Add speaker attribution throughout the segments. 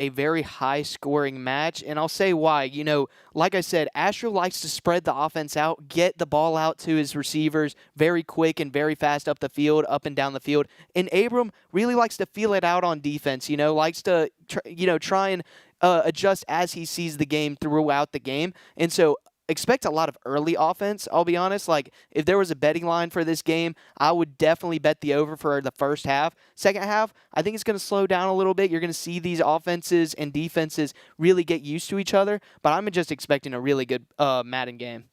Speaker 1: a very high-scoring match, and I'll say why. Like I said, Astro likes to spread the offense out, get the ball out to his receivers very quick and very fast up the field, up and down the field. And Abram really likes to feel it out on defense, likes to try and adjust as he sees the game throughout the game. And so expect a lot of early offense, I'll be honest. Like, if there was a betting line for this game, I would definitely bet the over for the first half. Second half, I think it's going to slow down a little bit. You're going to see these offenses and defenses really get used to each other, but I'm just expecting a really good Madden game.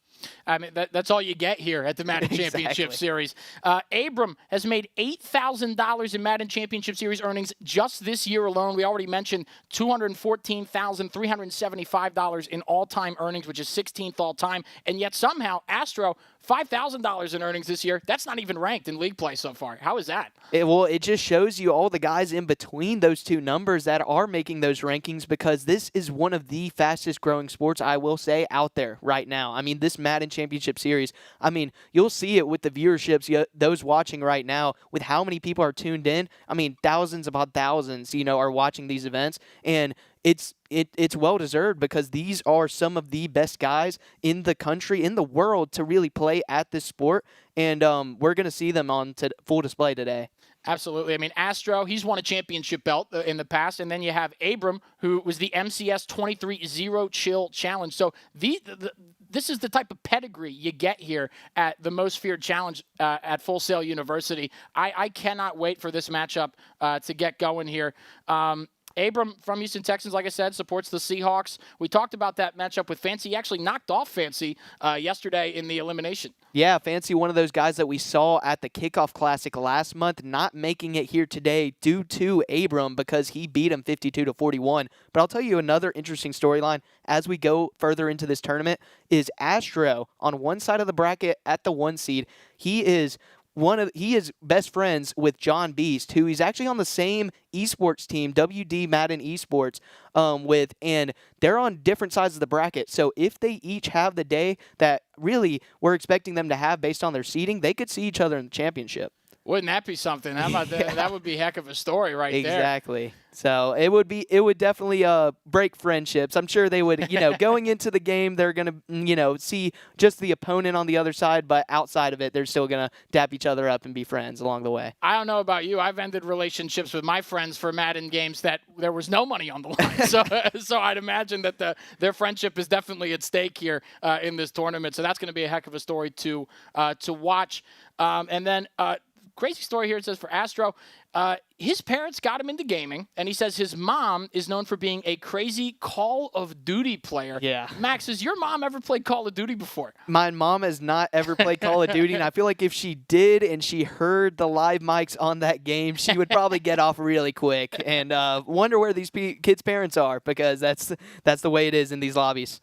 Speaker 2: I mean, that's all you get here at the Madden Championship Series. Abram has made $8,000 in Madden Championship Series earnings just this year alone. We already mentioned $214,375 in all-time earnings, which is 16th all-time. And yet somehow, Astro, $5,000 in earnings this year. That's not even ranked in league play so far. How is that?
Speaker 1: It just shows you all the guys in between those two numbers that are making those rankings, because this is one of the fastest growing sports, I will say, out there right now. I mean, this Madden Championship Series, I mean, you'll see it with the viewerships, those watching right now, with how many people are tuned in. I mean, thousands upon thousands, are watching these events, and it's well-deserved, because these are some of the best guys in the country, in the world, to really play at this sport, and we're going to see them on full display today.
Speaker 2: Absolutely. I mean, Astro, he's won a championship belt in the past, and then you have Abram, who was the MCS 23-0 Chill Challenge. So this is the type of pedigree you get here at the Most Feared Challenge at Full Sail University. I cannot wait for this matchup to get going here. Abram from Houston Texans, like I said, supports the Seahawks. We talked about that matchup with Fancy. He actually knocked off Fancy yesterday in the elimination.
Speaker 1: Yeah, Fancy, one of those guys that we saw at the Kickoff Classic last month, not making it here today due to Abram, because he beat him 52-41. But I'll tell you another interesting storyline as we go further into this tournament is Astro on one side of the bracket at the 1 seed. He is best friends with John Beast, who he's actually on the same esports team, WD Madden Esports, and they're on different sides of the bracket. So if they each have the day that really we're expecting them to have based on their seeding, they could see each other in the championship.
Speaker 2: Wouldn't that be something? How about that? That would be a heck of a story right there.
Speaker 1: Exactly. So it would definitely break friendships. I'm sure they would, going into the game, they're going to, see just the opponent on the other side, but outside of it, they're still going to dap each other up and be friends along the way.
Speaker 2: I don't know about you. I've ended relationships with my friends for Madden games that there was no money on the line. So I'd imagine that their friendship is definitely at stake here in this tournament. So that's going to be a heck of a story to watch. And then crazy story here. It says for Astro, his parents got him into gaming, and he says his mom is known for being a crazy Call of Duty player.
Speaker 1: Yeah.
Speaker 2: Max, has your mom ever played Call of Duty before?
Speaker 1: My mom has not ever played Call of Duty, and I feel like if she did and she heard the live mics on that game, she would probably get off really quick and wonder where these kids' parents are, because that's the way it is in these lobbies.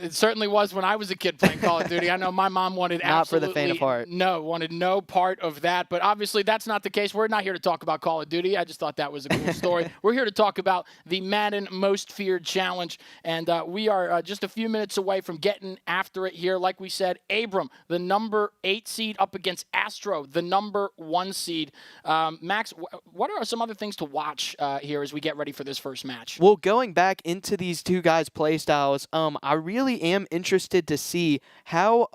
Speaker 2: It certainly was when I was a kid playing Call of Duty. I know my mom wanted
Speaker 1: not for the faint of heart.
Speaker 2: Wanted no part of that. But obviously that's not the case. We're not here to talk about Call of Duty. I just thought that was a cool story. We're here to talk about the Madden Most Feared Challenge. And we are just a few minutes away from getting after it here. Like we said, Abram, the number 8 seed, up against Astro, the number 1 seed. Max, what are some other things to watch here as we get ready for this first match?
Speaker 1: Well, going back into these two guys' play styles, I really am interested to see how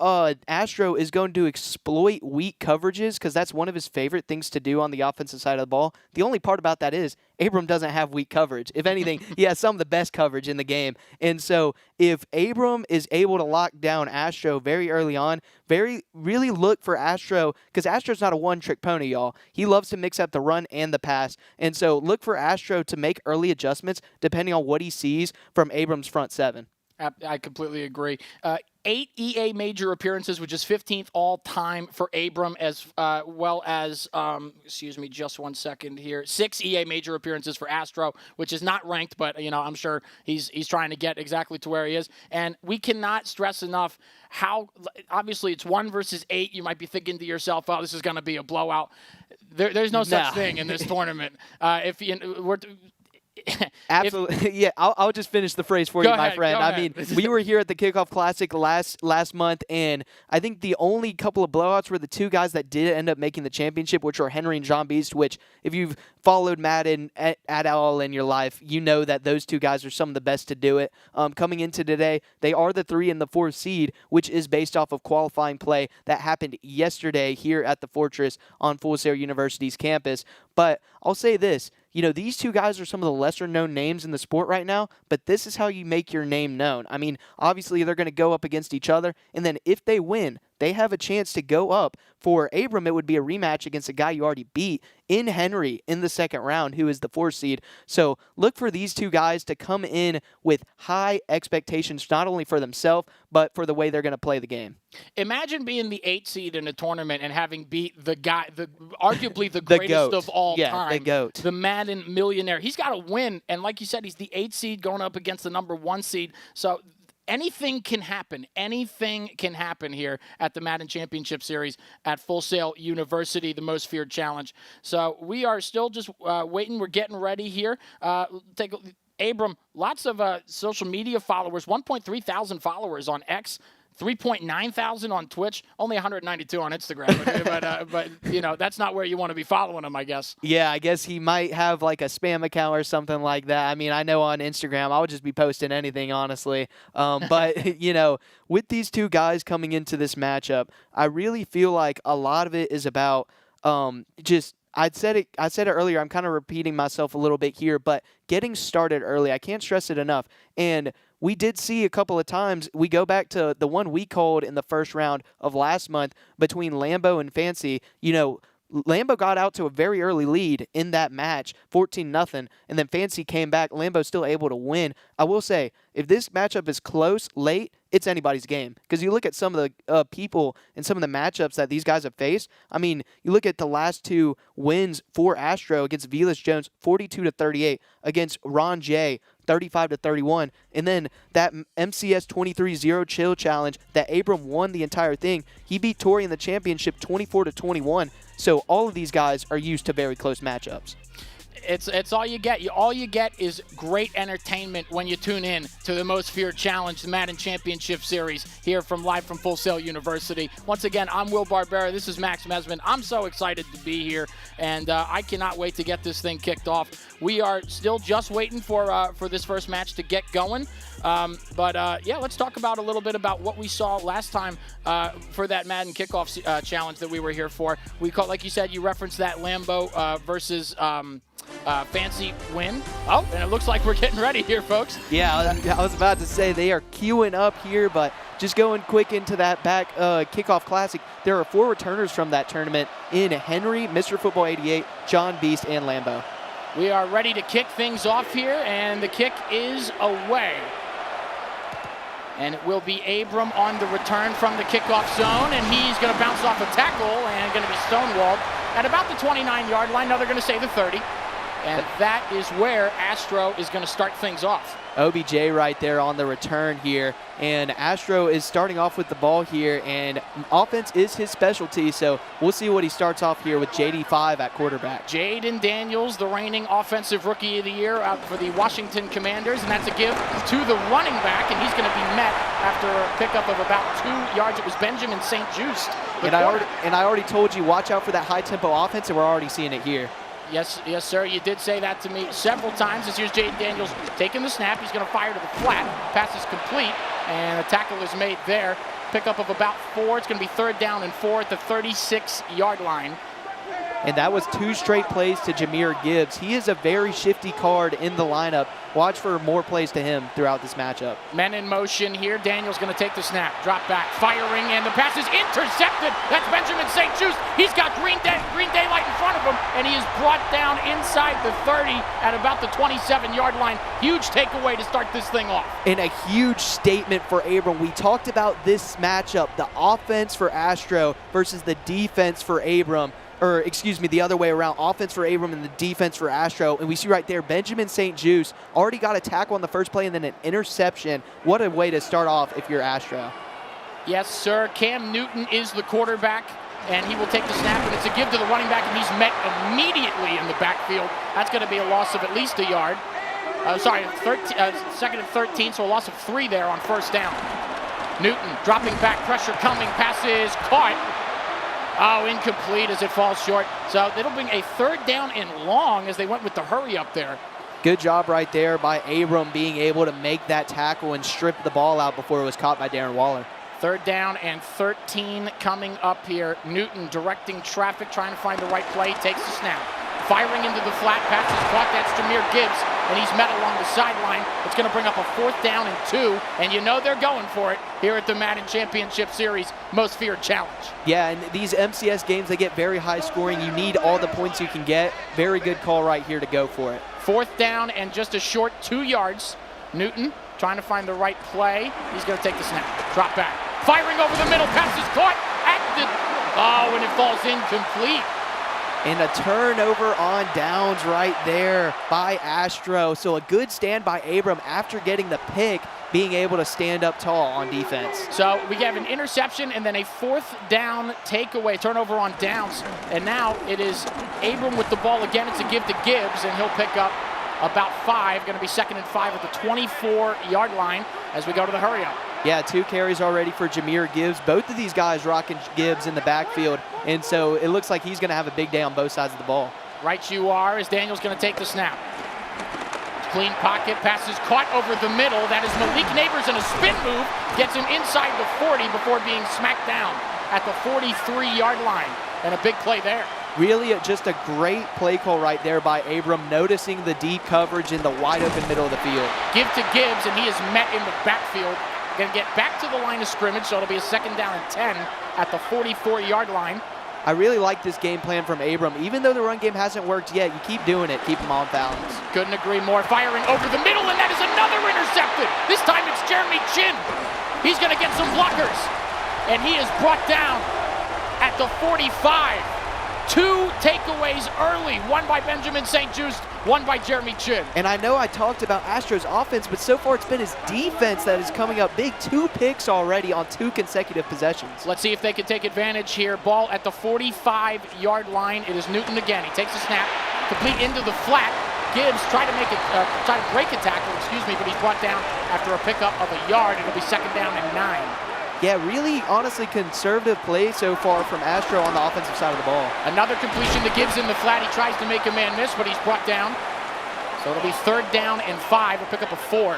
Speaker 1: Astro is going to exploit weak coverages, because that's one of his favorite things to do on the offensive side of the ball. The only part about that is Abram doesn't have weak coverage. If anything, he has some of the best coverage in the game. And so if Abram is able to lock down Astro very early on, really look for Astro, because Astro's not a one-trick pony, y'all. He loves to mix up the run and the pass. And so look for Astro to make early adjustments depending on what he sees from Abram's front 7.
Speaker 2: I completely agree. 8 EA major appearances, which is 15th all-time for Abram, as well as, excuse me, just 1 second here, 6 EA major appearances for Astro, which is not ranked, but, I'm sure he's trying to get exactly to where he is. And we cannot stress enough how, obviously, it's 1 versus 8. You might be thinking to yourself, oh, this is going to be a blowout. There's no such thing in this tournament.
Speaker 1: Absolutely. Yeah, I'll just finish the phrase for you, my friend. I mean, we were here at the Kickoff Classic last month, and I think the only couple of blowouts were the two guys that did end up making the championship, which are Henry and John Beast, which, if you've followed Madden at all in your life, you know that those two guys are some of the best to do it. Coming into today, they are the 3 and the 4 seed, which is based off of qualifying play that happened yesterday here at the Fortress on Full Sail University's campus. But I'll say this, these two guys are some of the lesser known names in the sport right now, but this is how you make your name known. I mean, obviously they're going to go up against each other, and then if they win, they have a chance to go up. For Abram, it would be a rematch against a guy you already beat in Henry in the second round, who is the 4 seed. So look for these two guys to come in with high expectations, not only for themselves, but for the way they're going to play the game.
Speaker 2: Imagine being the 8 seed in a tournament and having beat the guy, arguably the greatest of all time.
Speaker 1: The GOAT.
Speaker 2: The Madden millionaire. He's got to win. And like you said, he's the 8 seed going up against the number 1 seed. So anything can happen. Anything can happen here at the Madden Championship Series at Full Sail University, the Most Feared Challenge. So we are still just waiting. We're getting ready here. Abram, lots of social media followers, 1.3 thousand followers on X. 3.9 thousand on Twitch, only 192 on Instagram. But that's not where you want to be following him, I guess.
Speaker 1: Yeah, I guess he might have like a spam account or something like that. I mean, I know on Instagram, I would just be posting anything, honestly. But, with these two guys coming into this matchup, I really feel like a lot of it is about I said it earlier. I'm kind of repeating myself a little bit here, but getting started early. I can't stress it enough. And we did see a couple of times. We go back to the one we called in the first round of last month between Lambeau and Fancy. Lambeau got out to a very early lead in that match, 14-0, and then Fancy came back. Lambeau's still able to win. I will say, if this matchup is close late, it's anybody's game. Because you look at some of the people and some of the matchups that these guys have faced. I mean, you look at the last 2 wins for Astro against Velas Jones, 42-38, against Ron J, 35-31, and then that MCS 23-0 chill challenge that Abram won the entire thing. He beat Tori in the championship 24-21. So all of these guys are used to very close matchups.
Speaker 2: It's all you get. All you get is great entertainment when you tune in to the Most Feared Challenge, the Madden Championship Series, here live from Full Sail University. Once again, I'm Will Barbera. This is Max Mesman. I'm so excited to be here, and I cannot wait to get this thing kicked off. We are still just waiting for this first match to get going. Let's talk about a little bit about what we saw last time for that Madden kickoff challenge that we were here for. We call, like you said, you referenced that Lambeau versus Fancy win. Oh, and it looks like we're getting ready here, folks.
Speaker 1: Yeah, I was about to say they are queuing up here, but just going quick into that back kickoff classic, there are 4 returners from that tournament in Henry, Mr. Football 88, John Beast, and Lambeau.
Speaker 2: We are ready to kick things off here, and the kick is away. And it will be Abram on the return from the kickoff zone, and he's going to bounce off a tackle and going to be stonewalled at about the 29-yard line. Now they're going to say the 30. And that is where Astro is going to start things off.
Speaker 1: OBJ right there on the return here. And Astro is starting off with the ball here, and offense is his specialty, so we'll see what he starts off here with JD5 at quarterback.
Speaker 2: Jaden Daniels, the reigning Offensive Rookie of the Year out for the Washington Commanders, and that's a give to the running back, and he's going to be met after a pickup of about 2 yards. It was Benjamin St. Just.
Speaker 1: And I already told you, watch out for that high-tempo offense, and we're already seeing it here.
Speaker 2: Yes, sir. You did say that to me several times. As here's Jaden Daniels taking the snap. He's going to fire to the flat. Pass is complete, and a tackle is made there. Pickup of about 4. It's going to be 3rd down and 4 at the 36-yard line.
Speaker 1: And that was 2 straight plays to Jameer Gibbs. He is a very shifty card in the lineup. Watch for more plays to him throughout this matchup.
Speaker 2: Men in motion here. Daniel's going to take the snap. Drop back. Firing, and the pass is intercepted. That's Benjamin St. Just. He's got green daylight in front of him, and he is brought down inside the 30 at about the 27-yard line. Huge takeaway to start this thing off.
Speaker 1: And a huge statement for Abram. We talked about this matchup, the offense for Astro versus the defense for Abram. Or, excuse me, the other way around, offense for Abram and the defense for Astro. And we see right there, Benjamin St. Just already got a tackle on the first play and then an interception. What a way to start off if you're Astro.
Speaker 2: Yes, sir. Cam Newton is the quarterback, and he will take the snap, and it's a give to the running back, and he's met immediately in the backfield. That's going to be a loss of at least a yard. 2nd and 13, so a loss of 3 there on 1st down. Newton dropping back, pressure coming, pass is caught. Oh, incomplete as it falls short. So it'll bring a 3rd down and long as they went with the hurry up there.
Speaker 1: Good job right there by Abram being able to make that tackle and strip the ball out before it was caught by Darren Waller.
Speaker 2: 3rd down and 13 coming up here. Newton directing traffic, trying to find the right play, takes the snap. Firing into the flat, pass is caught, that's Jahmyr Gibbs, and he's met along the sideline. It's going to bring up a 4th down and 2, and you know they're going for it here at the Madden Championship Series Most Feared Challenge.
Speaker 1: Yeah, and these MCS games, they get very high scoring. You need all the points you can get. Very good call right here to go for it.
Speaker 2: 4th down and just a short 2 yards. Newton trying to find the right play. He's going to take the snap. Drop back. Firing over the middle. Pass is caught at the... Oh, and it falls incomplete.
Speaker 1: And a turnover on downs right there by Astro. So a good stand by Abram after getting the pick, being able to stand up tall on defense.
Speaker 2: So we have an interception and then a 4th down takeaway, turnover on downs. And now it is Abram with the ball again. It's a give to Gibbs, and he'll pick up about 5. Going to be 2nd and 5 at the 24-yard line as we go to the hurry up.
Speaker 1: Yeah, 2 carries already for Jahmyr Gibbs. Both of these guys rocking Gibbs in the backfield, and so it looks like he's going to have a big day on both sides of the ball.
Speaker 2: Right you are, as Daniel's going to take the snap. Clean pocket, pass is caught over the middle. That is Malik Neighbors in a spin move. Gets him inside the 40 before being smacked down at the 43-yard line. And a big play there.
Speaker 1: Really just a great play call right there by Abram, noticing the deep coverage in the wide open middle of the field.
Speaker 2: Give to Gibbs, and he is met in the backfield. Going to get back to the line of scrimmage, so it'll be a 2nd down and 10 at the 44-yard line.
Speaker 1: I really like this game plan from Abram. Even though the run game hasn't worked yet, you keep doing it. Keep him on balance.
Speaker 2: Couldn't agree more. Firing over the middle, and that is another intercepted. This time it's Jeremy Chin. He's going to get some blockers, and he is brought down at the 45. 2 takeaways early, one by Benjamin St. Just, one by Jeremy Chin.
Speaker 1: And I know I talked about Astros offense, but so far it's been his defense that is coming up big. 2 picks already on 2 consecutive possessions.
Speaker 2: Let's see if they can take advantage here. Ball at the 45-yard line. It is Newton again. He takes a snap, complete into the flat. Gibbs tried to break a tackle, but he's brought down after a pickup of a yard. It'll be 2nd down and 9.
Speaker 1: Yeah, really, honestly, conservative play so far from Astro on the offensive side of the ball.
Speaker 2: Another completion to Gibbs in the flat. He tries to make a man miss, but he's brought down. So it'll be 3rd down and 5. We'll pick up a 4.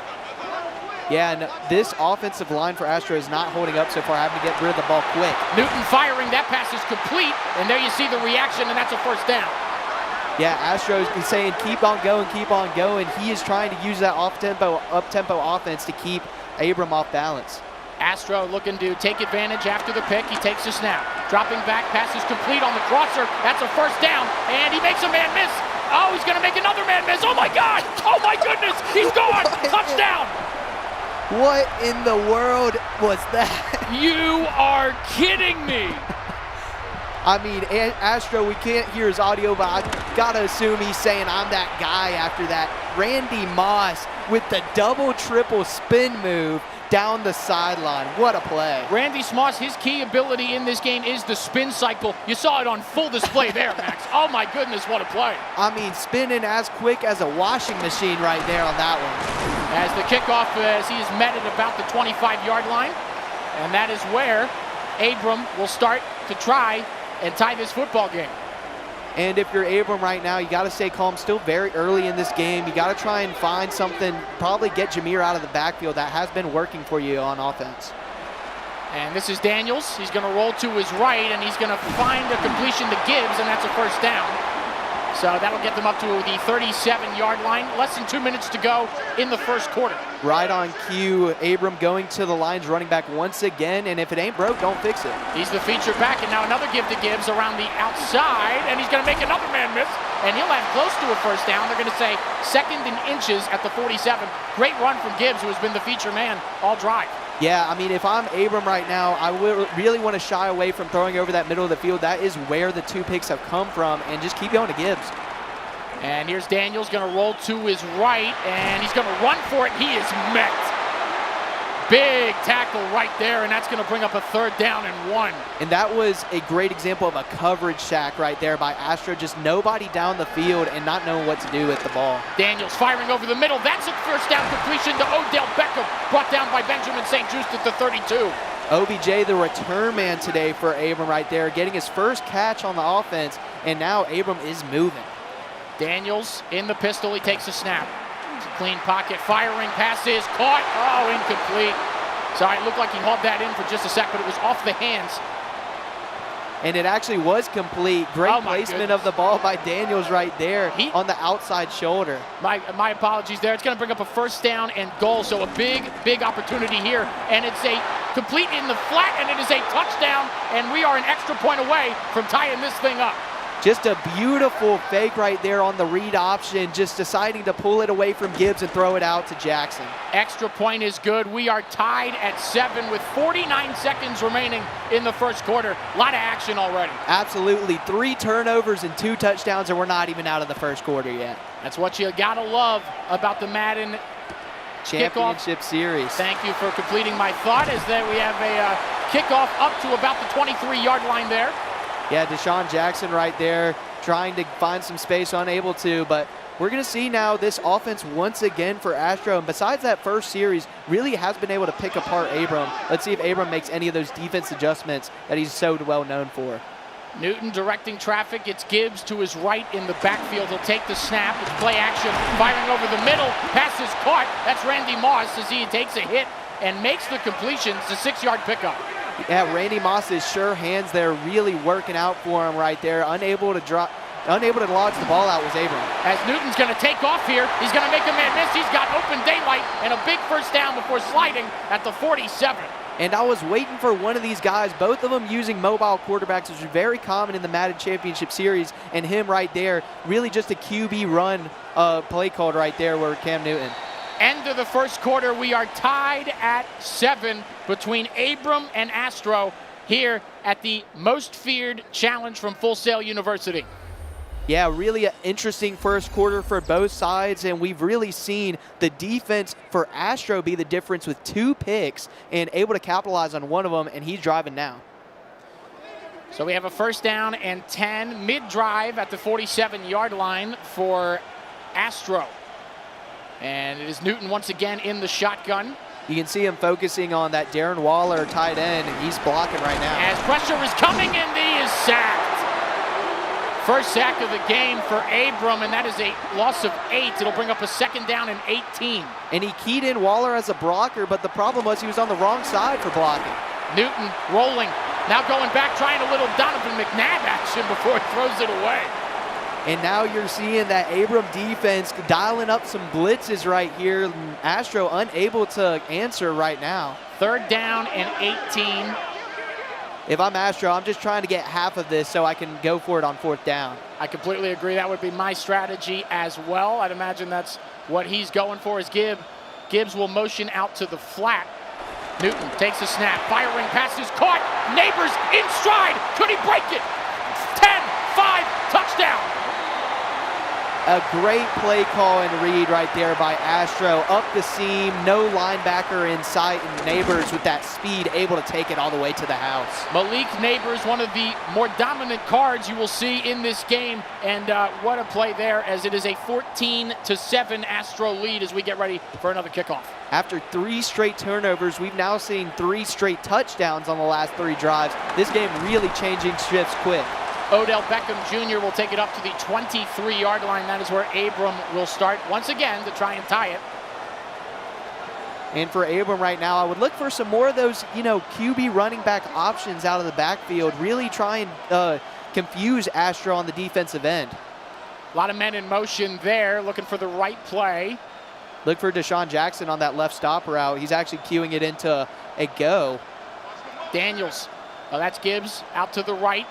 Speaker 1: Yeah, and this offensive line for Astro is not holding up so far, having to get rid of the ball quick.
Speaker 2: Newton firing. That pass is complete, and there you see the reaction, and that's a 1st down.
Speaker 1: Yeah, Astro is saying keep on going, keep on going. He is trying to use that up-tempo offense to keep Abram off balance.
Speaker 2: Astro looking to take advantage after the pick. He takes a snap. Dropping back, pass is complete on the crosser. That's a 1st down, and he makes a man miss. Oh, he's going to make another man miss. Oh, my God. Oh, my goodness. He's gone. Touchdown.
Speaker 1: What in the world was that?
Speaker 2: You are kidding me.
Speaker 1: I mean, Astro, we can't hear his audio, but I got to assume he's saying I'm that guy after that. Randy Moss with the double, triple spin move down the sideline. What a play.
Speaker 2: Randy Moss, his key ability in this game is the spin cycle. You saw it on full display there, Max. Oh, my goodness, what a play.
Speaker 1: I mean, spinning as quick as a washing machine right there on that one.
Speaker 2: As the kickoff, as he is met at about the 25-yard line, and that is where Abram will start to try and tie this football game.
Speaker 1: And if you're Abram right now, you got to stay calm. Still very early in this game. You got to try and find something, probably get Jahmyr out of the backfield. That has been working for you on offense.
Speaker 2: And this is Daniels. He's going to roll to his right, and he's going to find a completion to Gibbs, and that's a 1st down. So that'll get them up to the 37-yard line. Less than 2 minutes to go in the 1st quarter.
Speaker 1: Right on cue, Abram going to the lines, running back once again, and if it ain't broke, don't fix it.
Speaker 2: He's the feature back, and now another give to Gibbs around the outside, and he's going to make another man miss, and he'll have close to a 1st down. They're going to say 2nd and inches at the 47. Great run from Gibbs, who has been the feature man all drive.
Speaker 1: Yeah, I mean, if I'm Abram right now, I really want to shy away from throwing over that middle of the field. That is where the 2 picks have come from, and just keep going to Gibbs.
Speaker 2: And here's Daniels going to roll to his right, and he's going to run for it. He is met. Big tackle right there, and that's going to bring up a 3rd down and 1.
Speaker 1: And that was a great example of a coverage sack right there by Astro. Just nobody down the field and not knowing what to do with the ball.
Speaker 2: Daniels firing over the middle. That's a 1st down completion to Odell Beckham. brought down by Benjamin St. Just at the 32.
Speaker 1: OBJ, the return man today for Abram right there, getting his first catch on the offense, and now Abram is moving.
Speaker 2: Daniels in the pistol, he takes a snap. It's a clean pocket, firing, pass is caught. Oh, incomplete. Sorry, it looked like he hauled that in for just a sec, but it was off the hands.
Speaker 1: And it actually was complete. Great placement of the ball by Daniels right there on the outside shoulder.
Speaker 2: My apologies there. It's going to bring up a first down and goal, so a big opportunity here. And it's a complete in the flat, and it is a touchdown, and we are an extra point away from tying this thing up.
Speaker 1: Just a beautiful fake right there on the read option, just deciding to pull it away from Gibbs and throw it out to Jackson.
Speaker 2: Extra point is good. We are tied at 7 with 49 seconds remaining in the first quarter. A lot of action already.
Speaker 1: Absolutely. 3 turnovers and 2 touchdowns, and we're not even out of the first quarter yet.
Speaker 2: That's what you gotta love about the Madden
Speaker 1: Championship Series.
Speaker 2: Thank you for completing my thought, as that we have a kickoff up to about the 23-yard line there.
Speaker 1: Yeah, Deshaun Jackson right there trying to find some space, unable to, but we're going to see now this offense once again for Astro. And besides that first series, really has been able to pick apart Abram. Let's see if Abram makes any of those defense adjustments that he's so well known for.
Speaker 2: Newton directing traffic. It's Gibbs to his right in the backfield. He'll take the snap. It's play action, firing over the middle. Pass is caught. That's Randy Moss as he takes a hit and makes the completion. It's a 6-yard pickup.
Speaker 1: Yeah, Randy Moss's sure hands there really working out for him right there. Unable to launch the ball out was Abram.
Speaker 2: As Newton's going to take off here, he's going to make a man miss. He's got open daylight and a big first down before sliding at the 47.
Speaker 1: And I was waiting for one of these guys, both of them using mobile quarterbacks, which is very common in the Madden Championship Series, and him right there, really just a QB run play called right there where Cam Newton.
Speaker 2: End of the first quarter, we are tied at 7 between Abram and Astro here at the most feared challenge from Full Sail University.
Speaker 1: Yeah, really an interesting first quarter for both sides, and we've really seen the defense for Astro be the difference with 2 picks and able to capitalize on one of them, and he's driving now.
Speaker 2: So we have a first down and 10 mid-drive at the 47-yard line for Astro. And it is Newton once again in the shotgun.
Speaker 1: You can see him focusing on that Darren Waller tight end, and he's blocking right now.
Speaker 2: As pressure is coming, and he is sacked. First sack of the game for Abram, and that is a loss of 8. It'll bring up a second down and 18.
Speaker 1: And he keyed in Waller as a blocker, but the problem was he was on the wrong side for blocking.
Speaker 2: Newton rolling, now going back, trying a little Donovan McNabb action before he throws it away.
Speaker 1: And now you're seeing that Abram defense dialing up some blitzes right here. Astro unable to answer right now.
Speaker 2: Third down and 18.
Speaker 1: If I'm Astro, I'm just trying to get half of this so I can go for it on 4th down.
Speaker 2: I completely agree. That would be my strategy as well. I'd imagine that's what he's going for is Gibbs will motion out to the flat. Newton takes a snap, firing pass is caught. Neighbors in stride. Could he break it? 10-5 touchdown.
Speaker 1: A great play call and read right there by Astro. Up the seam, no linebacker in sight, and Neighbors with that speed able to take it all the way to the house.
Speaker 2: Malik Neighbors, one of the more dominant cards you will see in this game, and what a play there, as it is a 14-7 Astro lead as we get ready for another kickoff.
Speaker 1: After 3 straight turnovers, we've now seen 3 straight touchdowns on the last 3 drives. This game really changing shifts quick.
Speaker 2: Odell Beckham Jr. will take it up to the 23-yard line. That is where Abram will start once again to try and tie it.
Speaker 1: And for Abram right now, I would look for some more of those, QB running back options out of the backfield. Really try and confuse Astro on the defensive end.
Speaker 2: A lot of men in motion there, looking for the right play.
Speaker 1: Look for Deshaun Jackson on that left stop route. He's actually cueing it into a go.
Speaker 2: Daniels, that's Gibbs out to the right.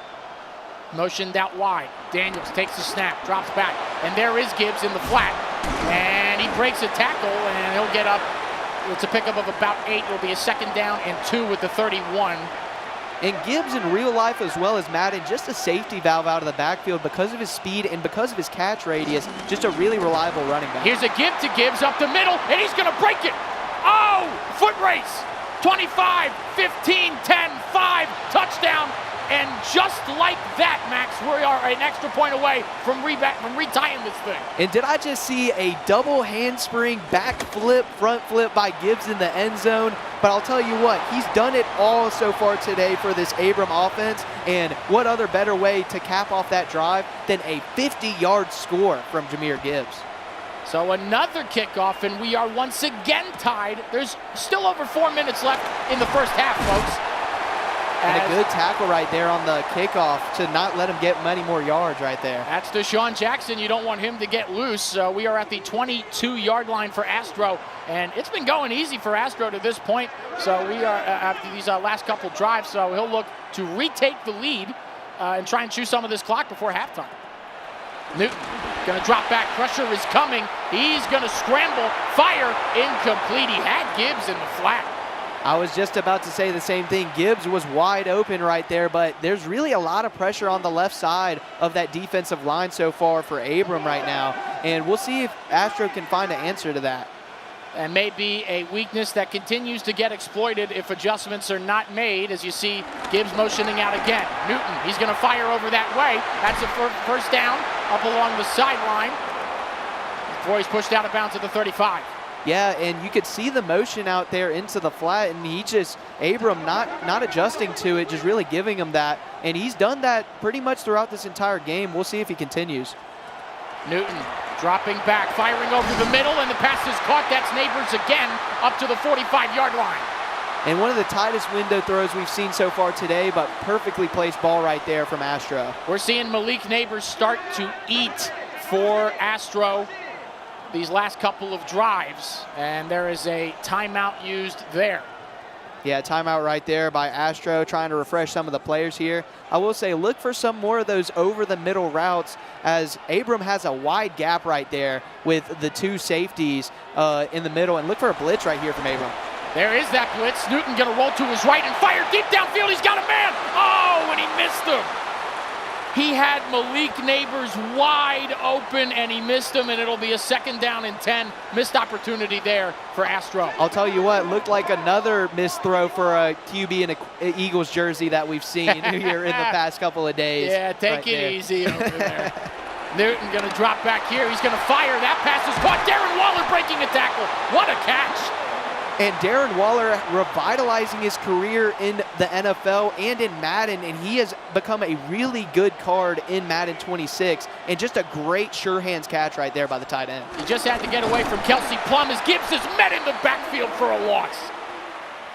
Speaker 2: Motioned out wide. Daniels takes the snap, drops back, and there is Gibbs in the flat. And he breaks a tackle, and he'll get up. It's a pickup of about 8. It'll be a second down and 2 with the 31.
Speaker 1: And Gibbs in real life as well as Madden, just a safety valve out of the backfield because of his speed and because of his catch radius. Just a really reliable running back.
Speaker 2: Here's a give to Gibbs up the middle, and he's going to break it. Oh, foot race. 25, 15, 10, 5, touchdown. And just like that, Max, we are an extra point away from retying this thing.
Speaker 1: And did I just see a double handspring back flip, front flip by Gibbs in the end zone? But I'll tell you what, he's done it all so far today for this Abram offense. And what other better way to cap off that drive than a 50-yard score from Jahmyr Gibbs?
Speaker 2: So another kickoff, and we are once again tied. There's still over 4 minutes left in the first half, folks.
Speaker 1: And a good tackle right there on the kickoff to not let him get many more yards right there.
Speaker 2: That's Deshaun Jackson. You don't want him to get loose. We are at the 22-yard line for Astro, and it's been going easy for Astro to this point. So we are after these last couple drives, so he'll look to retake the lead and try and chew some of this clock before halftime. Newton gonna drop back, pressure is coming. He's gonna scramble, fire, incomplete. He had Gibbs in the flat.
Speaker 1: I was just about to say the same thing. Gibbs was wide open right there, but there's really a lot of pressure on the left side of that defensive line so far for Abram right now, and we'll see if Astro can find an answer to that.
Speaker 2: And maybe a weakness that continues to get exploited if adjustments are not made, as you see Gibbs motioning out again. Newton, he's going to fire over that way. That's a first down up along the sideline before he's pushed out of bounds at the 35.
Speaker 1: Yeah, and you could see the motion out there into the flat, and Abram not adjusting to it, just really giving him that. And he's done that pretty much throughout this entire game. We'll see if he continues.
Speaker 2: Newton dropping back, firing over the middle, and the pass is caught. That's Neighbors again, up to the 45-yard line.
Speaker 1: And one of the tightest window throws we've seen so far today, but perfectly placed ball right there from Astro.
Speaker 2: We're seeing Malik Neighbors start to eat for Astro these last couple of drives, and there is a timeout used there.
Speaker 1: Yeah, timeout right there by Astro, trying to refresh some of the players here. I will say, look for some more of those over-the-middle routes, as Abram has a wide gap right there with the two safeties in the middle, and look for a blitz right here from Abram.
Speaker 2: There is that blitz. Newton going to roll to his right and fire deep downfield. He's got a man. Oh, and he missed him. He had Malik Neighbors wide open, and he missed him, and it'll be a 2nd down and 10. Missed opportunity there for Astro.
Speaker 1: I'll tell you what, looked like another missed throw for a QB in an Eagles jersey that we've seen here in the past couple of days.
Speaker 2: Yeah, take it easy over there. Newton going to drop back here. He's going to fire. That pass is caught. Darren Waller breaking a tackle. What a catch.
Speaker 1: And Darren Waller revitalizing his career in the NFL and in Madden, and he has become a really good card in Madden 26, and just a great sure hands catch right there by the tight end.
Speaker 2: He just had to get away from Kelsey Plum as Gibbs is met in the backfield for a loss.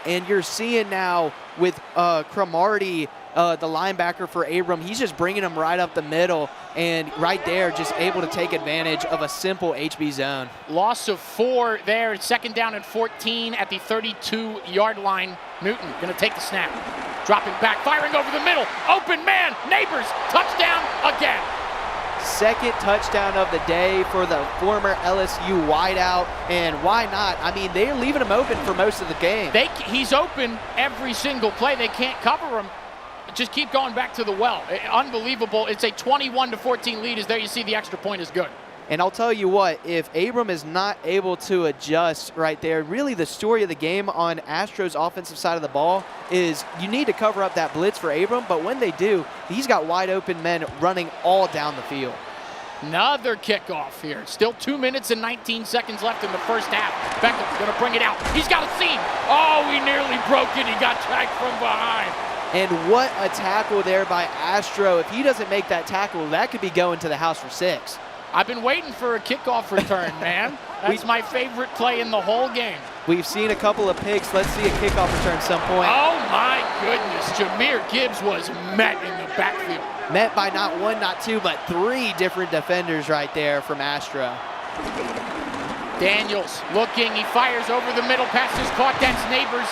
Speaker 1: And you're seeing now with Cromartie, the linebacker for Abram, he's just bringing him right up the middle, and right there just able to take advantage of a simple HB zone.
Speaker 2: Loss of 4 there, 2nd down and 14 at the 32-yard line. Newton going to take the snap, dropping back, firing over the middle, open man, Neighbors, touchdown again.
Speaker 1: 2nd touchdown of the day for the former LSU wideout, and why not? I mean, they're leaving him open for most of the game.
Speaker 2: He's open every single play. They can't cover him. Just keep going back to the well. Unbelievable. It's a 21-14 lead. As there you see the extra point is good.
Speaker 1: And I'll tell you what, if Abram is not able to adjust right there, really the story of the game on Astros' offensive side of the ball is you need to cover up that blitz for Abram, but when they do, he's got wide open men running all down the field.
Speaker 2: Another kickoff here. Still 2 minutes and 19 seconds left in the first half. Beckham's going to bring it out. He's got a seam. Oh, he nearly broke it. He got tracked from behind.
Speaker 1: And what a tackle there by Astro. If he doesn't make that tackle, that could be going to the house for 6.
Speaker 2: I've been waiting for a kickoff return, man. That's my favorite play in the whole game.
Speaker 1: We've seen a couple of picks. Let's see a kickoff return at some point.
Speaker 2: Oh, my goodness. Jahmyr Gibbs was met in the backfield.
Speaker 1: Met by not 1, not 2, but 3 different defenders right there from Astro.
Speaker 2: Daniels looking. He fires over the middle. Pass is caught. That's Neighbors.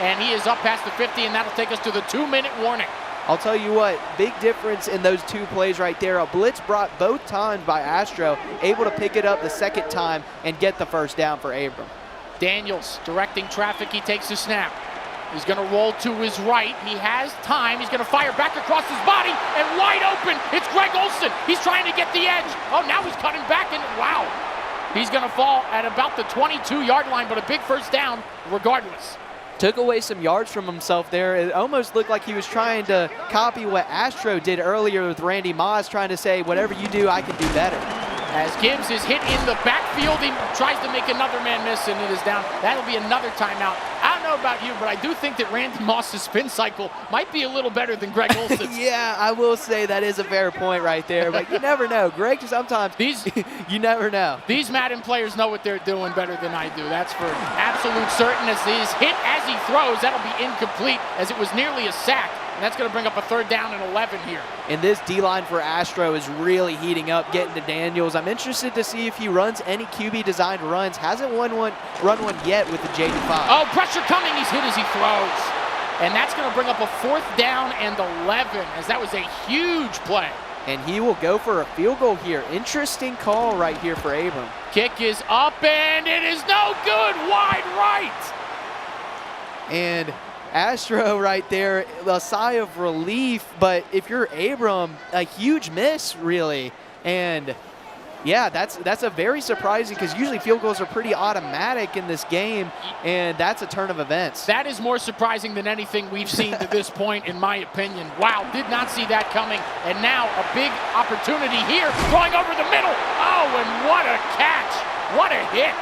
Speaker 2: And he is up past the 50, and that'll take us to the 2-minute warning.
Speaker 1: I'll tell you what, big difference in those 2 plays right there. A blitz brought both times by Astro, able to pick it up the 2nd time and get the 1st down for Abram.
Speaker 2: Daniels directing traffic. He takes the snap. He's going to roll to his right. He has time. He's going to fire back across his body, and wide open. It's Greg Olsen. He's trying to get the edge. Oh, now he's cutting back, and wow. He's going to fall at about the 22-yard line, but a big 1st down regardless.
Speaker 1: Took away some yards from himself there. It almost looked like he was trying to copy what Astro did earlier with Randy Moss, trying to say, whatever you do, I can do better.
Speaker 2: As Gibbs is hit in the backfield, he tries to make another man miss, and it is down. That'll be another timeout. I don't know about you, but I do think that Randy Moss's spin cycle might be a little better than Greg Olson's.
Speaker 1: Yeah, I will say that is a fair point right there, but you never know. Greg, sometimes, you never know.
Speaker 2: These Madden players know what they're doing better than I do. That's for absolute certain. As he is hit as he throws, that'll be incomplete, as it was nearly a sack. And that's going to bring up a 3rd down and 11 here.
Speaker 1: And this D-line for Astro is really heating up, getting to Daniels. I'm interested to see if he runs any QB-designed runs. Hasn't run one yet with the JD5.
Speaker 2: Oh, pressure coming. He's hit as he throws. And that's going to bring up a 4th down and 11, as that was a huge play.
Speaker 1: And he will go for a field goal here. Interesting call right here for Abram.
Speaker 2: Kick is up, and it is no good. Wide right.
Speaker 1: And Astro right there, a sigh of relief, but if you're Abram, a huge miss, really. And yeah, that's a very surprising, because usually field goals are pretty automatic in this game, and that's a turn of events.
Speaker 2: That is more surprising than anything we've seen to this point, in my opinion. Wow, did not see that coming. And now a big opportunity here, throwing over the middle. Oh, and what a catch. What a hit.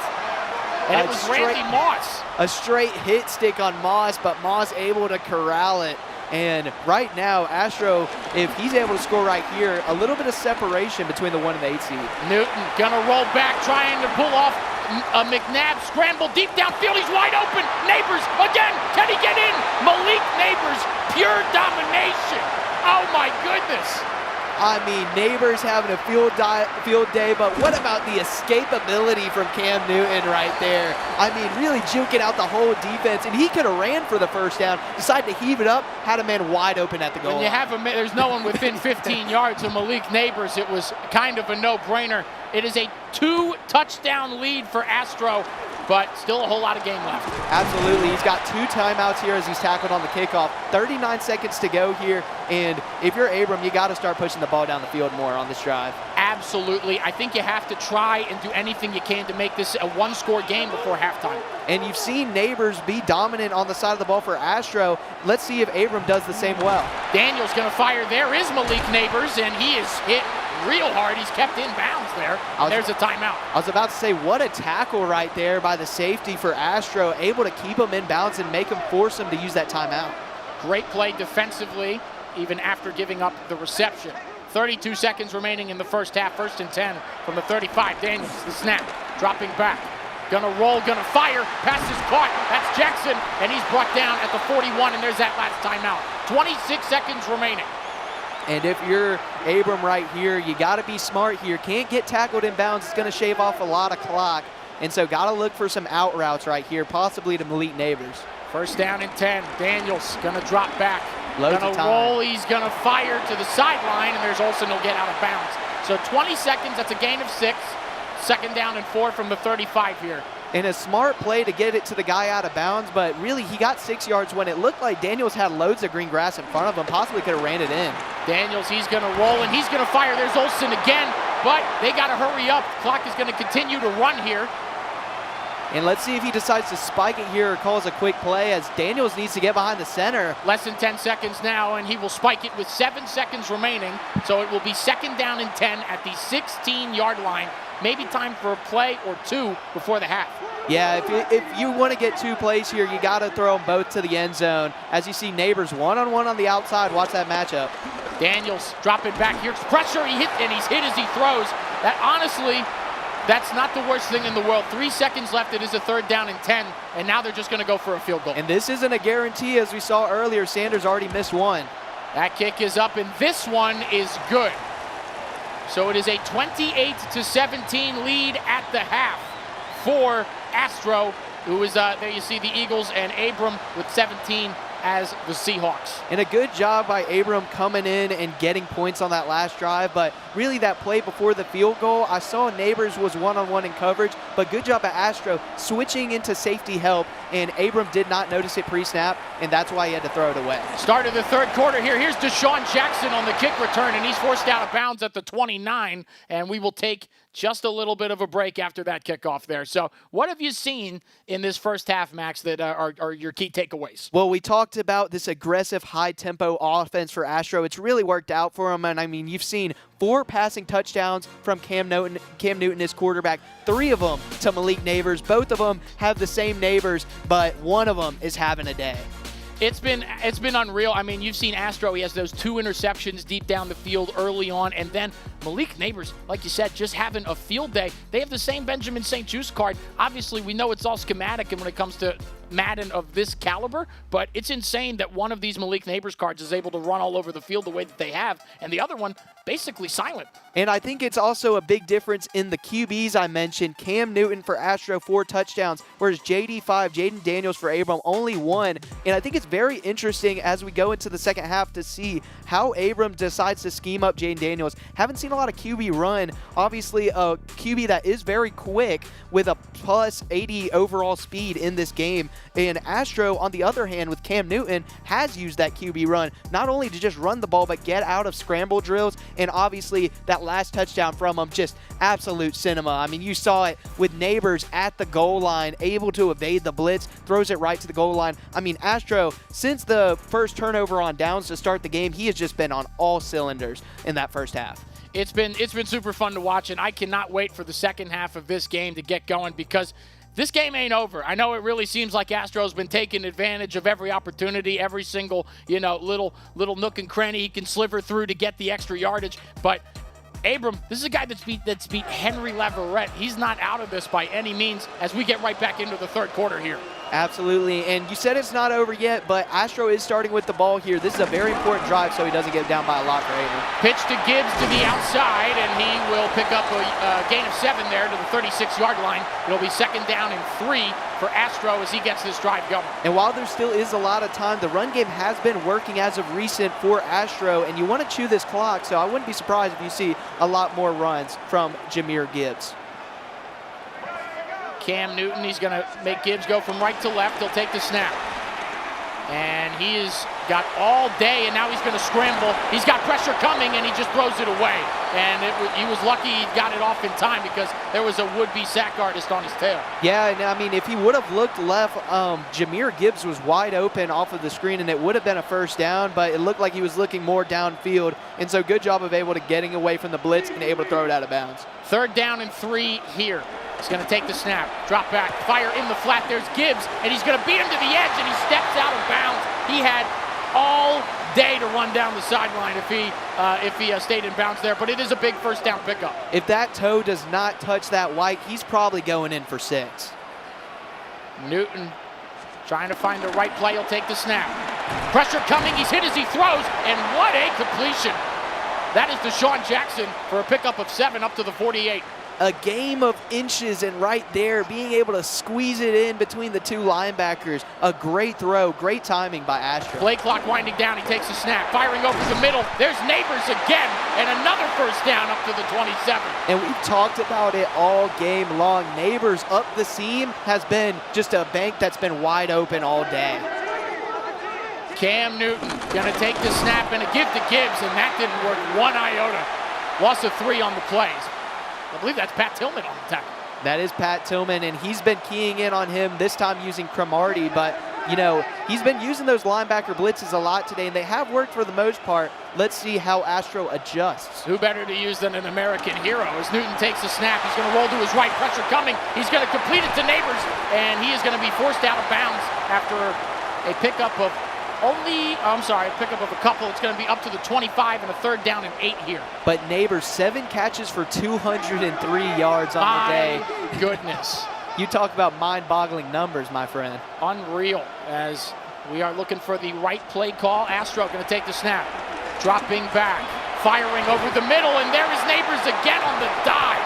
Speaker 2: And it was Randy Moss.
Speaker 1: A straight hit stick on Moss, but Moss able to corral it. And right now, Astro, if he's able to score right here, a little bit of separation between the 1 and the 8 seed.
Speaker 2: Newton gonna roll back, trying to pull off a McNabb scramble deep downfield. He's wide open. Neighbors again. Can he get in? Malik Neighbors, pure domination. Oh my goodness.
Speaker 1: I mean, Neighbors having a field day, but what about the escapability from Cam Newton right there? I mean, really juking out the whole defense, and he could have ran for the 1st down, decided to heave it up, had a man wide open at the goal.
Speaker 2: When you have there's no one within 15 yards of Malik Neighbors, it was kind of a no-brainer. It is a 2-touchdown lead for Astro, but still a whole lot of game left.
Speaker 1: Absolutely. He's got 2 timeouts here as he's tackled on the kickoff. 39 seconds to go here, and if you're Abram, you got to start pushing the ball down the field more on this drive.
Speaker 2: Absolutely. I think you have to try and do anything you can to make this a 1-score game before halftime.
Speaker 1: And you've seen Neighbors be dominant on the side of the ball for Astro. Let's see if Abram does the same well.
Speaker 2: Daniels going to fire. There is Malik Neighbors, and he is hit real hard. He's kept in bounds there. There's a timeout.
Speaker 1: I was about to say, what a tackle right there by the safety for Astro, able to keep him in bounds and make him force him to use that timeout.
Speaker 2: Great play defensively, even after giving up the reception. 32 seconds remaining in the 1st half. 1st and 10 from the 35. Daniels, the snap, dropping back. Gonna roll, gonna fire. Pass is caught. That's Jackson, and he's brought down at the 41, and there's that last timeout. 26 seconds remaining.
Speaker 1: And if you're Abram right here, you got to be smart here. Can't get tackled in bounds. It's going to shave off a lot of clock. And so got to look for some out routes right here, possibly to Malik Neighbors.
Speaker 2: 1st down and 10. Daniels going to drop back.
Speaker 1: Loads
Speaker 2: Going
Speaker 1: of
Speaker 2: to
Speaker 1: time.
Speaker 2: roll. He's going to fire to the sideline, and there's Olsen who'll get out of bounds. So 20 seconds. That's a gain of 6. 2nd down and 4 from the 35 here.
Speaker 1: And a smart play to get it to the guy out of bounds, but really he got 6 yards when it looked like Daniels had loads of green grass in front of him, possibly could have ran it in.
Speaker 2: Daniels, he's going to roll, and he's going to fire. There's Olsen again, but they got to hurry up. Clock is going to continue to run here.
Speaker 1: And let's see if he decides to spike it here or calls a quick play, as Daniels needs to get behind the center.
Speaker 2: Less than 10 seconds now, and he will spike it with 7 seconds remaining. So it will be 2nd down and 10 at the 16-yard line. Maybe time for a play or 2 before the half.
Speaker 1: Yeah, if you want to get 2 plays here, you got to throw them both to the end zone. As you see Neighbors one-on-one on the outside. Watch that matchup.
Speaker 2: Daniels dropping back here. Pressure, he's hit as he throws. That honestly, that's not the worst thing in the world. 3 seconds left. It is a 3rd down and 10, and now they're just going to go for a field goal.
Speaker 1: And this isn't a guarantee, as we saw earlier. Sanders already missed one.
Speaker 2: That kick is up, and this one is good. So it is a 28-17 lead at the half for Astro, who is there you see the Eagles and Abram with 17 as the Seahawks.
Speaker 1: And a good job by Abram coming in and getting points on that last drive, but really that play before the field goal, I saw Neighbors was one-on-one in coverage, but good job by Astro switching into safety help, and Abram did not notice it pre-snap, and that's why he had to throw it away.
Speaker 2: Start of the third quarter here. Here's Deshaun Jackson on the kick return, and he's forced out of bounds at the 29, and we will take just a little bit of a break after that kickoff there. So what have you seen in this first half, Max, that are your key takeaways?
Speaker 1: Well, we talked about this aggressive, high-tempo offense for Astro. It's really worked out for him, and I mean, you've seen 4 passing touchdowns from Cam Newton, his quarterback, 3 of them to Malik Neighbors. Both of them have the same neighbors, but one of them is having a day.
Speaker 2: It's been unreal. I mean, you've seen Astro. He has those 2 interceptions deep down the field early on, and then Malik Neighbors, like you said, just having a field day. They have the same Benjamin St. Juste card. Obviously, we know it's all schematic and when it comes to Madden of this caliber, but it's insane that one of these Malik Neighbors cards is able to run all over the field the way that they have, and the other one basically silent.
Speaker 1: And I think it's also a big difference in the QBs I mentioned. Cam Newton for Astro, 4 touchdowns, whereas JD 5, Jaden Daniels for Abram, only 1. And I think it's very interesting as we go into the second half to see how Abram decides to scheme up Jaden Daniels. Haven't seen a lot of QB run. Obviously, a QB that is very quick with a plus 80 overall speed in this game. And Astro, on the other hand, with Cam Newton, has used that QB run, not only to just run the ball, but get out of scramble drills. And obviously, that last touchdown from him, just absolute cinema. I mean, you saw it with Neighbors at the goal line, able to evade the blitz, throws it right to the goal line. I mean, Astro, since the first turnover on downs to start the game, he has just been on all cylinders in that first half.
Speaker 2: It's been super fun to watch, and I cannot wait for the second half of this game to get going because this game ain't over. I know it really seems like Astro's been taking advantage of every opportunity, every single, little nook and cranny he can sliver through to get the extra yardage. But Abram, this is a guy that's beat Henry Leverett. He's not out of this by any means as we get right back into the third quarter here.
Speaker 1: Absolutely, and you said it's not over yet, but Astro is starting with the ball here. This is a very important drive so he doesn't get down by a lot for Abram.
Speaker 2: Pitch to Gibbs to the outside, and he will pick up a gain of 7 there to the 36-yard line. It'll be second down and 3 for Astro as he gets this drive going.
Speaker 1: And while there still is a lot of time, the run game has been working as of recent for Astro, and you want to chew this clock, so I wouldn't be surprised if you see a lot more runs from Jahmyr Gibbs.
Speaker 2: Cam Newton, he's going to make Gibbs go from right to left. He'll take the snap. And he has got all day, and now he's going to scramble. He's got pressure coming, and he just throws it away. And he was lucky he got it off in time because there was a would-be sack artist on his tail.
Speaker 1: Yeah, and I mean, if he would have looked left, Jahmyr Gibbs was wide open off of the screen, and it would have been a first down, but it looked like he was looking more downfield. And so good job of able to getting away from the blitz and able to throw it out of bounds.
Speaker 2: Third down and 3 here. He's going to take the snap, drop back, fire in the flat. There's Gibbs, and he's going to beat him to the edge, and he steps out of bounds. He had all day to run down the sideline if he stayed in bounds there, but it is a big first down pickup.
Speaker 1: If that toe does not touch that white, he's probably going in for 6.
Speaker 2: Newton trying to find the right play. He'll take the snap. Pressure coming. He's hit as he throws, and what a completion. That is Deshaun Jackson for a pickup of 7 up to the 48.
Speaker 1: A game of inches, and right there, being able to squeeze it in between the 2 linebackers. A great throw, great timing by Astro.
Speaker 2: Play clock winding down, he takes a snap, firing over the middle. There's Neighbors again, and another first down up to the 27.
Speaker 1: And we've talked about it all game long. Neighbors up the seam has been just a bank that's been wide open all day.
Speaker 2: Cam Newton gonna take the snap and a give to Gibbs, and that didn't work 1 iota. Loss of 3 on the plays. I believe that's Pat Tillman on the tackle.
Speaker 1: That is Pat Tillman, and he's been keying in on him, this time using Cromartie, but, he's been using those linebacker blitzes a lot today, and they have worked for the most part. Let's see how Astro adjusts.
Speaker 2: Who better to use than an American hero? As Newton takes the snap, he's going to roll to his right, pressure coming. He's going to complete it to Neighbors, and he is going to be forced out of bounds after a pickup of pickup of a couple. It's going to be up to the 25 and a third down and 8 here.
Speaker 1: But Neighbors, 7 catches for 203 yards on the day.
Speaker 2: My goodness.
Speaker 1: You talk about mind-boggling numbers, my friend.
Speaker 2: Unreal, as we are looking for the right play call. Astro going to take the snap, dropping back, firing over the middle, and there is Neighbors again on the dive.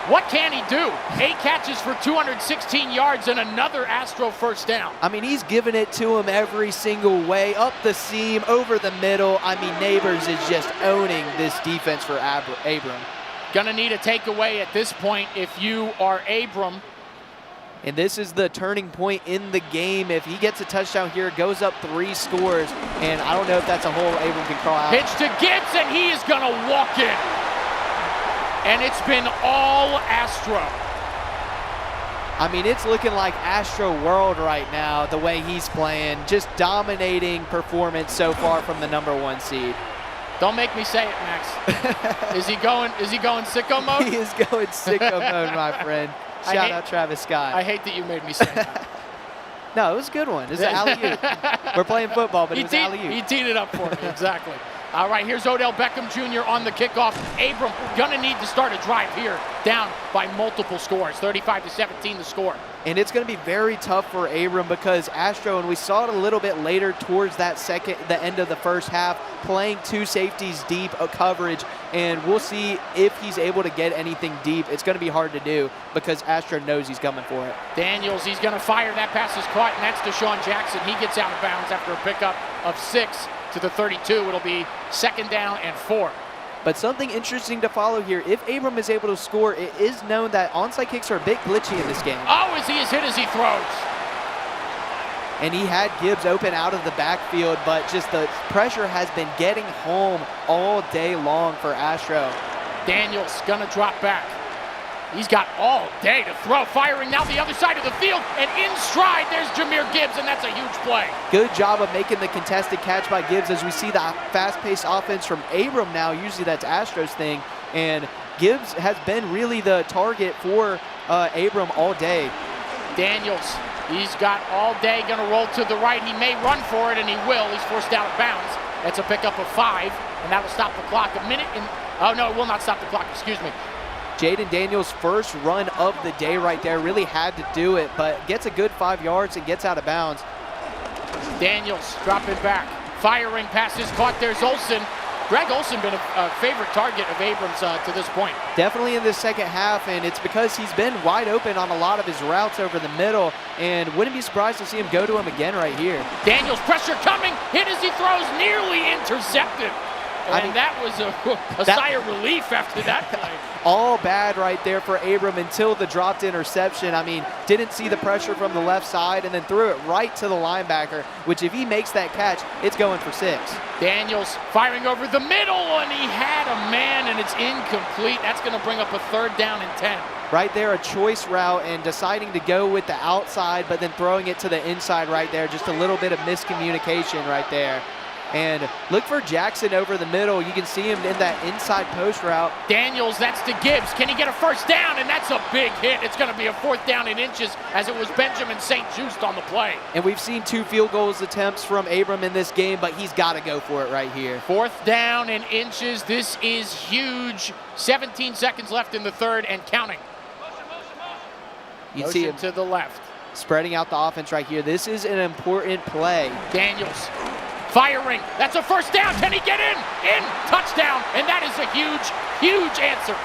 Speaker 2: What can he do? 8 catches for 216 yards and another Astro first down.
Speaker 1: I mean, he's giving it to him every single way, up the seam, over the middle. I mean, Neighbors is just owning this defense for Abram.
Speaker 2: Gonna need a takeaway at this point if you are Abram.
Speaker 1: And this is the turning point in the game. If he gets a touchdown here, goes up 3 scores, and I don't know if that's a hole Abram can crawl out.
Speaker 2: Pitch to Gibbs, and he is gonna walk in. And it's been all Astro.
Speaker 1: I mean, it's looking like Astro World right now, the way he's playing. Just dominating performance so far from the #1 seed.
Speaker 2: Don't make me say it, Max. Is he going sicko mode?
Speaker 1: He is going sicko mode, my friend. Shout out Travis Scott.
Speaker 2: I hate that you made me say that.
Speaker 1: No, it was a good one. It was an alley-oop. We're playing football, but it was alley-oop.
Speaker 2: He teed it up for me, exactly. All right, here's Odell Beckham Jr. on the kickoff. Abram gonna need to start a drive here, down by multiple scores, 35-17 the score.
Speaker 1: And it's going to be very tough for Abram because Astro, and we saw it a little bit later towards the end of the first half, playing 2 safeties deep coverage, and we'll see if he's able to get anything deep. It's going to be hard to do because Astro knows he's coming for it.
Speaker 2: Daniels, he's going to fire. That pass is caught, and that's Deshaun Jackson. He gets out of bounds after a pickup of 6 to the 32. It'll be 2nd down and 4.
Speaker 1: But something interesting to follow here, if Abram is able to score, it is known that onside kicks are a bit glitchy in this game.
Speaker 2: Oh, is he as hit as he throws?
Speaker 1: And he had Gibbs open out of the backfield, but just the pressure has been getting home all day long for Astro.
Speaker 2: Daniels gonna drop back. He's got all day to throw, firing now the other side of the field, and in stride, there's Jahmyr Gibbs, and that's a huge play.
Speaker 1: Good job of making the contested catch by Gibbs as we see the fast-paced offense from Abram now. Usually that's Astro's thing, and Gibbs has been really the target for Abram all day.
Speaker 2: Daniels, he's got all day, gonna roll to the right. He may run for it, and he will. He's forced out of bounds. That's a pickup of 5, and that'll stop the clock. Oh no, it will not stop the clock, excuse me.
Speaker 1: Jaden Daniels' first run of the day right there, really had to do it, but gets a good 5 yards and gets out of bounds.
Speaker 2: Daniels dropping back, firing passes caught. There's Olsen. Greg Olsen been a favorite target of Abrams to this point.
Speaker 1: Definitely in this second half, and it's because he's been wide open on a lot of his routes over the middle, and wouldn't be surprised to see him go to him again right here.
Speaker 2: Daniels, pressure coming, hit as he throws, nearly intercepted. And that was a sigh of relief after that play.
Speaker 1: All bad right there for Abram until the dropped interception. I mean, didn't see the pressure from the left side and then threw it right to the linebacker, which if he makes that catch, it's going for 6.
Speaker 2: Daniels firing over the middle, and he had a man, and it's incomplete. That's going to bring up a 3rd down and 10.
Speaker 1: Right there, a choice route, and deciding to go with the outside, but then throwing it to the inside right there. Just a little bit of miscommunication right there. And look for Jackson over the middle. You can see him in that inside post route.
Speaker 2: Daniels, that's to Gibbs. Can he get a first down? And that's a big hit. It's going to be a 4th down in inches, as it was Benjamin St. Just on the play.
Speaker 1: And we've seen 2 field goals attempts from Abram in this game, but he's got to go for it right here.
Speaker 2: 4th down in inches. This is huge. 17 seconds left in the 3rd and counting.
Speaker 1: You see him
Speaker 2: to the left.
Speaker 1: Spreading out the offense right here. This is an important play.
Speaker 2: Daniels firing. That's a first down. Can he get in? In. Touchdown. And that is a huge, huge answer.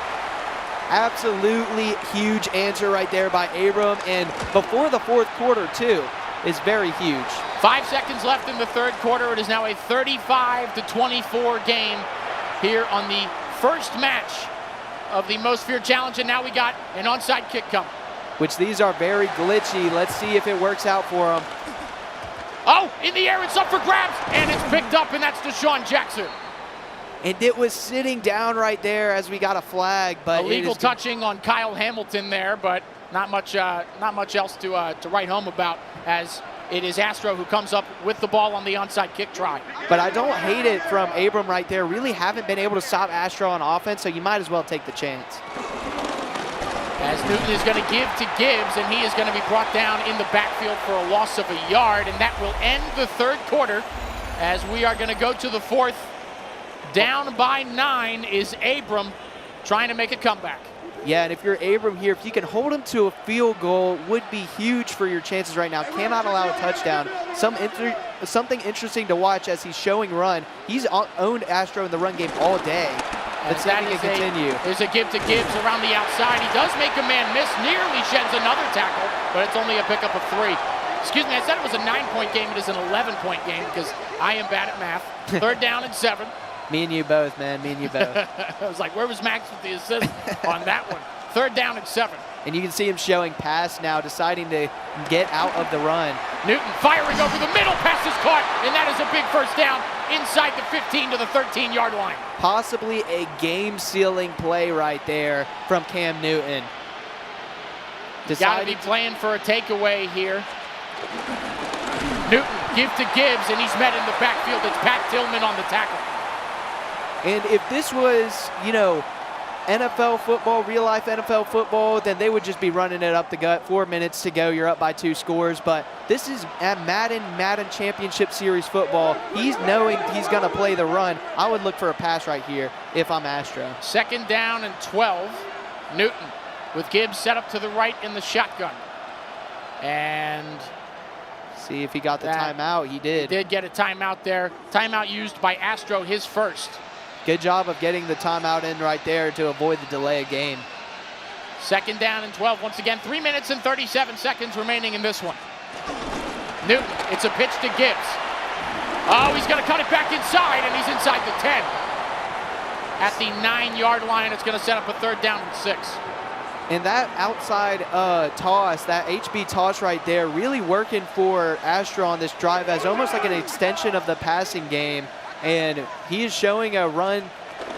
Speaker 1: Absolutely huge answer right there by Abram. And before the 4th quarter, too, is very huge.
Speaker 2: 5 seconds left in the 3rd quarter. It is now a 35-24 game here on the first match of the Most Feared Challenge. And now we got an onside kick coming.
Speaker 1: Which these are very glitchy. Let's see if it works out for him.
Speaker 2: Oh, in the air, it's up for grabs, and it's picked up, and that's Deshaun Jackson.
Speaker 1: And it was sitting down right there as we got a flag, but
Speaker 2: illegal touching on Kyle Hamilton there, but not much else to write home about, as it is Astro who comes up with the ball on the onside kick try.
Speaker 1: But I don't hate it from Abram right there. Really haven't been able to stop Astro on offense, so you might as well take the chance.
Speaker 2: As Newton is going to give to Gibbs, and he is going to be brought down in the backfield for a loss of a yard, and that will end the 3rd quarter as we are going to go to the 4th. Down by 9 is Abram trying to make a comeback.
Speaker 1: Yeah, and if you're Abram here, if you can hold him to a field goal, would be huge for your chances right now. Cannot allow a touchdown. Something interesting to watch as he's showing run. He's owned Astro in the run game all day. Let's see if he can continue.
Speaker 2: There's a give to Gibbs around the outside. He does make a man miss, nearly sheds another tackle, but it's only a pickup of 3. Excuse me, I said it was a 9-point game. It is an 11-point game because I am bad at math. 3rd down and 7.
Speaker 1: Me and you both, man. Me and you both.
Speaker 2: I was like, where was Max with the assist on that one? 3rd down and 7.
Speaker 1: And you can see him showing pass now, deciding to get out of the run.
Speaker 2: Newton firing over the middle, pass is caught, and that is a big first down inside the 15 to the 13-yard line.
Speaker 1: Possibly a game-sealing play right there from Cam Newton.
Speaker 2: Got to be playing for a takeaway here. Newton, give to Gibbs, and he's met in the backfield. It's Pat Tillman on the tackle.
Speaker 1: And if this was, NFL football, real-life NFL football, then they would just be running it up the gut. 4 minutes to go, you're up by 2 scores. But this is at Madden Championship Series football. He's knowing he's going to play the run. I would look for a pass right here if I'm Astro.
Speaker 2: 2nd down and 12. Newton with Gibbs set up to the right in the shotgun. And
Speaker 1: see if he got the timeout. He did.
Speaker 2: He did get a timeout there. Timeout used by Astro, his first.
Speaker 1: Good job of getting the timeout in right there to avoid the delay of game.
Speaker 2: 2nd down and 12. Once again, 3 minutes and 37 seconds remaining in this one. Newton, it's a pitch to Gibbs. Oh, he's going to cut it back inside, and he's inside the 10. At the 9-yard line, it's going to set up a 3rd down and 6.
Speaker 1: And that outside toss, that HB toss right there, really working for Astro on this drive as almost like an extension of the passing game. And he is showing a run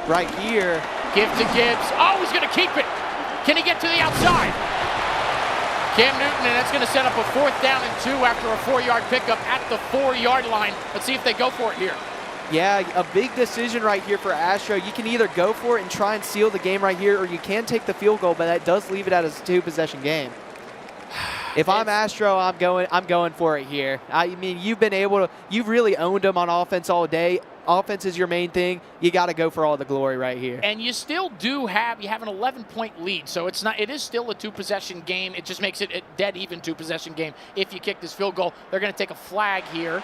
Speaker 1: right here.
Speaker 2: Give to Gibbs. Oh, he's going to keep it. Can he get to the outside? Cam Newton, and that's going to set up a 4th down and 2 after a 4-yard pickup at the 4-yard line. Let's see if they go for it here.
Speaker 1: Yeah, a big decision right here for Astro. You can either go for it and try and seal the game right here, or you can take the field goal, but that does leave it as a 2-possession game. If I'm Astro, I'm going for it here. I mean, you've really owned them on offense all day. Offense is your main thing. You got to go for all the glory right here.
Speaker 2: And you still do have an 11-point lead, so it is still a 2-possession game. It just makes it a dead even 2-possession game. If you kick this field goal, they're going to take a flag here.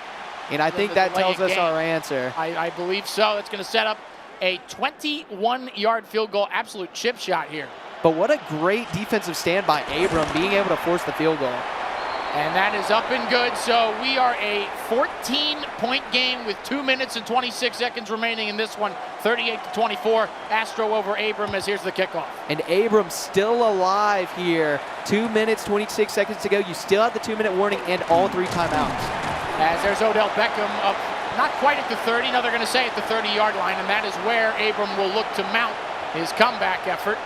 Speaker 1: And I think that tells us our answer.
Speaker 2: I believe so. It's going to set up a 21-yard field goal, absolute chip shot here.
Speaker 1: But what a great defensive stand by Abram, being able to force the field goal.
Speaker 2: And that is up and good. So we are a 14-point game with 2 minutes and 26 seconds remaining in this one. 38-24. Astro over Abram as here's the kickoff.
Speaker 1: And Abram still alive here. 2 minutes, 26 seconds to go. You still have the 2-minute warning and all 3 timeouts.
Speaker 2: As there's Odell Beckham up, not quite at the 30. Now they're going to say at the 30-yard line, and that is where Abram will look to mount his comeback effort.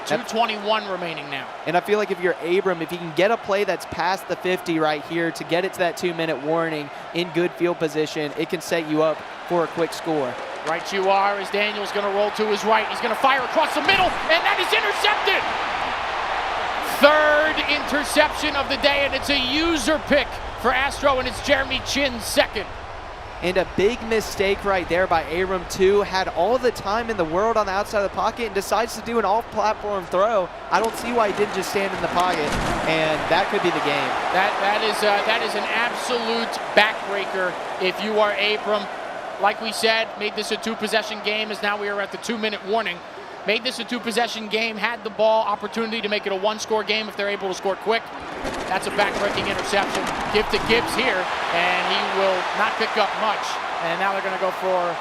Speaker 2: 2:21 remaining now.
Speaker 1: And I feel like if you're Abram, if you can get a play that's past the 50 right here to get it to that 2-minute warning in good field position, it can set you up for a quick score.
Speaker 2: Right you are, as Daniel's going to roll to his right. He's going to fire across the middle, and that is intercepted. 3rd interception of the day, and it's a user pick for Astro, and it's Jeremy Chinn's 2nd.
Speaker 1: And a big mistake right there by Abram, too. Had all the time in the world on the outside of the pocket and decides to do an off-platform throw. I don't see why he didn't just stand in the pocket, and that could be the game.
Speaker 2: That is an absolute backbreaker if you are Abram. Like we said, made this a 2-possession game as now we are at the 2-minute warning. Made this a 2-possession game, had the ball, opportunity to make it a 1-score game if they're able to score quick. That's a back-breaking interception. Give to Gibbs here, and he will not pick up much. And now they're going to go for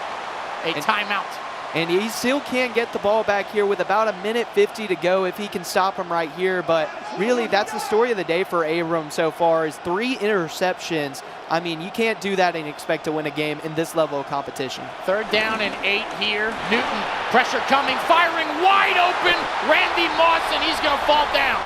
Speaker 2: a timeout.
Speaker 1: And he still can't get the ball back here with about 1:50 to go if he can stop him right here. But really, that's the story of the day for Abram so far is 3 interceptions. I mean, you can't do that and expect to win a game in this level of competition.
Speaker 2: 3rd down and 8 here. Newton, pressure coming, firing wide open. Randy Moss, and he's going to fall down.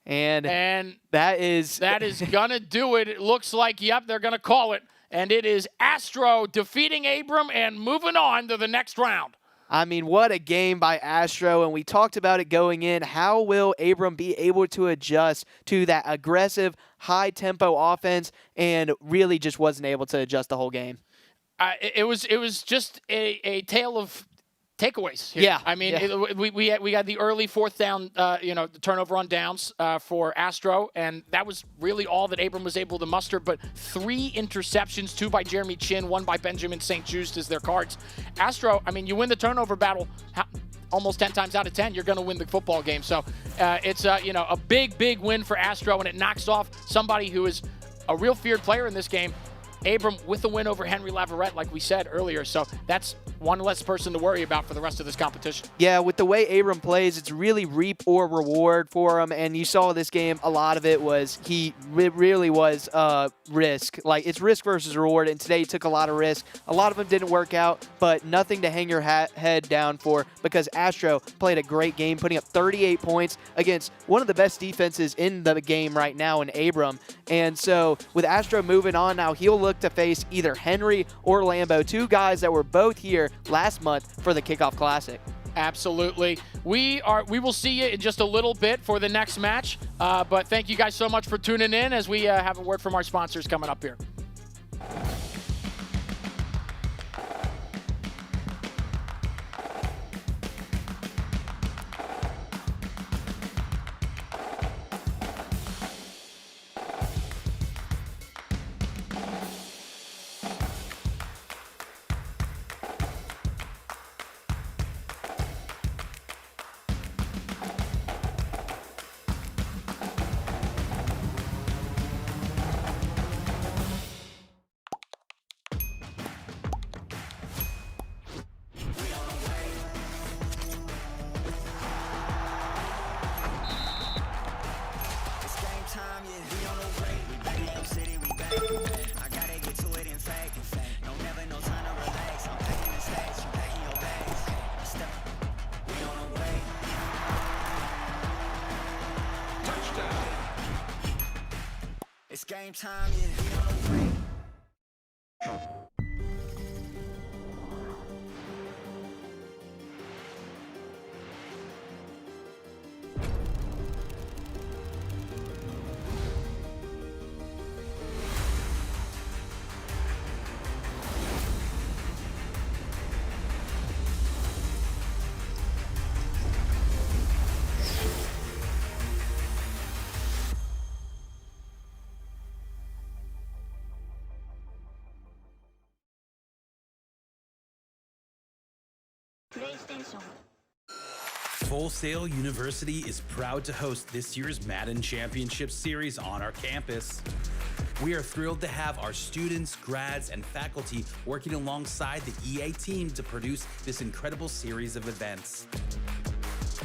Speaker 1: And that is
Speaker 2: going to do it. It looks like, yep, they're going to call it. And it is Astro defeating Abram and moving on to the next round.
Speaker 1: I mean, what a game by Astro, and we talked about it going in. How will Abram be able to adjust to that aggressive, high-tempo offense, and really just wasn't able to adjust the whole game?
Speaker 2: It was just a tale of takeaways here.
Speaker 1: Yeah.
Speaker 2: I mean, we had the early fourth down, the turnover on downs for Astro, and that was really all that Abram was able to muster. But 3 interceptions, 2 by Jeremy Chin, 1 by Benjamin St. Just as their cards. Astro, I mean, you win the turnover battle almost 10 times out of 10, you're going to win the football game. So it's a big win for Astro, and it knocks off somebody who is a real feared player in this game. Abram with a win over Henry Laverette, like we said earlier. So that's one less person to worry about for the rest of this competition.
Speaker 1: Yeah, with the way Abram plays, it's really reap or reward for him. And you saw this game, a lot of it was it really was risk. Like, it's risk versus reward. And today he took a lot of risk. A lot of them didn't work out, but nothing to hang your head down for, because Astro played a great game, putting up 38 points against one of the best defenses in the game right now in Abram. And so with Astro moving on now, he'll look to face either Henry or Lambo, 2 guys that were both here last month for the Kickoff Classic.
Speaker 2: Absolutely. We will see you in just a little bit for the next match. But thank you guys so much for tuning in as we have a word from our sponsors coming up here.
Speaker 3: It's game time, yeah.
Speaker 4: PlayStation.
Speaker 5: Full Sail University is proud to host this year's Madden Championship Series on our campus. We are thrilled to have our students, grads, and faculty working alongside the EA team to produce this incredible series of events.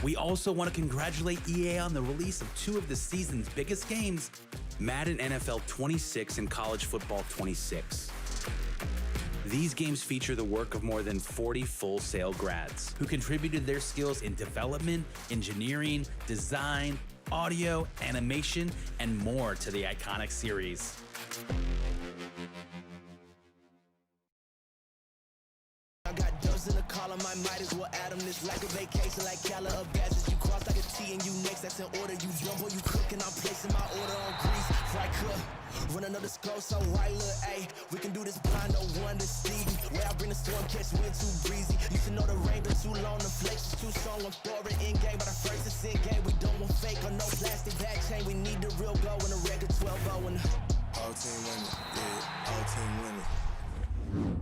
Speaker 5: We also want to congratulate EA on the release of 2 of the season's biggest games, Madden NFL 26 and College Football 26. These games feature the work of more than 40 Full Sail grads who contributed their skills in development, engineering, design, audio, animation, and more to the iconic series.
Speaker 3: I got dubs in the column, I might as well add them. This like a vacation, like Calla of badges. You cross like a T and you next, that's in order. You jump or you cook, and I'm placing my order on grease. Fry cook, run another scope, so white look, ayy. We can do this blind, no one to see me. Where I bring the storm, catch wind too breezy. You should know the rain been too long, the flex is too strong. I'm throwing in game, but I first it's in game. We don't want fake or no plastic back chain. We need the real go and a record 12-0 and
Speaker 6: all team winning, yeah, all team winning.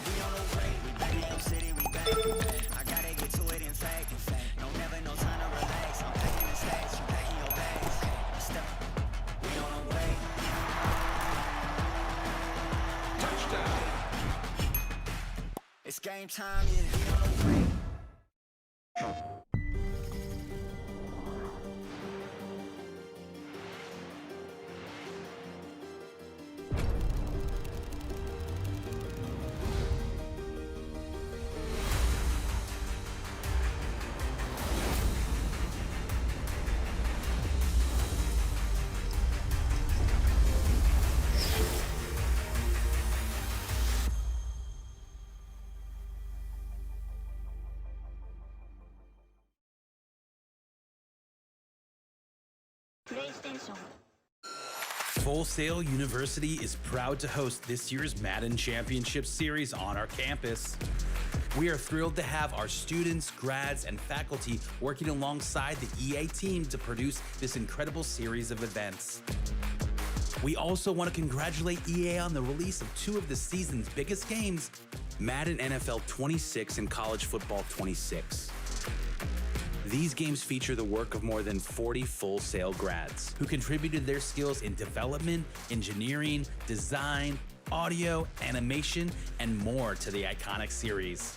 Speaker 3: We on the way, we back in your city, we back. I gotta get to it in fact. No, never no time to relax. I'm packing the stacks, you packing your bags. Step, we on the way.
Speaker 4: Touchdown.
Speaker 3: It's game time, yeah. We on the way.
Speaker 7: PlayStation.
Speaker 5: Full Sail University is proud to host this year's Madden Championship Series on our campus. We are thrilled to have our students, grads, and faculty working alongside the EA team to produce this incredible series of events. We also want to congratulate EA on the release of two of the season's biggest games, Madden NFL 26 and College Football 26. These games feature the work of more than 40 Full Sail grads who contributed their skills in development, engineering, design, audio, animation, and more to the iconic series.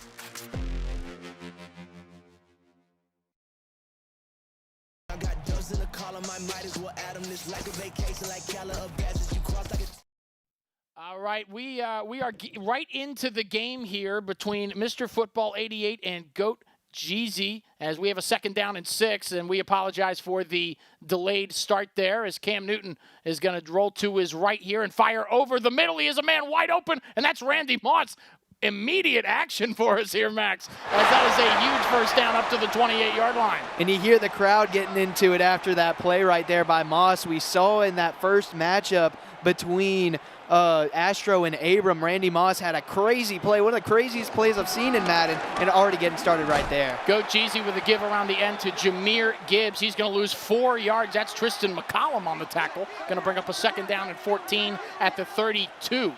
Speaker 3: I got dubs in the column, I might as well add them. This like a vacation, like Calla of badges. You cross like a
Speaker 2: All right, we are right into the game here between Mr. Football 88 and Goat Jeezy, as we have a 2nd down and 6, and we apologize for the delayed start there, as Cam Newton is going to roll to his right here and fire over the middle. He is a man wide open, and that's Randy Moss. Immediate action for us here, Max, as that is a huge first down up to the 28-yard line.
Speaker 1: And you hear the crowd getting into it after that play right there by Moss. We saw in that first matchup between Astro and Abram, Randy Moss had a crazy play, one of the craziest plays I've seen in Madden, and already getting started right there.
Speaker 2: Goat Jeezy with a give around the end to Jameer Gibbs. He's going to lose 4 yards. That's Tristan McCollum on the tackle. Going to bring up a 2nd down and 14 at the 32.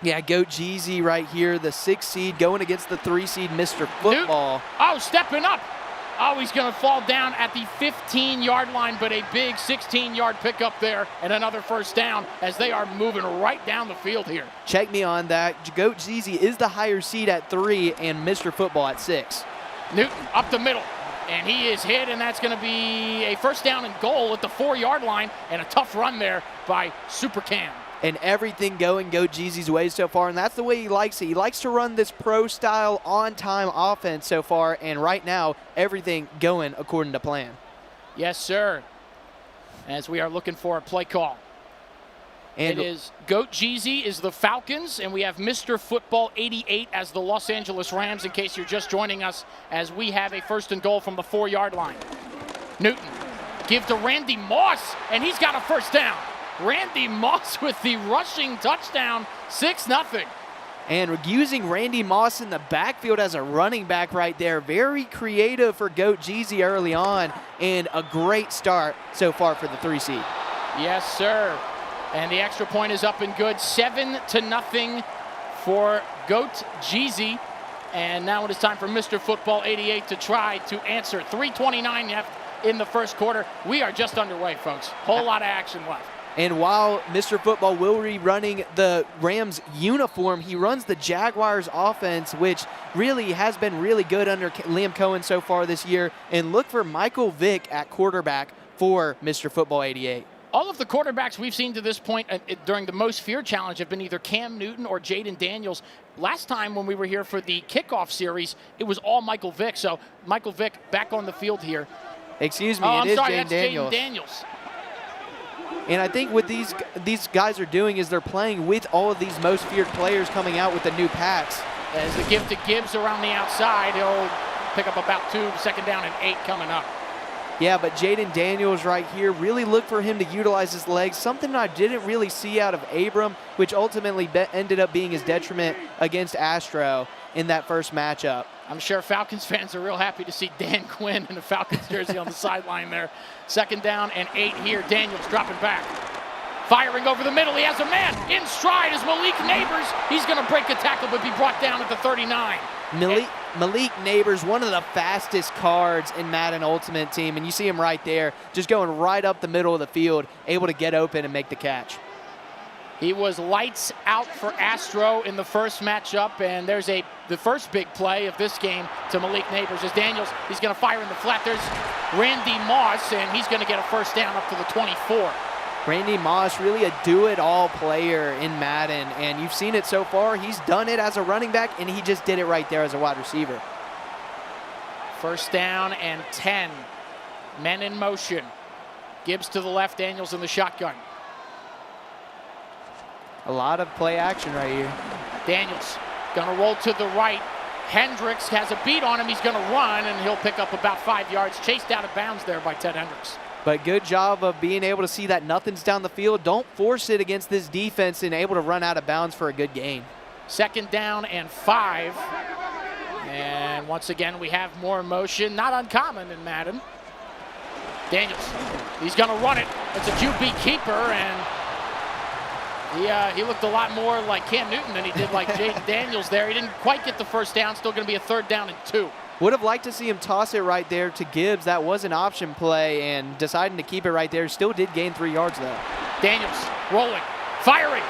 Speaker 1: Yeah, Goat Jeezy right here, the 6th seed going against the 3 seed Mr. Football.
Speaker 2: Oh, stepping up. Oh, he's going to fall down at the 15-yard line, but a big 16-yard pickup there and another first down as they are moving right down the field here.
Speaker 1: Check me on that. Goat Jeezy is the higher seed at 3 and Mr. Football at 6.
Speaker 2: Newton up the middle, and he is hit, and that's going to be a first down and goal at the 4-yard line, and a tough run there by Super Cam.
Speaker 1: And everything going Goat Jeezy's way so far, and that's the way he likes it. He likes to run this pro-style, on-time offense so far, and right now, everything going according to plan.
Speaker 2: Yes, sir, as we are looking for a play call.
Speaker 1: And
Speaker 2: it is Goat Jeezy is the Falcons, and we have Mr. Football 88 as the Los Angeles Rams, in case you're just joining us, as we have a first and goal from the 4-yard line. Newton, give to Randy Moss, and he's got a first down. Randy Moss with the rushing touchdown, 6-0.
Speaker 1: And using Randy Moss in the backfield as a running back right there. Very creative for Goat Jeezy early on, and a great start so far for the 3 seed.
Speaker 2: Yes, sir. And the extra point is up and good, 7-0 for Goat Jeezy. And now it is time for Mr. Football 88 to try to answer. 3:29 left in the first quarter. We are just underway, folks. Whole lot of action left.
Speaker 1: And while Mr. Football will be running the Rams uniform, he runs the Jaguars offense, which really has been really good under Liam Cohen so far this year. And look for Michael Vick at quarterback for Mr. Football 88.
Speaker 2: All of the quarterbacks we've seen to this point during the Most Feared Challenge have been either Cam Newton or Jaden Daniels. Last time when we were here for the kickoff series, it was all Michael Vick. So Michael Vick back on the field here.
Speaker 1: Excuse me,
Speaker 2: I'm sorry,
Speaker 1: Jaden
Speaker 2: that's
Speaker 1: Daniels.
Speaker 2: Jaden Daniels.
Speaker 1: And I think what these guys are doing is they're playing with all of these Most Feared players coming out with the new packs.
Speaker 2: As the give to Gibbs around the outside, he'll pick up about 2, 2nd down and 8 coming up.
Speaker 1: Yeah, but Jaden Daniels right here, really look for him to utilize his legs, something I didn't really see out of Abram, which ultimately ended up being his detriment against Astro in that first matchup.
Speaker 2: I'm sure Falcons fans are real happy to see Dan Quinn in the Falcons jersey on the sideline there. 2nd down and 8 here. Daniels dropping back. Firing over the middle. He has a man in stride as Malik Neighbors. He's going to break a tackle but be brought down at the 39.
Speaker 1: Malik Neighbors, one of the fastest cards in Madden Ultimate Team, and you see him right there, just going right up the middle of the field, able to get open and make the catch.
Speaker 2: He was lights out for Astro in the first matchup, and there's the first big play of this game to Malik Neighbors as Daniels, he's going to fire in the flat. There's Randy Moss, and he's going to get a first down up to the 24.
Speaker 1: Randy Moss, really a do-it-all player in Madden, and you've seen it so far. He's done it as a running back, and he just did it right there as a wide receiver.
Speaker 2: First down and 10. Men in motion. Gibbs to the left, Daniels in the shotgun.
Speaker 1: A lot of play action right here.
Speaker 2: Daniels gonna roll to the right. Hendricks has a beat on him. He's gonna run, and he'll pick up about 5 yards. Chased out of bounds there by Ted Hendricks.
Speaker 1: But good job of being able to see that nothing's down the field. Don't force it against this defense and able to run out of bounds for a good gain.
Speaker 2: Second down and 5. And once again, we have more motion. Not uncommon in Madden. Daniels, he's gonna run it. It's a QB keeper, and he looked a lot more like Cam Newton than he did like Jaden Daniels there. He didn't quite get the first down. Still gonna be a 3rd down and 2.
Speaker 1: Would have liked to see him toss it right there to Gibbs. That was an option play, and deciding to keep it right there. Still did gain 3 yards, though.
Speaker 2: Daniels rolling, firing,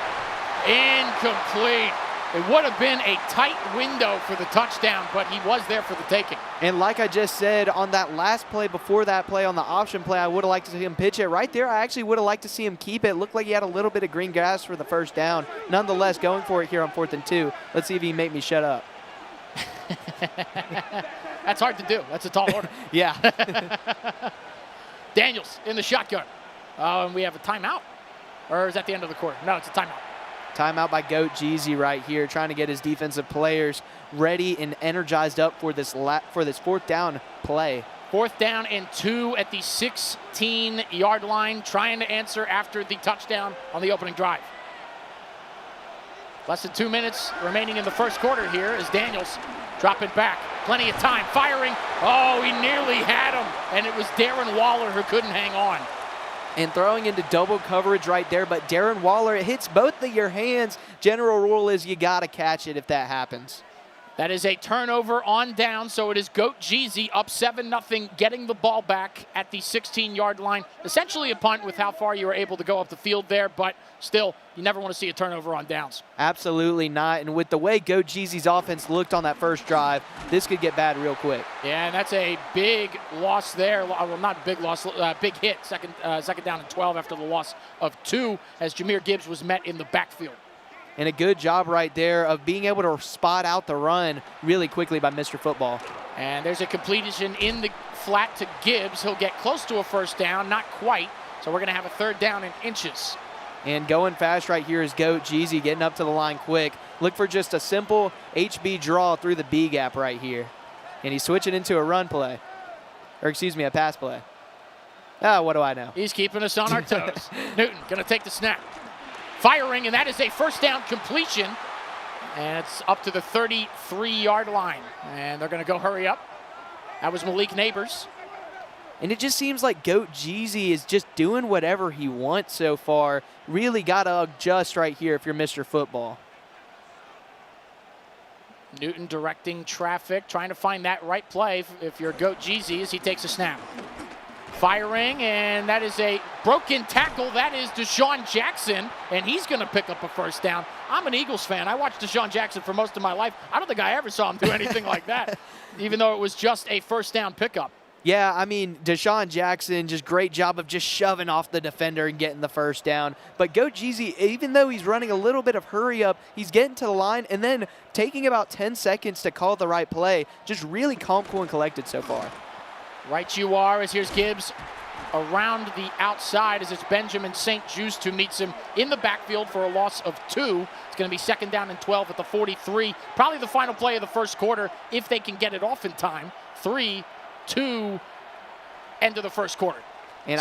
Speaker 2: incomplete. It would have been a tight window for the touchdown, but he was there for the taking.
Speaker 1: And like I just said, on that last play before that play, on the option play, I would have liked to see him pitch it. Right there, I actually would have liked to see him keep it. Looked like he had a little bit of green grass for the first down. Nonetheless, going for it here on 4th and 2. Let's see if he can make me shut up.
Speaker 2: That's hard to do. That's a tall order.
Speaker 1: Yeah.
Speaker 2: Daniels in the shotgun. And we have a timeout. Or is that the end of the quarter? No, it's a timeout.
Speaker 1: Timeout by Goat Jeezy right here, trying to get his defensive players ready and energized up for this 4th down play.
Speaker 2: 4th down and 2 at the 16-yard line, trying to answer after the touchdown on the opening drive. Less than 2 minutes remaining in the first quarter here as Daniels drop it back. Plenty of time, firing. Oh, he nearly had him, and it was Darren Waller who couldn't hang on.
Speaker 1: And throwing into double coverage right there, but Darren Waller, it hits both of your hands. General rule is you got to catch it if that happens.
Speaker 2: That is a turnover on down, so it is Goat Jeezy up 7-0, getting the ball back at the 16-yard line. Essentially a punt with how far you were able to go up the field there, but still, you never want to see a turnover on downs.
Speaker 1: Absolutely not, and with the way Goat Jeezy's offense looked on that first drive, this could get bad real quick.
Speaker 2: Yeah, and that's a big loss there. Well, not big loss, big hit. Second down and 12 after the loss of 2 as Jahmyr Gibbs was met in the backfield.
Speaker 1: And a good job right there of being able to spot out the run really quickly by Mr. Football.
Speaker 2: And there's a completion in the flat to Gibbs. He'll get close to a first down, not quite. So we're going to have a 3rd down in inches.
Speaker 1: And going fast right here is Goat Jeezy, getting up to the line quick. Look for just a simple HB draw through the B gap right here. And he's switching into a run play. Or excuse me, a pass play. What do I know?
Speaker 2: He's keeping us on our toes. Newton going to take the snap. Firing, and that is a first down completion. And it's up to the 33-yard line. And they're going to go hurry up. That was Malik Neighbors.
Speaker 1: And it just seems like Goat Jeezy is just doing whatever he wants so far. Really got to adjust right here if you're Mr. Football.
Speaker 2: Newton directing traffic, trying to find that right play if you're Goat Jeezy as he takes a snap. Firing, and that is a broken tackle. That is Deshaun Jackson, and he's going to pick up a first down. I'm an Eagles fan. I watched Deshaun Jackson for most of my life. I don't think I ever saw him do anything like that, even though it was just a first down pickup.
Speaker 1: Yeah, I mean, Deshaun Jackson, just great job of just shoving off the defender and getting the first down. But Goat Jeezy, even though he's running a little bit of hurry up, he's getting to the line and then taking about 10 seconds to call the right play. Just really calm, cool, and collected so far.
Speaker 2: Right you are, as here's Gibbs around the outside as it's Benjamin St. Juste who meets him in the backfield for a loss of 2. It's going to be 2nd down and 12 at the 43. Probably the final play of the first quarter if they can get it off in time. 3-2, end of the first quarter.
Speaker 1: And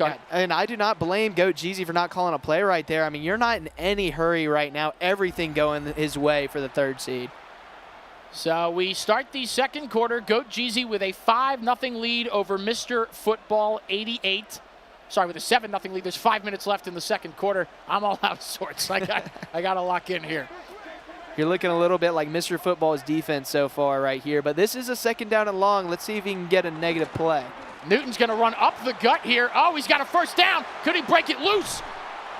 Speaker 2: Go ahead.
Speaker 1: And I do not blame Goat Jeezy for not calling a play right there. I mean, you're not in any hurry right now. Everything going his way for the 3rd seed.
Speaker 2: So we start the second quarter. Goat Jeezy with a 5-0 lead over Mr. Football 88. sorry, with a 7-0 lead. There's 5 minutes left in the second quarter. I'm all out of sorts. I got to lock in here.
Speaker 1: You're looking a little bit like Mr. Football's defense so far right here, but this is a 2nd down and long. Let's see if he can get a negative play.
Speaker 2: Newton's going to run up the gut here. Oh, he's got a first down. Could he break it loose?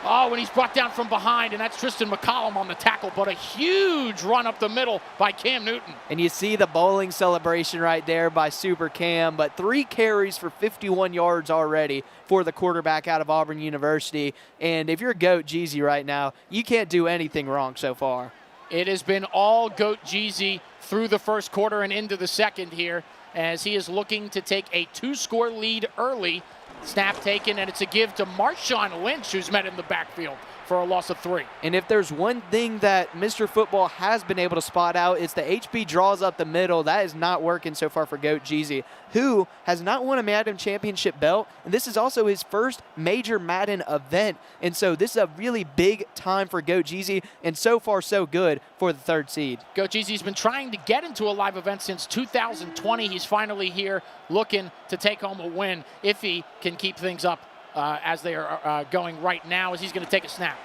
Speaker 2: Oh, and he's brought down from behind, and that's Tristan McCollum on the tackle, but a huge run up the middle by Cam Newton.
Speaker 1: And you see the bowling celebration right there by Super Cam, but 3 carries for 51 yards already for the quarterback out of Auburn University. And if you're Goat Jeezy right now, you can't do anything wrong so far.
Speaker 2: It has been all Goat Jeezy through the first quarter and into the second here, as he is looking to take a 2-score lead early. Snap taken, and it's a give to Marshawn Lynch, who's met in the backfield for a loss of 3.
Speaker 1: And if there's one thing that Mr. Football has been able to spot out, it's the HB draws up the middle. That is not working so far for Goat Jeezy, who has not won a Madden championship belt, and this is also his first major Madden event. And so this is a really big time for Goat Jeezy, and so far so good for the 3rd seed.
Speaker 2: Goat Jeezy's been trying to get into a live event since 2020. He's finally here looking to take home a win if he can keep things up as they are going right now, as he's going to take a snap.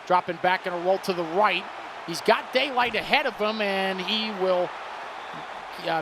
Speaker 2: Dropping back and a roll to the right. He's got daylight ahead of him, and he will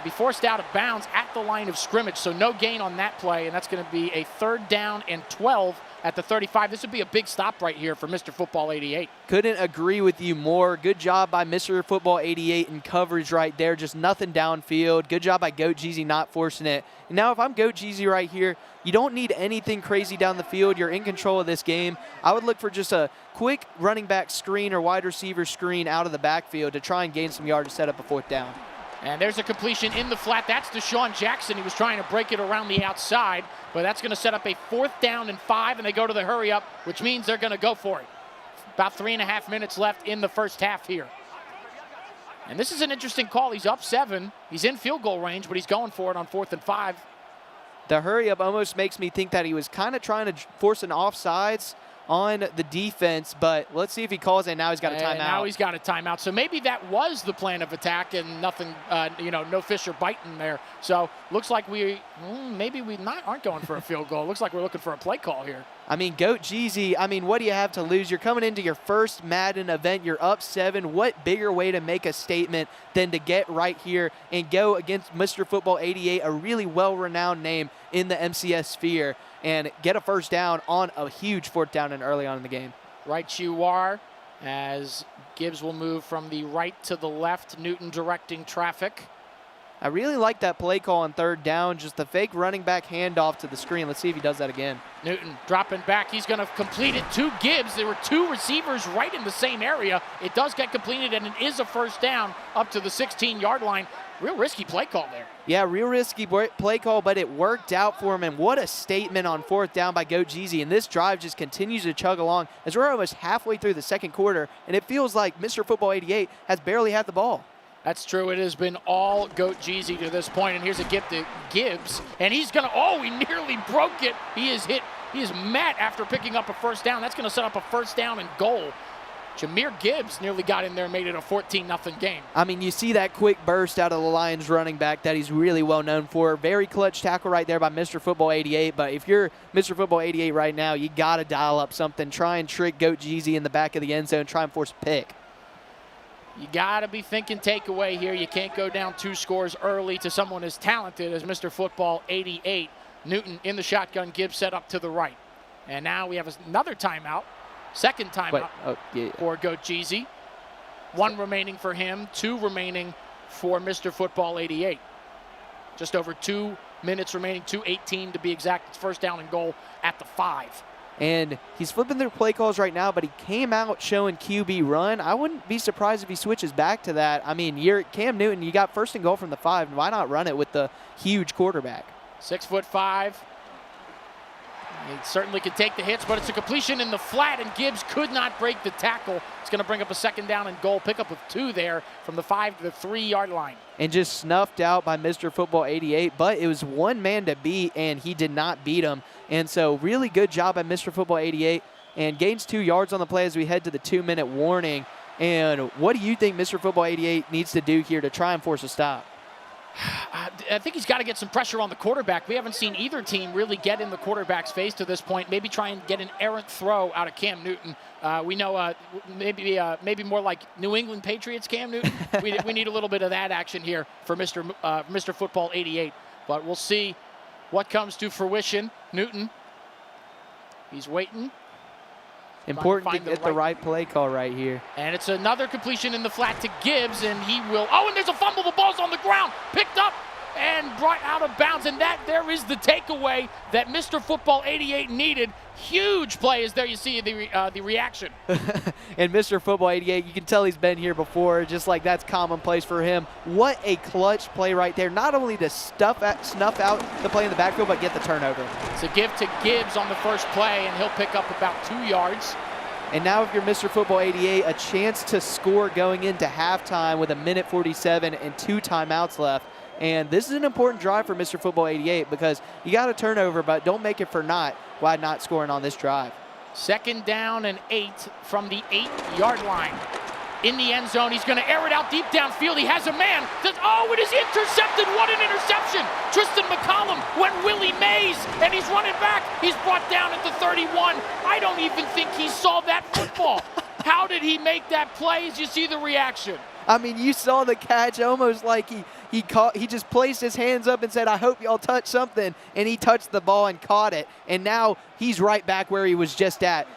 Speaker 2: be forced out of bounds at the line of scrimmage, so no gain on that play, and that's going to be a 3rd down and 12 at the 35. This would be a big stop right here for Mr. Football 88.
Speaker 1: Couldn't agree with you more. Good job by Mr. Football 88 in coverage right there. Just nothing downfield. Good job by Goat Jeezy not forcing it. And now if I'm Goat Jeezy right here, you don't need anything crazy down the field. You're in control of this game. I would look for just a quick running back screen or wide receiver screen out of the backfield to try and gain some yards to set up a 4th down.
Speaker 2: And there's a completion in the flat. That's Deshaun Jackson. He was trying to break it around the outside, but that's going to set up a 4th down and 5, and they go to the hurry up, which means they're going to go for it. About 3.5 minutes left in the first half here. And this is an interesting call. He's up 7. He's in field goal range, but he's going for it on 4th and 5.
Speaker 1: The hurry up almost makes me think that he was kind of trying to force an offsides on the defense, but let's see if he calls it. Now he's got a timeout.
Speaker 2: Now he's got a timeout. So maybe that was the plan of attack and nothing, no fish or biting there. So looks like maybe we aren't going for a field goal. Looks like we're looking for a play call here.
Speaker 1: I mean, Goat Jeezy, what do you have to lose? You're coming into your first Madden event. You're up 7. What bigger way to make a statement than to get right here and go against Mr. Football 88, a really well-renowned name in the MCS sphere, and get a first down on a huge 4th down and early on in the game.
Speaker 2: Right you are, as Gibbs will move from the right to the left, Newton directing traffic.
Speaker 1: I really like that play call on 3rd down, just the fake running back handoff to the screen. Let's see if he does that again.
Speaker 2: Newton dropping back. He's going to complete it to Gibbs. There were 2 receivers right in the same area. It does get completed, and it is a first down up to the 16-yard line. Real risky play call there.
Speaker 1: Yeah, real risky play call, but it worked out for him, and what a statement on 4th down by Goat Jeezy. And this drive just continues to chug along as we're almost halfway through the second quarter, and it feels like Mr. Football 88 has barely had the ball.
Speaker 2: That's true. It has been all Goat Jeezy to this point, and here's a gift to Gibbs, and he's going to, he nearly broke it. He is met after picking up a first down. That's going to set up a 1st down and goal. Jameer Gibbs nearly got in there, made it a 14-0 game.
Speaker 1: You see that quick burst out of the Lions running back that he's really well known for. Very clutch tackle right there by Mr. Football 88, but if you're Mr. Football 88 right now, you got to dial up something. Try and trick Goat Jeezy in the back of the end zone, try and force a pick.
Speaker 2: You got to be thinking takeaway here. You can't go down 2 scores early to someone as talented as Mr. Football 88. Newton in the shotgun, Gibbs set up to the right. And now we have another timeout, second timeout for Goat Jeezy. 1 remaining for him, 2 remaining for Mr. Football 88. Just over 2 minutes remaining, 2:18 to be exact. It's 1st down and goal at the 5.
Speaker 1: And he's flipping through play calls right now, but he came out showing QB run. I wouldn't be surprised if he switches back to that. You're Cam Newton. You got 1st and goal from the 5. Why not run it with the huge quarterback?
Speaker 2: 6'5". He certainly can take the hits, but it's a completion in the flat, and Gibbs could not break the tackle. It's going to bring up a 2nd down and goal. Pickup of 2 there from the 5 to the 3-yard line.
Speaker 1: And just snuffed out by Mr. Football 88, but it was one man to beat, and he did not beat him. And so really good job by Mr. Football 88, and gains 2 yards on the play as we head to the 2-minute warning. And what do you think Mr. Football 88 needs to do here to try and force a stop?
Speaker 2: I think he's got to get some pressure on the quarterback. We haven't seen either team really get in the quarterback's face to this point. Maybe try and get an errant throw out of Cam Newton. We know maybe more like New England Patriots Cam Newton. we need a little bit of that action here for Mr. Football 88. But we'll see what comes to fruition. Newton, he's waiting.
Speaker 1: Important to get the right play call right here.
Speaker 2: And it's another completion in the flat to Gibbs, and he will. Oh, and there's a fumble. The ball's on the ground, picked up and brought out of bounds. And there is the takeaway that Mr. Football 88 needed. Huge play is there. You see the reaction.
Speaker 1: And Mr. Football 88, you can tell he's been here before. Just like that's commonplace for him. What a clutch play right there. Not only to snuff out the play in the backfield, but get the turnover.
Speaker 2: It's a give to Gibbs on the first play, and he'll pick up about 2 yards.
Speaker 1: And now if you're Mr. Football 88, a chance to score going into halftime with 1:47 and 2 timeouts left. And this is an important drive for Mr. Football 88 because you got a turnover, but don't make it for naught while not scoring on this drive.
Speaker 2: 2nd down and 8 from the 8-yard line. In the end zone, he's going to air it out deep downfield. He has a man. Oh, it is intercepted. What an interception. Tristan McCollum went Willie Mays, and he's running back. He's brought down at the 31. I don't even think he saw that football. How did he make that play? As you see the reaction.
Speaker 1: I mean, you saw the catch almost like he just placed his hands up and said, I hope y'all touch something, and he touched the ball and caught it. And now he's right back where he was just at.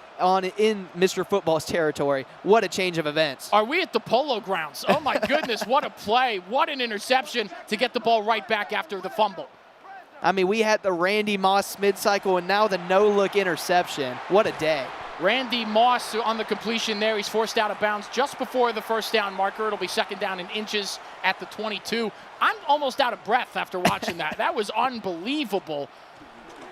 Speaker 1: In Mr. Football's territory. What a change of events.
Speaker 2: Are we at the Polo Grounds? Oh, my goodness, what a play. What an interception to get the ball right back after the fumble.
Speaker 1: I mean, we had the Randy Moss mid-cycle and now the no-look interception. What a day.
Speaker 2: Randy Moss on the completion there. He's forced out of bounds just before the first down marker. It'll be 2nd down and inches at the 22. I'm almost out of breath after watching that. That was unbelievable.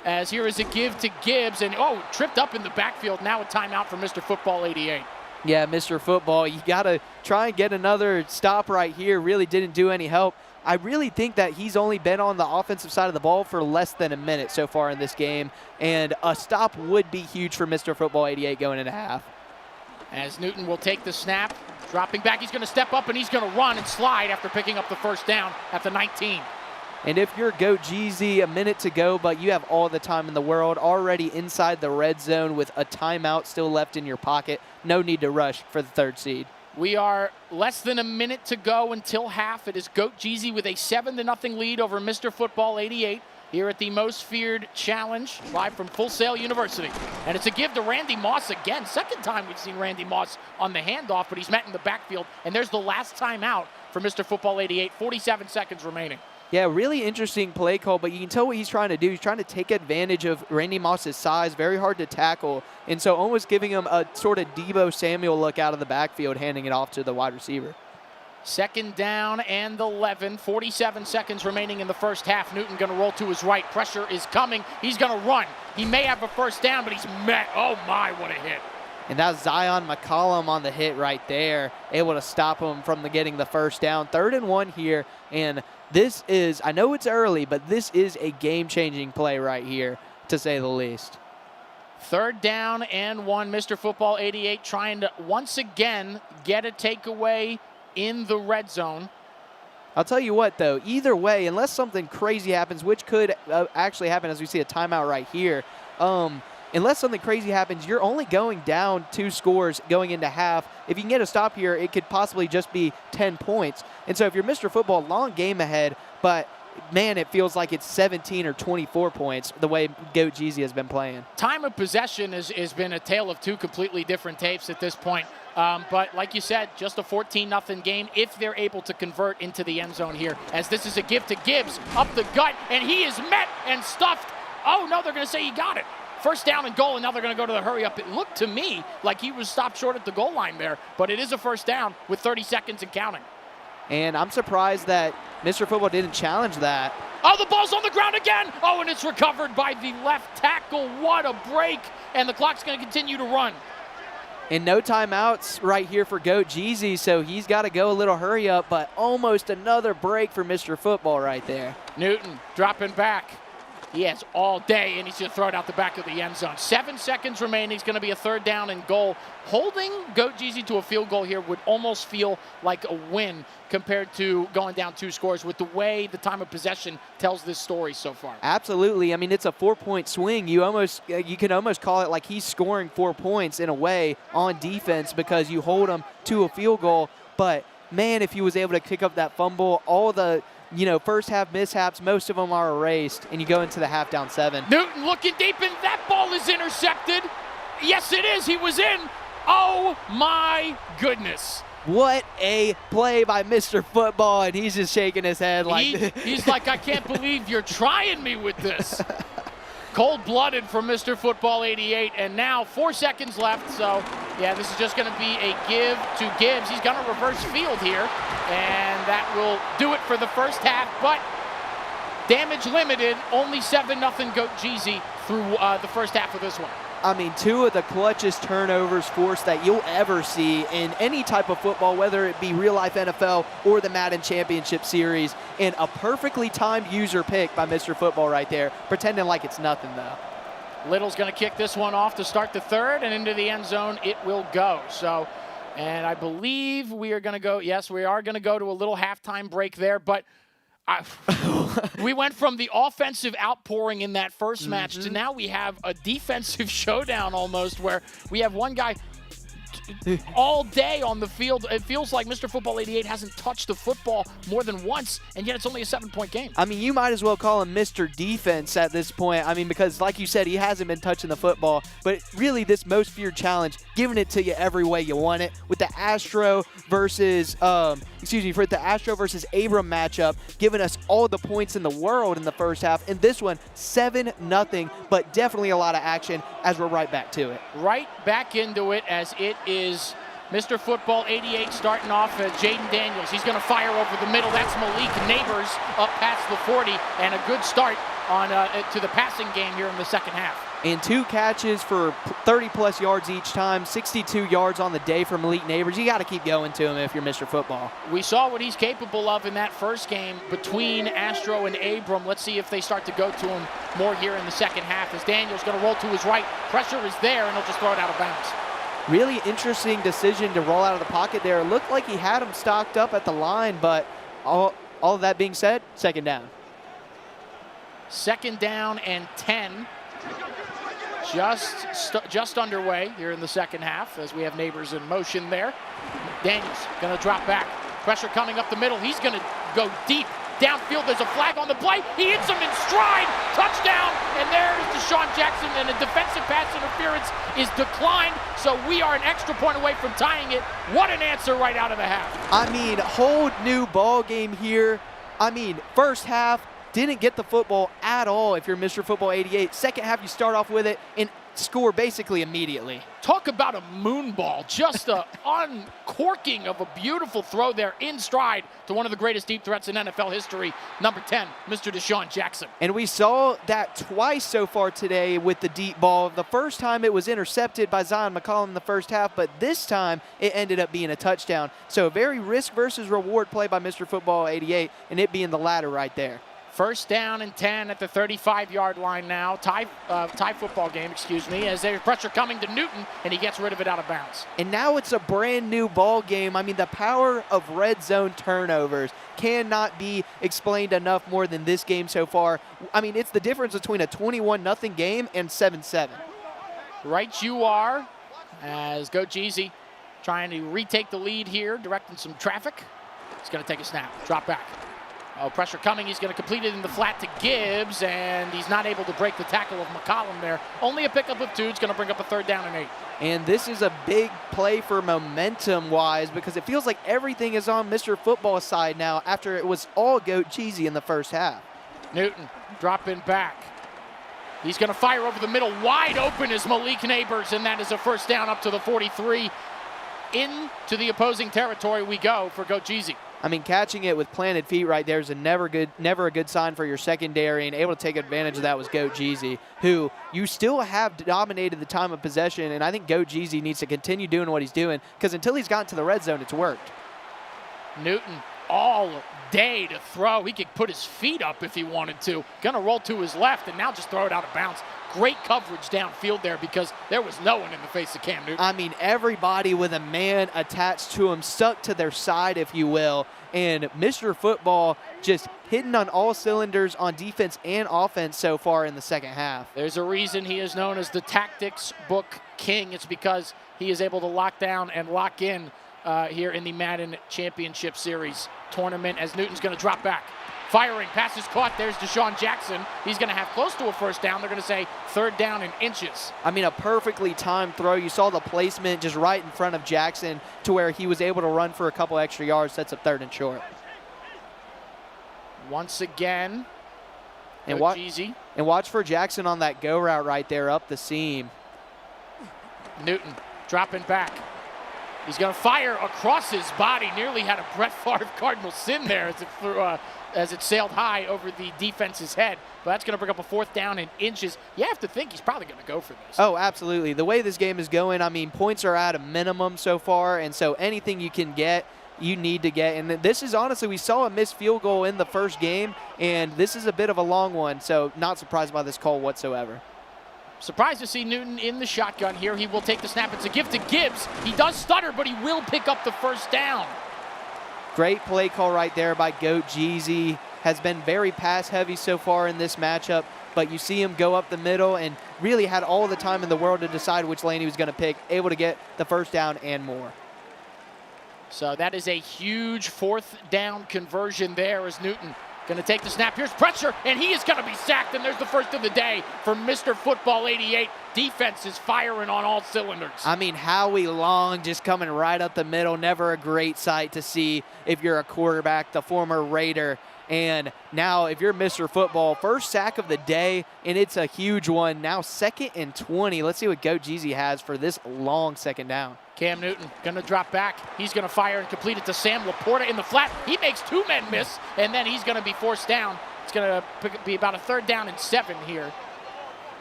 Speaker 2: As here is a give to Gibbs, and tripped up in the backfield. Now a timeout for Mr. Football 88.
Speaker 1: Yeah, Mr. Football, you got to try and get another stop right here. Really didn't do any help. I really think that he's only been on the offensive side of the ball for less than a minute so far in this game, and a stop would be huge for Mr. Football 88 going into half.
Speaker 2: As Newton will take the snap, dropping back, he's going to step up and he's going to run and slide after picking up the first down at the 19.
Speaker 1: And if you're Goat Jeezy, a minute to go, but you have all the time in the world, already inside the red zone with a timeout still left in your pocket, no need to rush for the 3rd seed.
Speaker 2: We are less than a minute to go until half. It is Goat Jeezy with a 7-0 lead over Mr. Football 88 here at the Most Feared Challenge, live from Full Sail University. And it's a give to Randy Moss again. 2nd time we've seen Randy Moss on the handoff, but he's met in the backfield. And there's the last timeout for Mr. Football 88, 47 seconds remaining.
Speaker 1: Yeah, really interesting play call, but you can tell what he's trying to do. He's trying to take advantage of Randy Moss's size, very hard to tackle, and so almost giving him a sort of Deebo Samuel look out of the backfield, handing it off to the wide receiver.
Speaker 2: 2nd down and 11, 47 seconds remaining in the first half. Newton going to roll to his right. Pressure is coming. He's going to run. He may have a first down, but he's met. Oh, my, what a hit.
Speaker 1: And that's Zion McCollum on the hit right there, able to stop him from getting the first down. 3rd and 1 here, and this is, I know it's early, but this is a game-changing play right here, to say the least.
Speaker 2: 3rd down and 1. Mr. Football 88 trying to once again get a takeaway in the red zone.
Speaker 1: I'll tell you what, though, either way, unless something crazy happens, which could actually happen as we see a timeout right here, unless something crazy happens, you're only going down 2 scores going into half. If you can get a stop here, it could possibly just be 10 points. And so if you're Mr. Football, long game ahead, but man, it feels like it's 17 or 24 points the way Goat Jeezy has been playing.
Speaker 2: Time of possession has been a tale of 2 completely different tapes at this point. But like you said, just a 14-0 game if they're able to convert into the end zone here, as this is a give to Gibbs up the gut, and he is met and stuffed. Oh, no, they're going to say he got it. 1st down and goal, and now they're going to go to the hurry up. It looked to me like he was stopped short at the goal line there, but it is a 1st down with 30 seconds and counting.
Speaker 1: And I'm surprised that Mr. Football didn't challenge that.
Speaker 2: Oh, the ball's on the ground again. Oh, and it's recovered by the left tackle. What a break. And the clock's going to continue to run.
Speaker 1: And no timeouts right here for Goat Jeezy, so he's got to go a little hurry up, but almost another break for Mr. Football right there.
Speaker 2: Newton dropping back. He has all day, and he's going to throw it out the back of the end zone. 7 seconds remaining. It's going to be a 3rd down and goal. Holding Goat Jeezy to a field goal here would almost feel like a win compared to going down 2 scores with the way the time of possession tells this story so far.
Speaker 1: Absolutely. I mean, it's a 4-point swing. You can almost call it like he's scoring 4 points in a way on defense because you hold him to a field goal. But, man, if he was able to kick up that fumble, all the first half mishaps, most of them are erased, and you go into the half down 7.
Speaker 2: Newton looking deep, and that ball is intercepted. Yes, it is. He was in. Oh, my goodness.
Speaker 1: What a play by Mr. Football, and he's just shaking his head like
Speaker 2: he's like, I can't believe you're trying me with this. Cold-blooded from Mr. Football 88, and now 4 seconds left. So, yeah, this is just going to be a give to Gibbs. He's going to reverse field here, and that will do it for the first half. But damage limited, only 7-0 Goat Jeezy through the first half of this one.
Speaker 1: I mean, 2 of the clutchest turnovers forced that you'll ever see in any type of football, whether it be real-life NFL or the Madden Championship Series, and a perfectly timed user pick by Mr. Football right there, pretending like it's nothing, though.
Speaker 2: Little's going to kick this one off to start the 3rd, and into the end zone it will go. So, and I believe we are going to go, yes, we are going to go to a little halftime break there, but we went from the offensive outpouring in that first match to now we have a defensive showdown almost where we have one guy all day on the field. It feels like Mr. Football 88 hasn't touched the football more than once, and yet it's only a 7-point game.
Speaker 1: I mean, you might as well call him Mr. Defense at this point. I mean, because like you said, he hasn't been touching the football, but really this most feared challenge, giving it to you every way you want it with the Astro versus Abram matchup, giving us all the points in the world in the first half. In this one, 7-0, but definitely a lot of action as we're right back to it.
Speaker 2: Right back into it as it is Mr. Football 88 starting off Jaden Daniels. He's going to fire over the middle. That's Malik Neighbors up past the 40, and a good start on to the passing game here in the second half.
Speaker 1: And 2 catches for 30-plus yards each time, 62 yards on the day for Malik Neighbors. You got to keep going to him if you're Mr. Football.
Speaker 2: We saw what he's capable of in that first game between Astro and Abram. Let's see if they start to go to him more here in the second half as Daniels going to roll to his right. Pressure is there, and he'll just throw it out of bounds.
Speaker 1: Really interesting decision to roll out of the pocket there. It looked like he had him stocked up at the line, but all of that being said, 2nd down.
Speaker 2: 2nd down and 10. Just underway here in the second half as we have Neighbors in motion there. Daniels going to drop back. Pressure coming up the middle. He's going to go deep. Downfield, there's a flag on the play. He hits him in stride. Touchdown. And there's Deshaun Jackson, and a defensive pass interference is declined. So we are an extra point away from tying it. What an answer right out of the half.
Speaker 1: I mean, whole new ball game here. I mean, first half, didn't get the football at all if you're Mr. Football 88. Second half, you start off with it and score basically immediately.
Speaker 2: Talk about a moon ball. Just a uncorking of a beautiful throw there in stride to one of the greatest deep threats in NFL history, number 10, Mr. Deshaun Jackson.
Speaker 1: And we saw that twice so far today with the deep ball. The first time it was intercepted by Zion McCollum in the first half, but this time it ended up being a touchdown. So a very risk versus reward play by Mr. Football 88, and it being the latter right there.
Speaker 2: 1st down and 10 at the 35-yard line now. Tie football game, excuse me, as there's pressure coming to Newton, and he gets rid of it out of bounds.
Speaker 1: And now it's a brand new ball game. I mean, the power of red zone turnovers cannot be explained enough more than this game so far. I mean, it's the difference between a 21-0 game and 7-7.
Speaker 2: Right you are, as Goat Jeezy trying to retake the lead here, directing some traffic. He's going to take a snap, drop back. Oh, pressure coming. He's going to complete it in the flat to Gibbs, and he's not able to break the tackle of McCollum there. Only a pickup of 2. It's going to bring up a 3rd down and 8.
Speaker 1: And this is a big play for momentum-wise because it feels like everything is on Mr. Football's side now after it was all Goat Jeezy in the first half.
Speaker 2: Newton dropping back. He's going to fire over the middle. Wide open is Malik Neighbors, and that is a 1st down up to the 43. Into the opposing territory we go for Goat Jeezy.
Speaker 1: I mean, catching it with planted feet right there is never a good sign for your secondary, and able to take advantage of that was Goat Jeezy, who you still have dominated the time of possession, and I think Goat Jeezy needs to continue doing what he's doing because until he's gotten to the red zone, it's worked.
Speaker 2: Newton all day to throw. He could put his feet up if he wanted to. Gonna roll to his left and now just throw it out of bounds. Great coverage downfield there because there was no one in the face of Cam Newton.
Speaker 1: I mean, everybody with a man attached to him, stuck to their side, if you will. And Mr. Football just hitting on all cylinders on defense and offense so far in the second half.
Speaker 2: There's a reason he is known as the tactics book king. It's because he is able to lock down and lock in here in the Madden Championship Series tournament as Newton's going to drop back. Firing, pass is caught. There's Deshaun Jackson. He's going to have close to a first down. They're going to say third down in inches.
Speaker 1: I mean, a perfectly timed throw. You saw the placement just right in front of Jackson to where he was able to run for a couple extra yards, sets up third and short.
Speaker 2: Once again,
Speaker 1: and watch for Jackson on that go route right there up the seam.
Speaker 2: Newton dropping back. He's going to fire across his body. Nearly had a Brett Favre Cardinal sin there as it sailed high over the defense's head. But that's going to bring up a fourth down in inches. You have to think he's probably going to go for this.
Speaker 1: Oh, absolutely. The way this game is going, I mean, points are at a minimum so far, and so anything you can get, you need to get. And this is honestly, we saw a missed field goal in the first game, and this is a bit of a long one, so not surprised by this call whatsoever.
Speaker 2: Surprised to see Newton in the shotgun here. He will take the snap. It's a give to Gibbs. He does stutter, but he will pick up the first down.
Speaker 1: Great play call right there by Goat Jeezy. Has been very pass heavy so far in this matchup, but you see him go up the middle and really had all the time in the world to decide which lane he was going to pick, able to get the first down and more.
Speaker 2: So that is a huge fourth down conversion there as Newton going to take the snap. Here's pressure, and he is going to be sacked, and there's the first of the day for Mr. Football 88. Defense is firing on all cylinders.
Speaker 1: I mean, Howie Long just coming right up the middle. Never a great sight to see if you're a quarterback, the former Raider. And now if you're Mr. Football, first sack of the day, and it's a huge one. Now 2nd and 20. Let's see what Goat Jeezy has for this long second down.
Speaker 2: Cam Newton going to drop back. He's going to fire and complete it to Sam Laporta in the flat. He makes 2 men miss, and then he's going to be forced down. It's going to be about a third down and 7 here.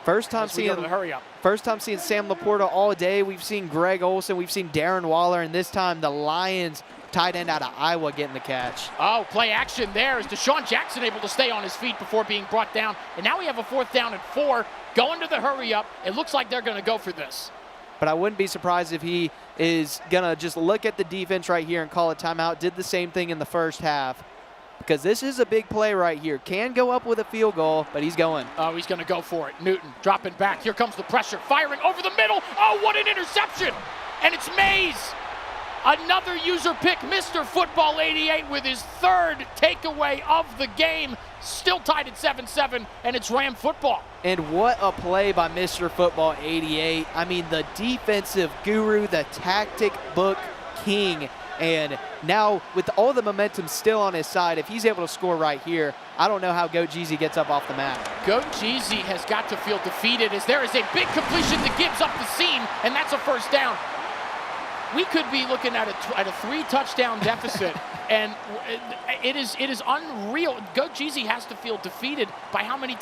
Speaker 1: First time seeing Sam Laporta all day. We've seen Greg Olsen. We've seen Darren Waller, and this time the Lions tight end out of Iowa getting the catch.
Speaker 2: Oh, play action there. Is Deshaun Jackson able to stay on his feet before being brought down? And now we have a fourth down and 4. Going to the hurry up. It looks like they're going to go for this.
Speaker 1: But I wouldn't be surprised if he is going to just look at the defense right here and call a timeout. Did the same thing in the first half. Because this is a big play right here. Can go up with a field goal, but he's going.
Speaker 2: Oh, he's going to go for it. Newton dropping back. Here comes the pressure. Firing over the middle. Oh, what an interception. And it's Mays. Another user pick. Mr. Football 88 with his 3rd takeaway of the game. Still tied at 7-7, and it's Ram football.
Speaker 1: And what a play by Mr. Football 88. I mean, the defensive guru, the tactic book king. And now with all the momentum still on his side, if he's able to score right here, I don't know how Goat Jeezy gets up off the mat.
Speaker 2: Goat Jeezy has got to feel defeated as there is a big completion to Gibbs up the seam, and that's a first down. We could be looking at a 3-touchdown deficit, and it is unreal. Goat Jeezy has to feel defeated by how many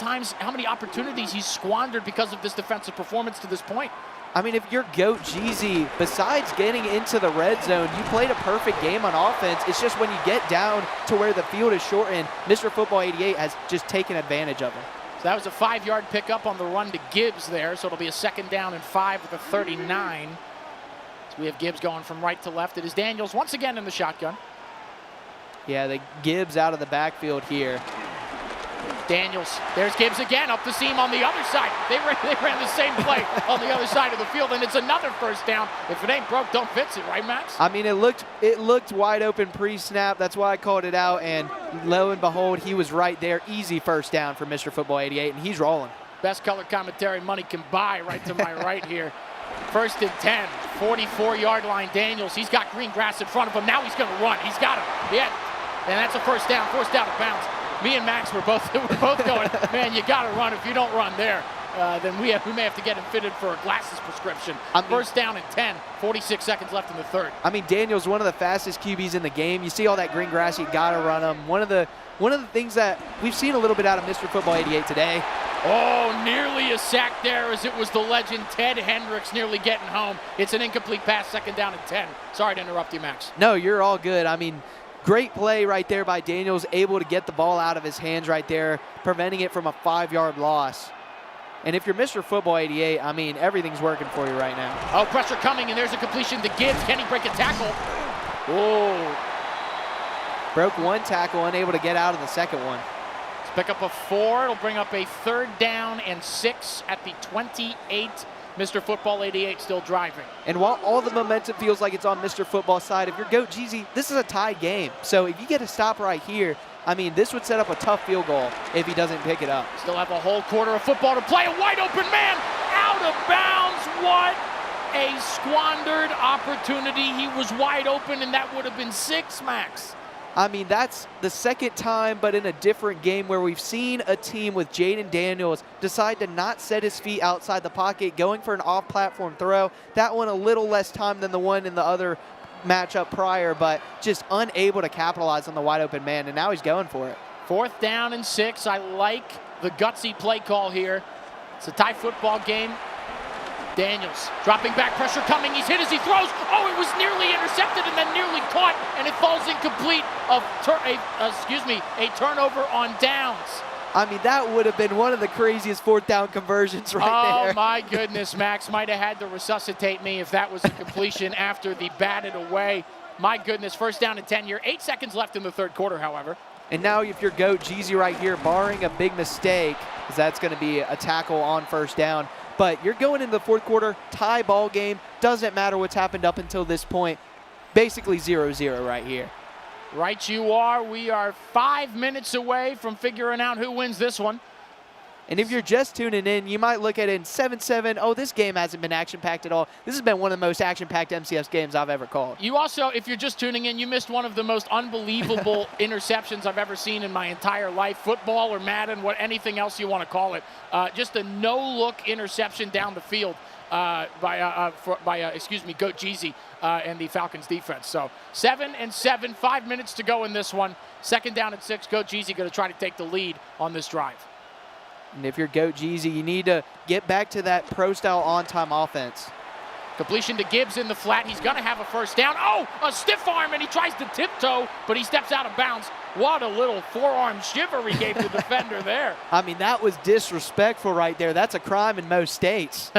Speaker 2: opportunities he's squandered because of this defensive performance to this point.
Speaker 1: I mean, if you're Goat Jeezy, besides getting into the red zone, you played a perfect game on offense. It's just when you get down to where the field is shortened, Mr. Football 88 has just taken advantage of it.
Speaker 2: So that was a 5-yard pickup on the run to Gibbs there, so it'll be a 2nd down and 5 with a 39. So we have Gibbs going from right to left. It is Daniels once again in the shotgun.
Speaker 1: Yeah, the Gibbs out of the backfield here.
Speaker 2: Daniels, there's Gibbs again up the seam on the other side. They ran the same play on the other side of the field, and it's another first down. If it ain't broke, don't fix it, right, Max?
Speaker 1: I mean, it looked wide open pre-snap. That's why I called it out, and lo and behold, he was right there. Easy first down for Mr. Football 88, and he's rolling.
Speaker 2: Best color commentary money can buy right to my right here. 1st and 10, 44-yard line. Daniels, he's got green grass in front of him. Now he's going to run. He's got him. Yeah, and that's a first down, forced out of bounds. Me and Max were both going, man, you got to run. If you don't run there, then we may have to get him fitted for a glasses prescription. First down and 10, 46 seconds left in the 3rd.
Speaker 1: I mean, Daniel's one of the fastest QBs in the game. You see all that green grass, you got to run him. One of the things that we've seen a little bit out of Mr. Football 88 today.
Speaker 2: Oh, nearly a sack there as it was the legend Ted Hendricks nearly getting home. It's an incomplete pass, 2nd down and 10. Sorry to interrupt you, Max.
Speaker 1: No, you're all good. I mean, Great play right there by Daniels, able to get the ball out of his hands right there, preventing it from a 5-yard loss. And if you're Mr. Football 88, I mean, everything's working for you right now.
Speaker 2: Oh, pressure coming, and there's a completion to Gibbs. Can he break a tackle? Whoa.
Speaker 1: Broke one tackle, unable to get out of the second one.
Speaker 2: Let's pick up a 4. It'll bring up a 3rd down and 6 at the 28. Mr. Football 88 still driving.
Speaker 1: And while all the momentum feels like it's on Mr. Football's side, if you're Goat Jeezy, this is a tied game. So if you get a stop right here, I mean, this would set up a tough field goal if he doesn't pick it up.
Speaker 2: Still have a whole quarter of football to play. A wide open man out of bounds. What a squandered opportunity. He was wide open, and that would have been 6, Max.
Speaker 1: I mean, that's the second time, but in a different game, where we've seen a team with Jaden Daniels decide to not set his feet outside the pocket, going for an off-platform throw. That one a little less time than the one in the other matchup prior, but just unable to capitalize on the wide open man, and now he's going for it.
Speaker 2: 4th down and 6. I like the gutsy play call here. It's a tie football game. Daniels dropping back, pressure coming. He's hit as he throws. Oh, it was nearly intercepted and then nearly caught, and it falls incomplete. A turnover on downs.
Speaker 1: I mean, that would have been one of the craziest 4th down conversions right there.
Speaker 2: Oh, my goodness, Max might have had to resuscitate me if that was a completion after the batted away. My goodness, 1st down and 10 here. 8 seconds left in the 3rd quarter, however.
Speaker 1: And now if you're Goat Jeezy right here, barring a big mistake, because that's going to be a tackle on 1st down, but you're going into the 4th quarter, tie ball game, doesn't matter what's happened up until this point, basically 0-0 right here.
Speaker 2: Right you are. We are 5 minutes away from figuring out who wins this one.
Speaker 1: And if you're just tuning in, you might look at it in 7-7. Oh, this game hasn't been action-packed at all. This has been one of the most action-packed MCS games I've ever called.
Speaker 2: You also, if you're just tuning in, you missed one of the most unbelievable interceptions I've ever seen in my entire life. Football or Madden, anything else you want to call it. Just a no-look interception down the field by Goat Jeezy and the Falcons defense. So 7-7, 5 minutes to go in this one. 2nd down and 6. Goat Jeezy going to try to take the lead on this drive.
Speaker 1: And if you're Goat Jeezy, you need to get back to that pro-style on-time offense.
Speaker 2: Completion to Gibbs in the flat. He's going to have a 1st down. Oh, a stiff arm, and he tries to tiptoe, but he steps out of bounds. What a little forearm shiver he gave the defender there.
Speaker 1: I mean, that was disrespectful right there. That's a crime in most states.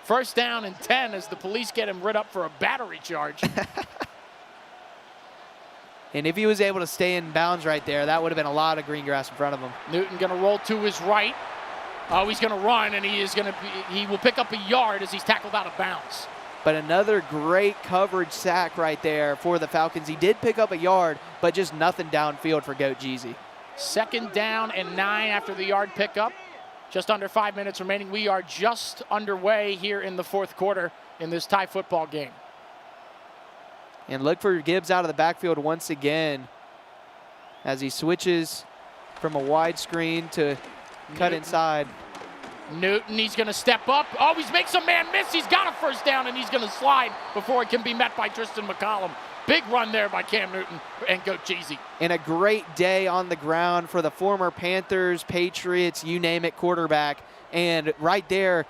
Speaker 2: 1st down and 10 as the police get him writ up for a battery charge.
Speaker 1: And if he was able to stay in bounds right there, that would have been a lot of green grass in front of him.
Speaker 2: Newton going to roll to his right. Oh, he's going to run, and he will pick up a yard as he's tackled out of bounds.
Speaker 1: But another great coverage sack right there for the Falcons. He did pick up a yard, but just nothing downfield for Goat Jeezy.
Speaker 2: 2nd down and 9 after the yard pickup. Just under 5 minutes remaining. We are just underway here in the 4th quarter in this tie football game.
Speaker 1: And look for Gibbs out of the backfield once again as he switches from a wide screen to cut inside.
Speaker 2: Newton, he's going to step up. Oh, he makes a man miss. He's got a 1st down, and he's going to slide before it can be met by Tristan McCollum. Big run there by Cam Newton and Goat Jeezy.
Speaker 1: And a great day on the ground for the former Panthers, Patriots, you name it, quarterback. And right there,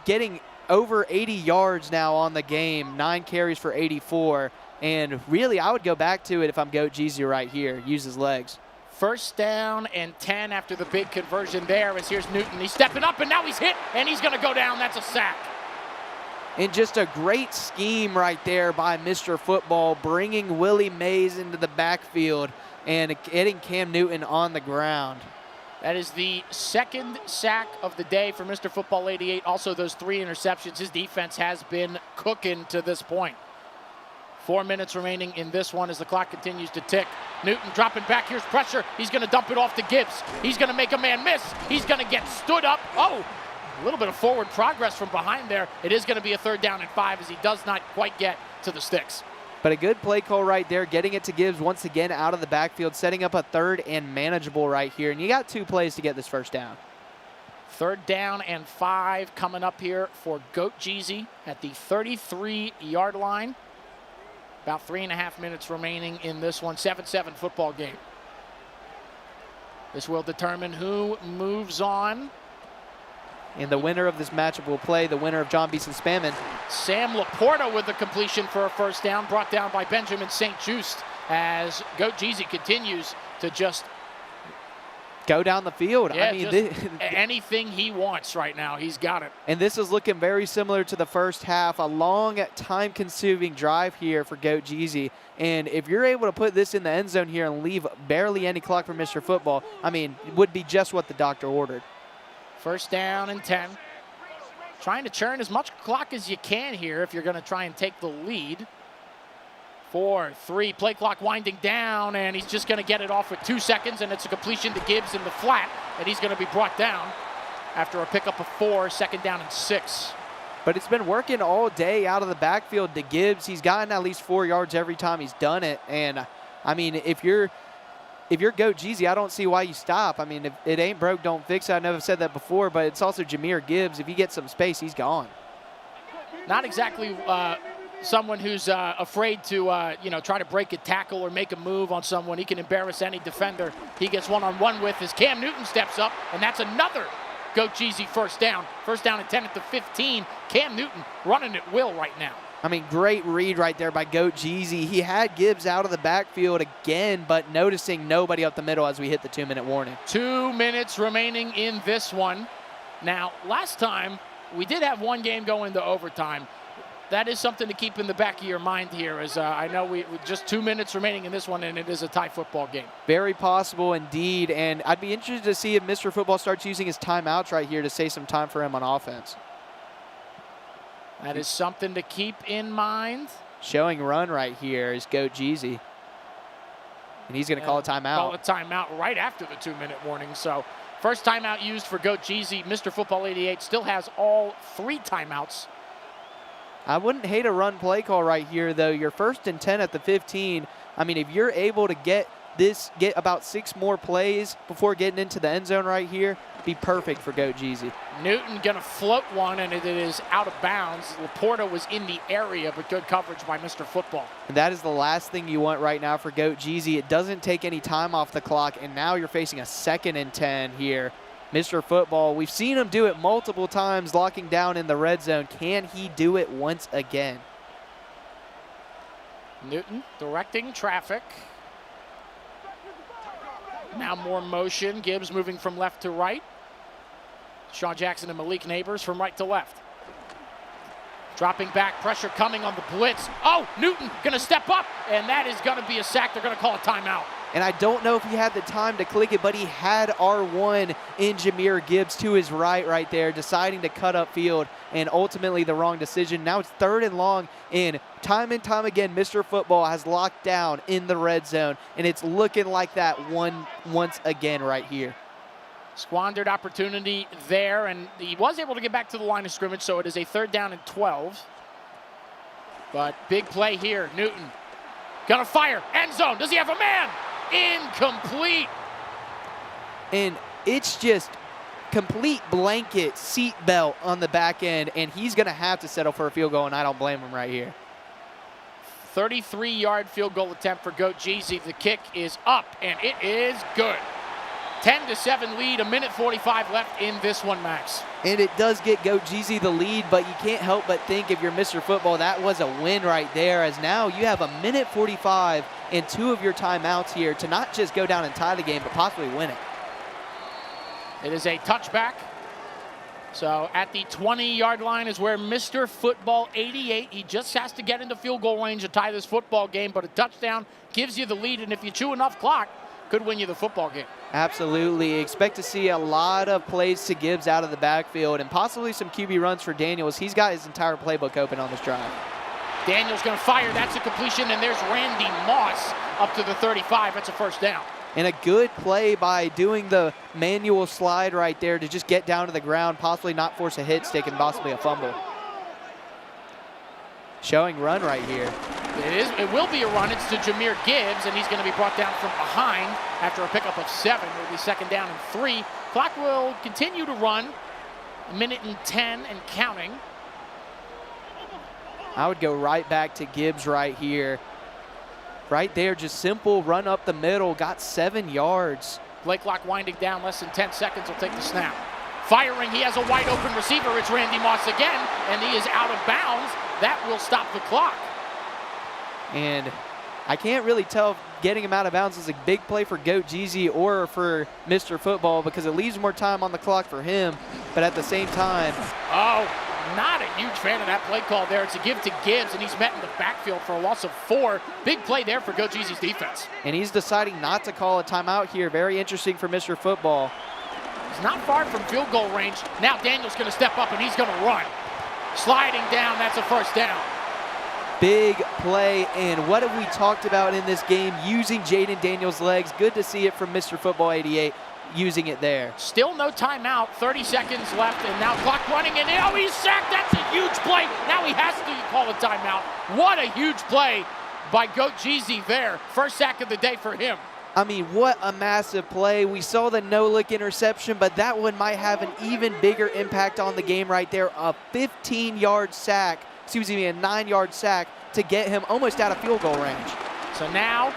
Speaker 1: getting over 80 yards now on the game, 9 carries for 84. And really, I would go back to it if I'm Goat Jeezy right here. Use his legs.
Speaker 2: 1st down and 10 after the big conversion there as here's Newton. He's stepping up, and now he's hit, and he's going to go down. That's a sack.
Speaker 1: And just a great scheme right there by Mr. Football, bringing Willie Mays into the backfield and getting Cam Newton on the ground.
Speaker 2: That is the 2nd sack of the day for Mr. Football 88. Also those 3 interceptions. His defense has been cooking to this point. 4 minutes remaining in this one as the clock continues to tick. Newton dropping back. Here's pressure. He's going to dump it off to Gibbs. He's going to make a man miss. He's going to get stood up. Oh, a little bit of forward progress from behind there. It is going to be a 3rd down and 5 as he does not quite get to the sticks.
Speaker 1: But a good play call right there, getting it to Gibbs once again out of the backfield, setting up a 3rd and manageable right here. And you got 2 plays to get this 1st down.
Speaker 2: 3rd down and 5 coming up here for Goat Jeezy at the 33-yard line. About 3.5 minutes remaining in this one. 7-7 football game. This will determine who moves on.
Speaker 1: And the winner of this matchup will play the winner of John Beeson Spammin.
Speaker 2: Sam Laporta with the completion for a 1st down, brought down by Benjamin St. Just as Goat Jeezy continues to just
Speaker 1: go down the field.
Speaker 2: Yeah,
Speaker 1: I mean,
Speaker 2: anything he wants right now, he's got it.
Speaker 1: And this is looking very similar to the first half. A long, time-consuming drive here for Goat Jeezy. And if you're able to put this in the end zone here and leave barely any clock for Mr. Football, I mean, it would be just what the doctor ordered.
Speaker 2: First down and 10. Trying to churn as much clock as you can here if you're going to try and take the lead. 4, 3, play clock winding down, and he's just going to get it off with 2 seconds, and it's a completion to Gibbs in the flat, and he's going to be brought down after a pickup of 4, second down and 6.
Speaker 1: But it's been working all day out of the backfield to Gibbs. He's gotten at least 4 yards every time he's done it, and I mean, if you're Goat Jeezy, I don't see why you stop. I mean, if it ain't broke, don't fix it. I know I've said that before, but it's also Jahmyr Gibbs. If he gets some space, he's gone.
Speaker 2: Not exactly someone who's afraid to, try to break a tackle or make a move on someone. He can embarrass any defender. He gets one-on-one with as Cam Newton steps up, and that's another Goat Jeezy first down. First down and 10 at the 15. Cam Newton running at will right now.
Speaker 1: I mean, great read right there by Goat Jeezy. He had Gibbs out of the backfield again, but noticing nobody up the middle as we hit the 2-minute warning.
Speaker 2: 2 minutes remaining in this one. Now, last time, we did have one game go into overtime. That is something to keep in the back of your mind here, as I know we just 2 minutes remaining in this one, and it is a tie football game.
Speaker 1: Very possible indeed, and I'd be interested to see if Mr. Football starts using his timeouts right here to save some time for him on offense.
Speaker 2: That is something to keep in mind.
Speaker 1: Showing run right here is Goat Jeezy, and he's going to call a timeout.
Speaker 2: Call a timeout right after the 2-minute warning. So first timeout used for Goat Jeezy. Mr. Football 88 still has all 3 timeouts.
Speaker 1: I wouldn't hate a run play call right here, though. You're 1st and 10 at the 15. I mean, if you're able to get about 6 more plays before getting into the end zone right here, be perfect for Goat Jeezy.
Speaker 2: Newton going to float one, and it is out of bounds. Laporta was in the area, but good coverage by Mr. Football.
Speaker 1: And that is the last thing you want right now for Goat Jeezy. It doesn't take any time off the clock, and now you're facing a 2nd and 10 here. Mr. Football, we've seen him do it multiple times, locking down in the red zone. Can he do it once again?
Speaker 2: Newton directing traffic. Now more motion. Gibbs moving from left to right. Sean Jackson and Malik Neighbors from right to left. Dropping back, pressure coming on the blitz. Oh, Newton going to step up, and that is going to be a sack. They're going to call a timeout.
Speaker 1: And I don't know if he had the time to click it, but he had R1 in Jahmyr Gibbs to his right there, deciding to cut upfield, and ultimately the wrong decision. Now it's 3rd and long, and time again, Mr. Football has locked down in the red zone, and it's looking like that once again right here.
Speaker 2: Squandered opportunity there, and he was able to get back to the line of scrimmage, so it is a 3rd down and 12. But big play here, Newton. Gonna fire, end zone, does he have a man? Incomplete.
Speaker 1: And it's just complete blanket seat belt on the back end, and he's going to have to settle for a field goal, and I don't blame him right here.
Speaker 2: 33-yard field goal attempt for Goat Jeezy. The kick is up, and it is good. 10-7 lead, 1:45 left in this one, Max.
Speaker 1: And it does get Goat Jeezy the lead, but you can't help but think if you're Mr. Football, that was a win right there, as now you have 1:45 and 2 of your timeouts here to not just go down and tie the game, but possibly win it.
Speaker 2: It is a touchback. So at the 20-yard line is where Mr. Football 88, he just has to get into field goal range to tie this football game, but a touchdown gives you the lead, and if you chew enough clock, could win you the football game.
Speaker 1: Absolutely. Expect to see a lot of plays to Gibbs out of the backfield and possibly some QB runs for Daniels. He's got his entire playbook open on this drive.
Speaker 2: Daniels going to fire. That's a completion, and there's Randy Moss up to the 35. That's a first down.
Speaker 1: And a good play by doing the manual slide right there to just get down to the ground, possibly not force a hit stick and possibly a fumble. Showing run right here.
Speaker 2: It will be a run. It's to Jahmyr Gibbs, and he's going to be brought down from behind after a pickup of 7. It'll be 2nd down and 3. Clock will continue to run. 1:10 and counting.
Speaker 1: I would go right back to Gibbs right here. Right there, just simple run up the middle, got 7 yards.
Speaker 2: Play clock winding down, less than 10 seconds. Will take the snap. Firing, he has a wide open receiver. It's Randy Moss again, and he is out of bounds. That will stop the clock.
Speaker 1: And I can't really tell if getting him out of bounds is a big play for Goat Jeezy or for Mr. Football because it leaves more time on the clock for him, but at the same time.
Speaker 2: Oh, not a huge fan of that play call there. It's a give to Gibbs, and he's met in the backfield for a loss of 4. Big play there for Goat Jeezy's defense.
Speaker 1: And he's deciding not to call a timeout here. Very interesting for Mr. Football.
Speaker 2: He's not far from field goal range. Now Daniel's going to step up, and he's going to run. Sliding down, that's a first down.
Speaker 1: Big play, and what have we talked about in this game? Using Jaden Daniels' legs. Good to see it from Mr. Football 88, using it there.
Speaker 2: Still no timeout, 30 seconds left, and now clock running, and oh, he's sacked. That's a huge play. Now he has to call a timeout. What a huge play by Goat Jeezy there. First sack of the day for him.
Speaker 1: I mean, what a massive play. We saw the no-look interception, but that one might have an even bigger impact on the game right there. A 15-yard sack. Excuse me, a 9-yard sack to get him almost out of field goal range.
Speaker 2: So now,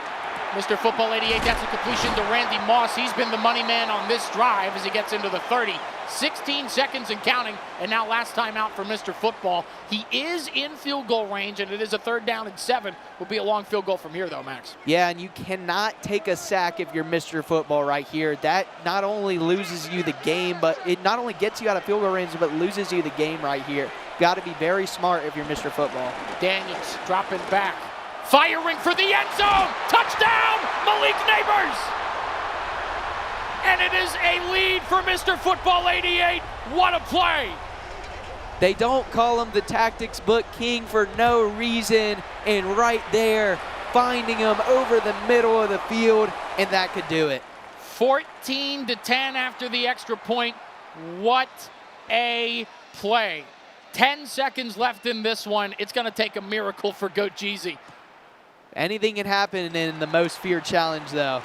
Speaker 2: Mr. Football 88 gets a completion to Randy Moss. He's been the money man on this drive as he gets into the 30. 16 seconds and counting, and now last time out for Mr. Football. He is in field goal range, and it is a 3rd down and 7. Will be a long field goal from here, though, Max.
Speaker 1: Yeah, and you cannot take a sack if you're Mr. Football right here. That not only loses you the game, but it not only gets you out of field goal range, but loses you the game right here. Got to be very smart if you're Mr. Football.
Speaker 2: Daniels dropping back. Firing for the end zone. Touchdown, Malik Neighbors. And it is a lead for Mr. Football 88. What a play.
Speaker 1: They don't call him the tactics book king for no reason. And right there, finding him over the middle of the field, and that could do it.
Speaker 2: 14-10 after the extra point. What a play. 10 seconds left in this one. It's going to take a miracle for Goat Jeezy.
Speaker 1: Anything can happen in the most feared challenge, though.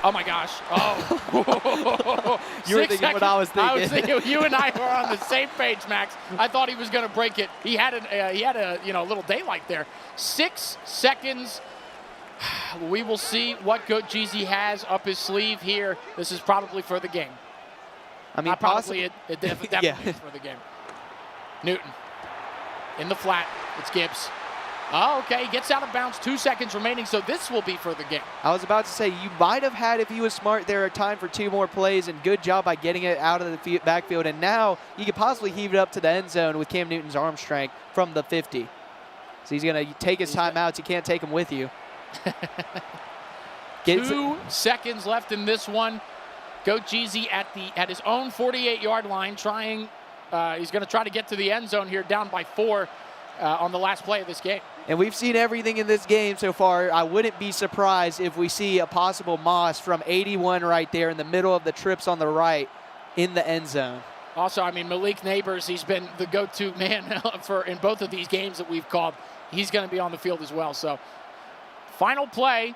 Speaker 2: Oh my gosh. Oh.
Speaker 1: You were thinking what I was thinking.
Speaker 2: I was thinking you and I were on the same page, Max. I thought he was going to break it. He had a little daylight there. 6 seconds. We will see what Goat Jeezy has up his sleeve here. This is probably for the game.
Speaker 1: I mean,
Speaker 2: probably it definitely
Speaker 1: yeah.
Speaker 2: is for the game. Newton in the flat. It's Gibbs. Oh, okay. He gets out of bounds. 2 seconds remaining, so this will be for the game.
Speaker 1: I was about to say, you might have had, if he was smart, there a time for 2 more plays, and good job by getting it out of the backfield. And now you could possibly heave it up to the end zone with Cam Newton's arm strength from the 50. So he's going to take his timeouts. You can't take them with you.
Speaker 2: 2 seconds left in this one. Goat Jeezy at his own 48-yard line, trying. He's going to try to get to the end zone here, down by 4 on the last play of this game.
Speaker 1: And we've seen everything in this game so far. I wouldn't be surprised if we see a possible Moss from 81 right there in the middle of the trips on the right in the end zone.
Speaker 2: Also, I mean, Malik Neighbors, he's been the go-to man in both of these games that we've called. He's going to be on the field as well. So, final play.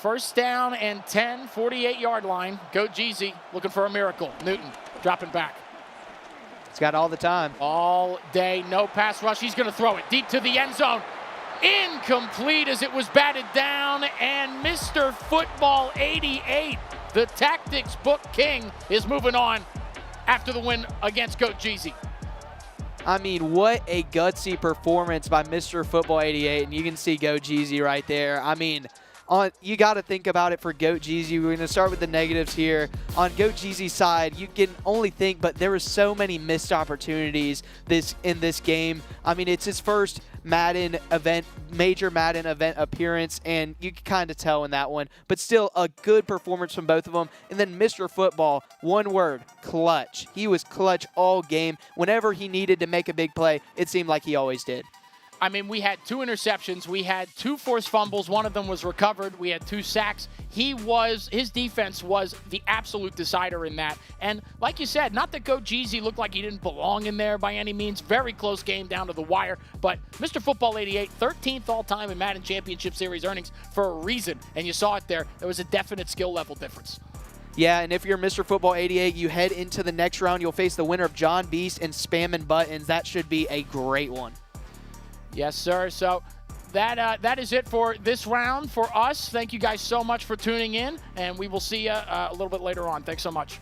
Speaker 2: 1st down and 10, 48-yard line. Goat Jeezy looking for a miracle. Newton dropping back.
Speaker 1: He's got all the time.
Speaker 2: All day, no pass rush. He's going to throw it deep to the end zone. Incomplete as it was batted down. And Mr. Football 88, the tactics book king, is moving on after the win against Goat Jeezy.
Speaker 1: I mean, what a gutsy performance by Mr. Football 88. And you can see Goat Jeezy right there. I mean, you got to think about it for Goat Jeezy. We're going to start with the negatives here. On Goat Jeezy's side, you can only think, but there were so many missed opportunities in this game. I mean, it's his first major Madden event appearance, and you can kind of tell in that one. But still, a good performance from both of them. And then Mr. Football, one word, clutch. He was clutch all game. Whenever he needed to make a big play, it seemed like he always did.
Speaker 2: I mean, we had 2 interceptions. We had 2 forced fumbles. One of them was recovered. We had 2 sacks. His defense was the absolute decider in that. And like you said, not that Goat Jeezy looked like he didn't belong in there by any means. Very close game down to the wire. But Mr. Football 88, 13th all-time in Madden Championship Series earnings for a reason. And you saw it there. There was a definite skill level difference.
Speaker 1: Yeah, and if you're Mr. Football 88, you head into the next round. You'll face the winner of John Beast and Spammin' Buttons. That should be a great one.
Speaker 2: Yes, sir. So that is it for this round for us. Thank you guys so much for tuning in, and we will see you a little bit later on. Thanks so much.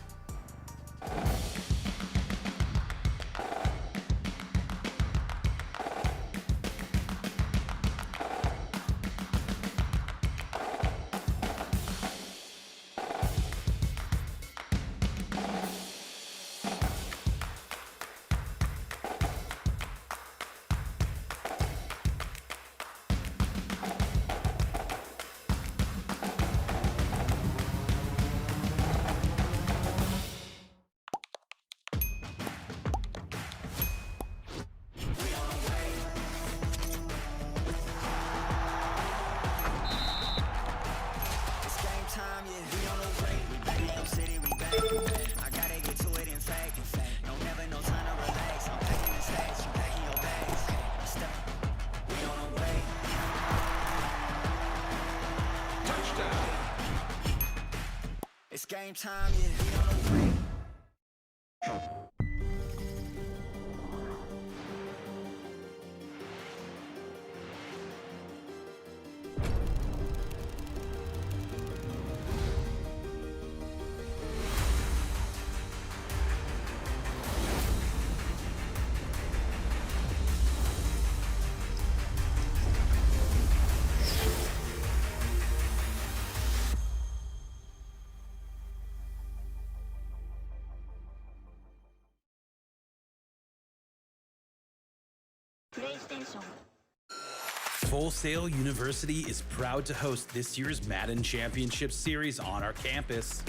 Speaker 3: yeah. We on the way, we back in your city, we back. I gotta get to it in fact. No, never no time to relax. I'm packing the stacks, you packing your bags. Step, we on the way.
Speaker 4: Touchdown.
Speaker 3: It's game time, yeah. We on the way.
Speaker 7: PlayStation.
Speaker 5: Full Sail University is proud to host this year's Madden Championship Series on our campus.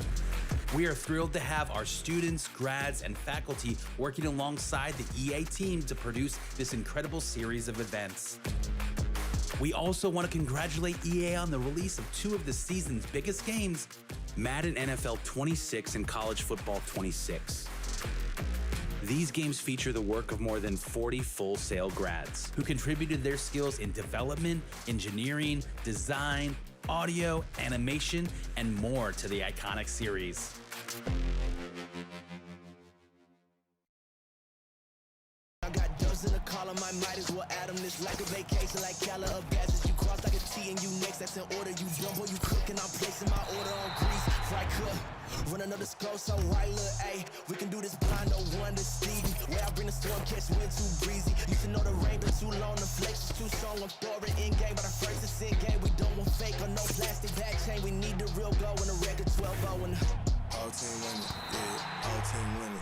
Speaker 5: We are thrilled to have our students, grads, and faculty working alongside the EA team to produce this incredible series of events. We also want to congratulate EA on the release of two of the season's biggest games, Madden NFL 26 and College Football 26. These games feature the work of more than 40 Full Sail grads who contributed their skills in development, engineering, design, audio, animation, and more to the iconic series.
Speaker 3: I got dubs in the column, I might as well add them. This like a vacation, like Calla of badges. You cross like a T and you next, that's in order. You jump or you cook and I'm placing my order on grease. Fry cook, run another scroll, so right, look, ayy. We can do this blind, no one to see me. Where I bring the storm, catch wind too breezy. You should know the rain been too long, the flex is too strong. I'm throwing in game, but the first is in game. We don't want fake or no plastic back chain. We need the real go and the record 12-0 and
Speaker 6: All team winning, yeah, all team winning.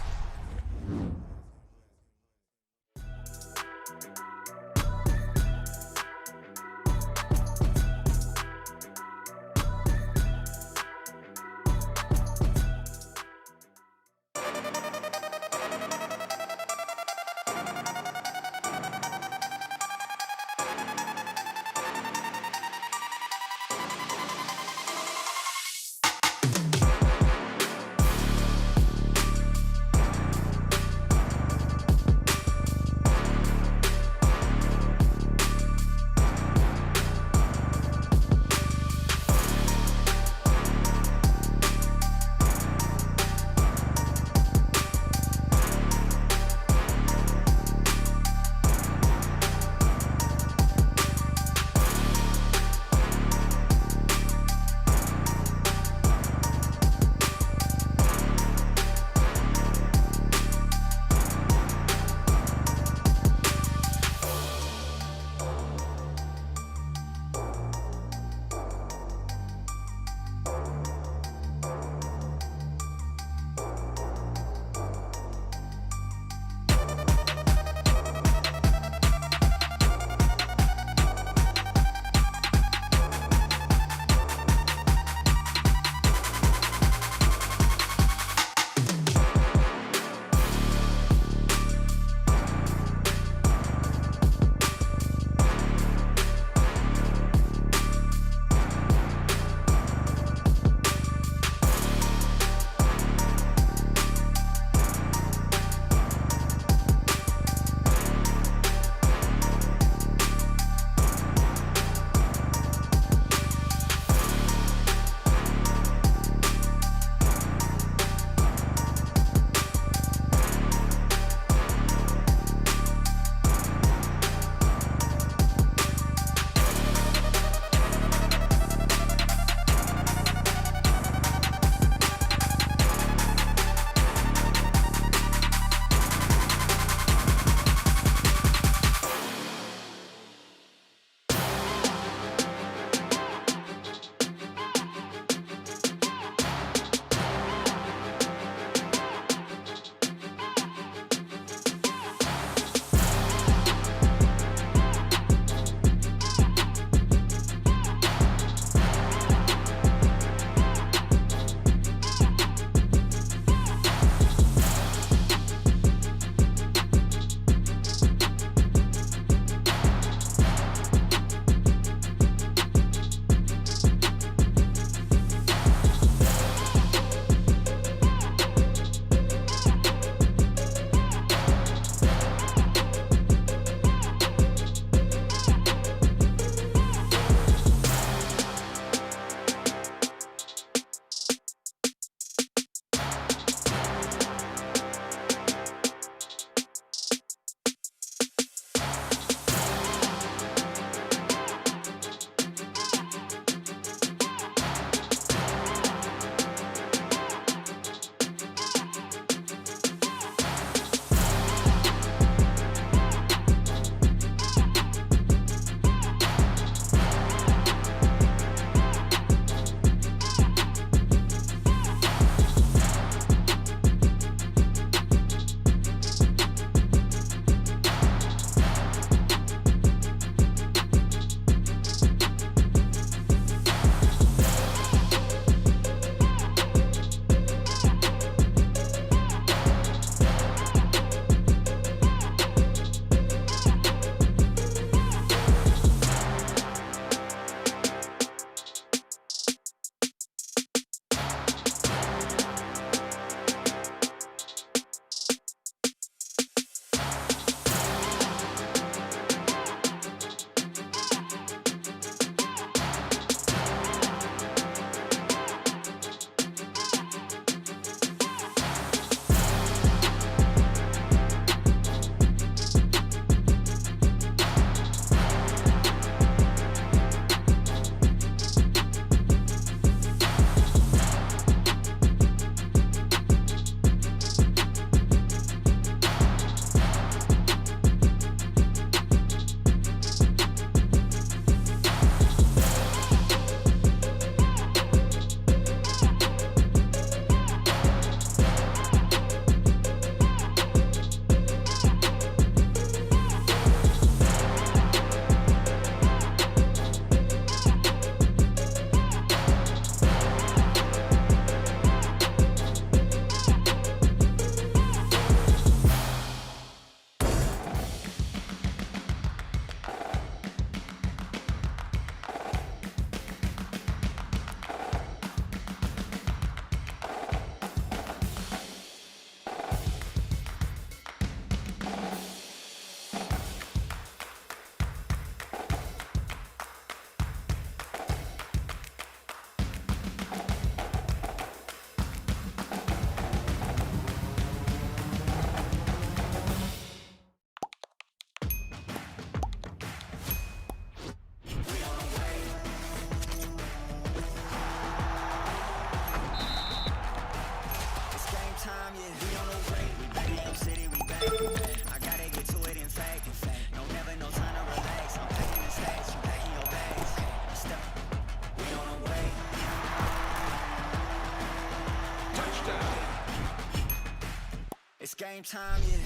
Speaker 3: same time, yeah.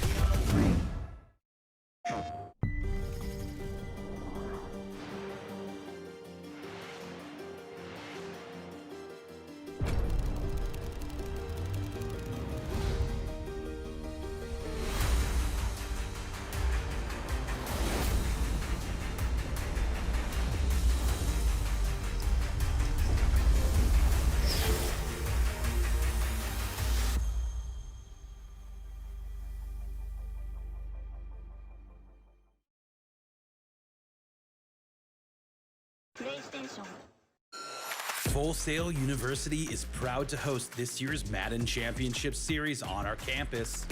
Speaker 5: Full Sail University is proud to host this year's Madden Championship Series on our campus.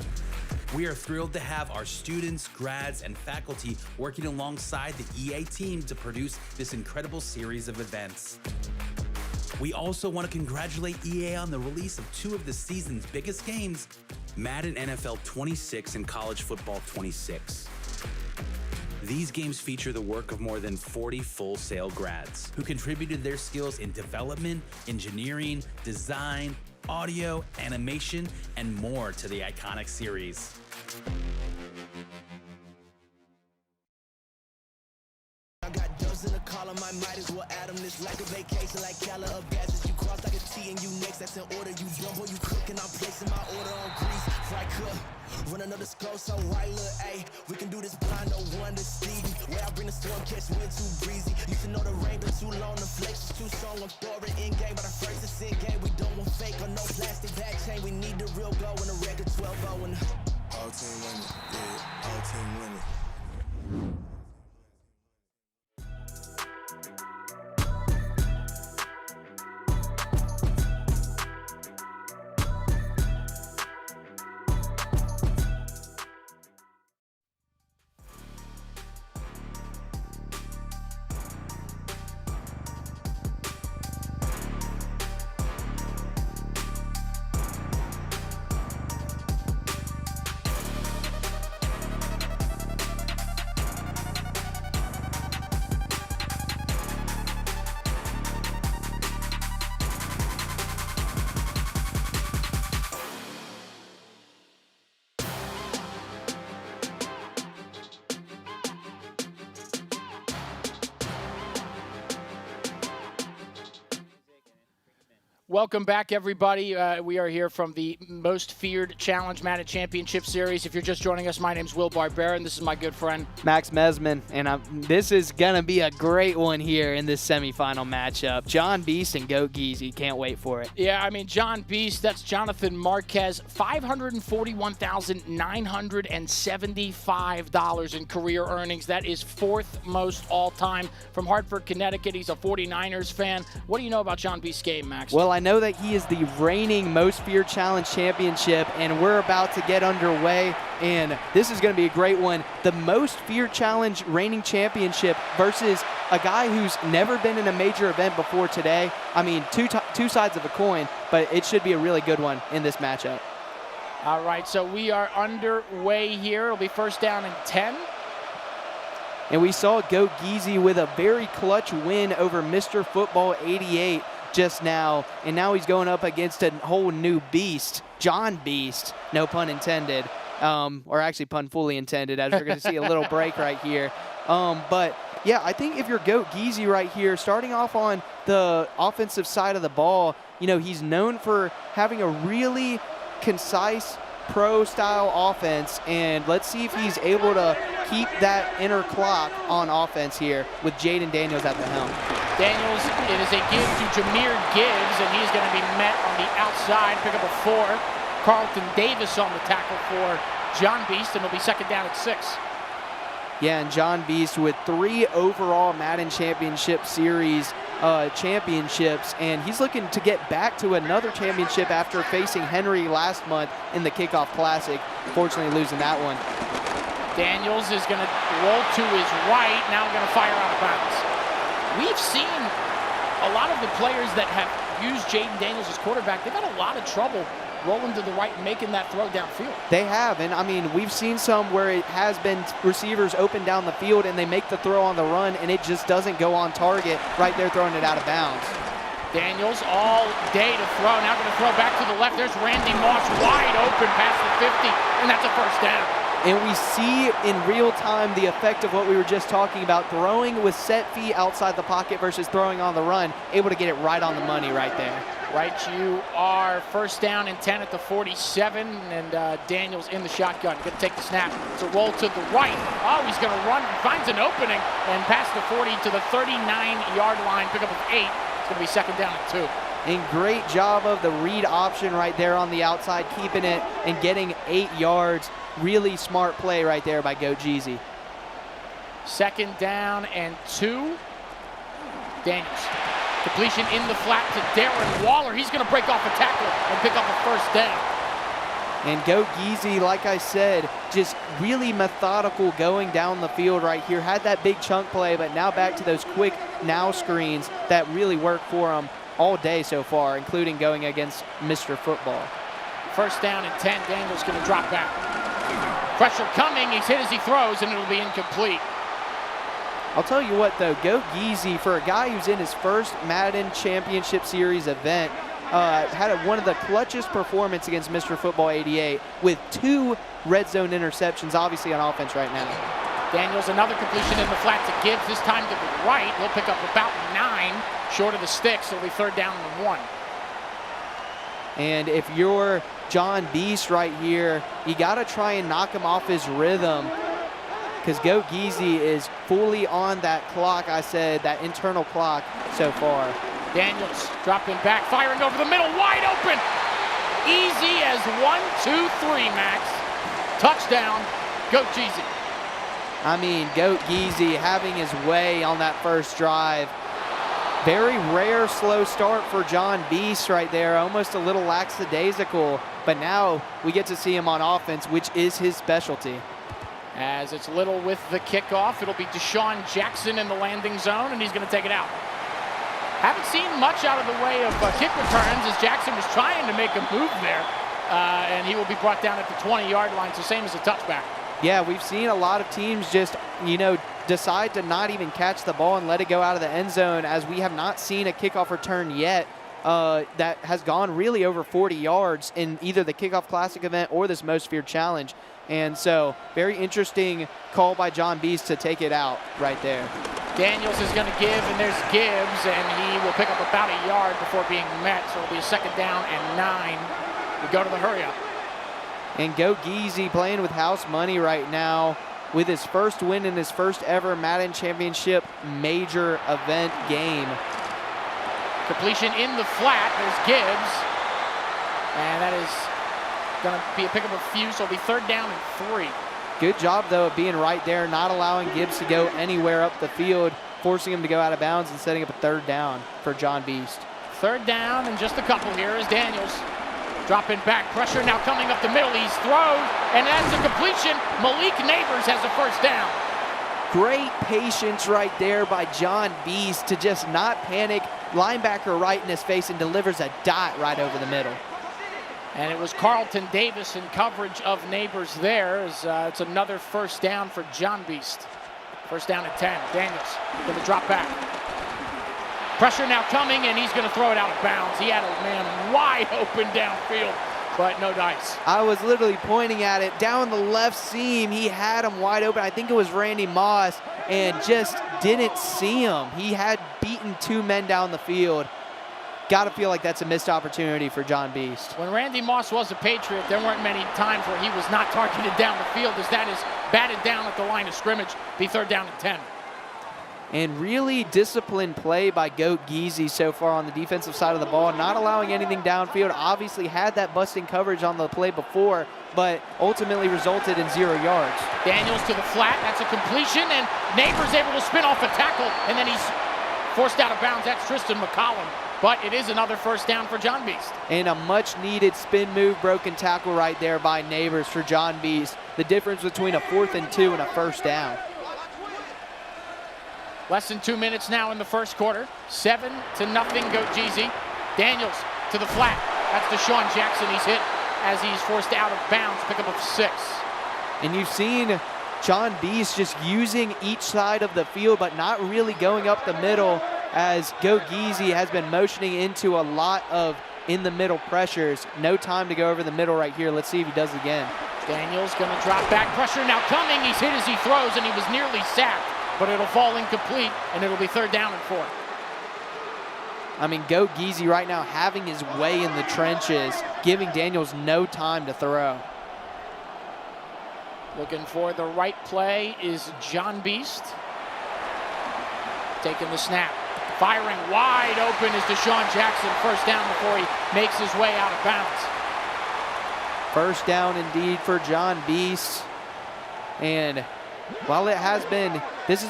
Speaker 5: We are thrilled to have our students, grads, and faculty working alongside the EA team to produce this incredible series of events. We also want to congratulate EA on the release of two of the season's biggest games, Madden NFL 26 and College Football 26. These games feature the work of more than 40 Full Sail grads who contributed their skills in development, engineering, design, audio, animation, and more to the iconic series.
Speaker 3: I got dubs in the column, I might as well add them. This like a vacation, like Calla of badges. You cross like a T and you next, that's in order. You jumbo, you cooking, I'm placing my order on grease. Fry cook, run another scroll, so right, look, ayy. We can do this blind, no one to see me. Where I bring the storm, catch wind too breezy. You should know the rain been too long, the flex is too strong. I'm throwing in game, but the first is in game. We don't want fake or no plastic back chain. We need the real go and a record 12-0 and
Speaker 6: All team winning, yeah, all team winning.
Speaker 2: Welcome back, everybody. We are here from the Most Feared Challenge Madden Championship Series. If you're just joining us, my name's Will Barbera, and this is my good friend
Speaker 1: Max Mesman, and this is going to be a great one here in this semifinal matchup. John Beast and Goat Geezy. Can't wait for it.
Speaker 2: Yeah, I mean, John Beast, that's Jonathan Marquez, $541,975 in career earnings. That is fourth most all-time from Hartford, Connecticut. He's a 49ers fan. What do you know about John Beast's game, Max?
Speaker 1: Well, I know that he is the reigning Most Feared Challenge championship, and we're about to get underway, and this is going to be a great one. The Most Feared Challenge reigning championship versus a guy who's never been in a major event before today. I mean, two sides of a coin, but it should be a really good one in this matchup.
Speaker 2: All right, so we are underway here. It'll be first down and 10.
Speaker 1: And we saw Goat Geezy with a very clutch win over Mr. Football 88 just now, and now he's going up against a whole new beast, John Beast, no pun intended, or actually pun fully intended, as we're going to see a little break right here. But yeah, I think if you're Goat Geezy right here, starting off on the offensive side of the ball, you know, he's known for having a really concise pro-style offense, and let's see if he's able to keep that inner clock on offense here with Jaden Daniels at the helm.
Speaker 2: Daniels, it is a give to Jameer Gibbs, and he's going to be met on the outside, pick up a 4. Carlton Davis on the tackle for John Beast, and it'll be second down at 6.
Speaker 1: Yeah, and John Beast with 3 overall Madden Championship Series championships, and he's looking to get back to another championship after facing Henry last month in the Kickoff Classic, fortunately losing that one.
Speaker 2: Daniels is going to roll to his right, now going to fire out of bounds. We've seen a lot of the players that have used Jaden Daniels as quarterback, they've had a lot of trouble rolling to the right and making that throw downfield.
Speaker 1: They have, and I mean, we've seen some where it has been receivers open down the field and they make the throw on the run and it just doesn't go on target right there, throwing it out of bounds.
Speaker 2: Daniels all day to throw. Now going to throw back to the left. There's Randy Moss wide open past the 50, and that's a first down.
Speaker 1: And we see in real time the effect of what we were just talking about, throwing with set feet outside the pocket versus throwing on the run, able to get it right on the money right there.
Speaker 2: Right, you are first down and 10 at the 47, and Daniels in the shotgun. Going to take the snap. It's a roll to the right. Oh, he's going to run, finds an opening, and past the 40 to the 39-yard line, pick up of 8. It's going to be second down and 2.
Speaker 1: And great job of the read option right there on the outside, keeping it and getting 8 yards. Really smart play right there by Goat Jeezy.
Speaker 2: Second down and 2. Daniels. Completion in the flat to Darren Waller. He's going to break off a tackle and pick up a first down.
Speaker 1: And Goat Jeezy, like I said, just really methodical going down the field right here. Had that big chunk play, but now back to those quick now screens that really worked for him all day so far, including going against Mr. Football.
Speaker 2: First down and 10. Daniels going to drop back. Pressure coming. He's hit as he throws, and it'll be incomplete.
Speaker 1: I'll tell you what, though, Goat Jeezy, for a guy who's in his first Madden Championship Series event, had one of the clutchest performance against Mr. Football 88 with 2 red zone interceptions, obviously on offense right now.
Speaker 2: Daniels, another completion in the flat to Gibbs, this time to the right. He'll pick up about 9 short of the sticks. It'll be third down and 1.
Speaker 1: And if you're John Beast right here, you got to try and knock him off his rhythm, because Goat Jeezy is fully on that clock, I said, that internal clock so far.
Speaker 2: Daniels dropping back, firing over the middle, wide open. Easy as 1, 2, 3, Max. Touchdown, Goat Jeezy.
Speaker 1: I mean, Goat Jeezy having his way on that first drive. Very rare slow start for John Beast right there, almost a little lackadaisical, but now we get to see him on offense, which is his specialty.
Speaker 2: As it's Little with the kickoff, it'll be Deshaun Jackson in the landing zone, and he's going to take it out. Haven't seen much out of the way of kick returns as Jackson was trying to make a move there, and he will be brought down at the 20-yard line, so same as a touchback.
Speaker 1: Yeah, we've seen a lot of teams just, decide to not even catch the ball and let it go out of the end zone, as we have not seen a kickoff return yet that has gone really over 40 yards in either the Kickoff Classic event or this Most Feared Challenge. And so, very interesting call by John Beast to take it out right there.
Speaker 2: Daniels is going to give, and there's Gibbs, and he will pick up about a yard before being met, so it'll be a second down and 9. We go to the hurry-up.
Speaker 1: And Goat Jeezy playing with house money right now with his first win in his first ever Madden Championship major event game.
Speaker 2: Completion in the flat. There's Gibbs. And that is going to be a pickup of few, so it'll be third down and 3.
Speaker 1: Good job, though, of being right there, not allowing Gibbs to go anywhere up the field, forcing him to go out of bounds and setting up a third down for John Beast.
Speaker 2: Third down and just a couple here is Daniels. Dropping back, pressure now coming up the middle. He's thrown, and that's a completion. Malik Neighbors has a first down.
Speaker 1: Great patience right there by John Beast to just not panic. Linebacker right in his face and delivers a dot right over the middle.
Speaker 2: And it was Carlton Davis in coverage of Neighbors there. It's another first down for John Beast. First down at 10. Daniels going to drop back. Pressure now coming, and he's going to throw it out of bounds. He had a man wide open downfield, but no dice.
Speaker 1: I was literally pointing at it. Down the left seam, he had him wide open. I think it was Randy Moss, and just didn't see him. He had beaten 2 men down the field. Got to feel like that's a missed opportunity for John Beast.
Speaker 2: When Randy Moss was a Patriot, there weren't many times where he was not targeted down the field, as that is batted down at the line of scrimmage. Be third down and 10.
Speaker 1: And really disciplined play by Goat Jeezy so far on the defensive side of the ball, not allowing anything downfield. Obviously had that busting coverage on the play before, but ultimately resulted in 0 yards.
Speaker 2: Daniels to the flat, that's a completion, and Neighbors able to spin off a tackle, and then he's forced out of bounds. That's Tristan McCollum, but it is another first down for John Beast.
Speaker 1: And a much-needed spin move, broken tackle right there by Neighbors for John Beast. The difference between a 4th and 2 and a first down.
Speaker 2: Less than 2 minutes now in the first quarter. 7-0, Goat Jeezy. Daniels to the flat. That's Deshaun Jackson. He's hit as he's forced out of bounds. Pickup of 6.
Speaker 1: And you've seen John Beast just using each side of the field, but not really going up the middle. as Go Geezy has been motioning into a lot of in the middle pressures. No time to go over the middle right here. Let's see if he does it again.
Speaker 2: Daniels going to drop back. Pressure now coming. He's hit as he throws, and he was nearly sacked, but it'll fall incomplete, and it'll be 3rd down and 4.
Speaker 1: I mean, Go Geezy right now having his way in the trenches, giving Daniels no time to throw.
Speaker 2: Looking for the right play is John Beast. Taking the snap. Firing wide open is Deshaun Jackson. 1st down before he makes his way out of bounds.
Speaker 1: 1st down indeed for John Beast. And while this has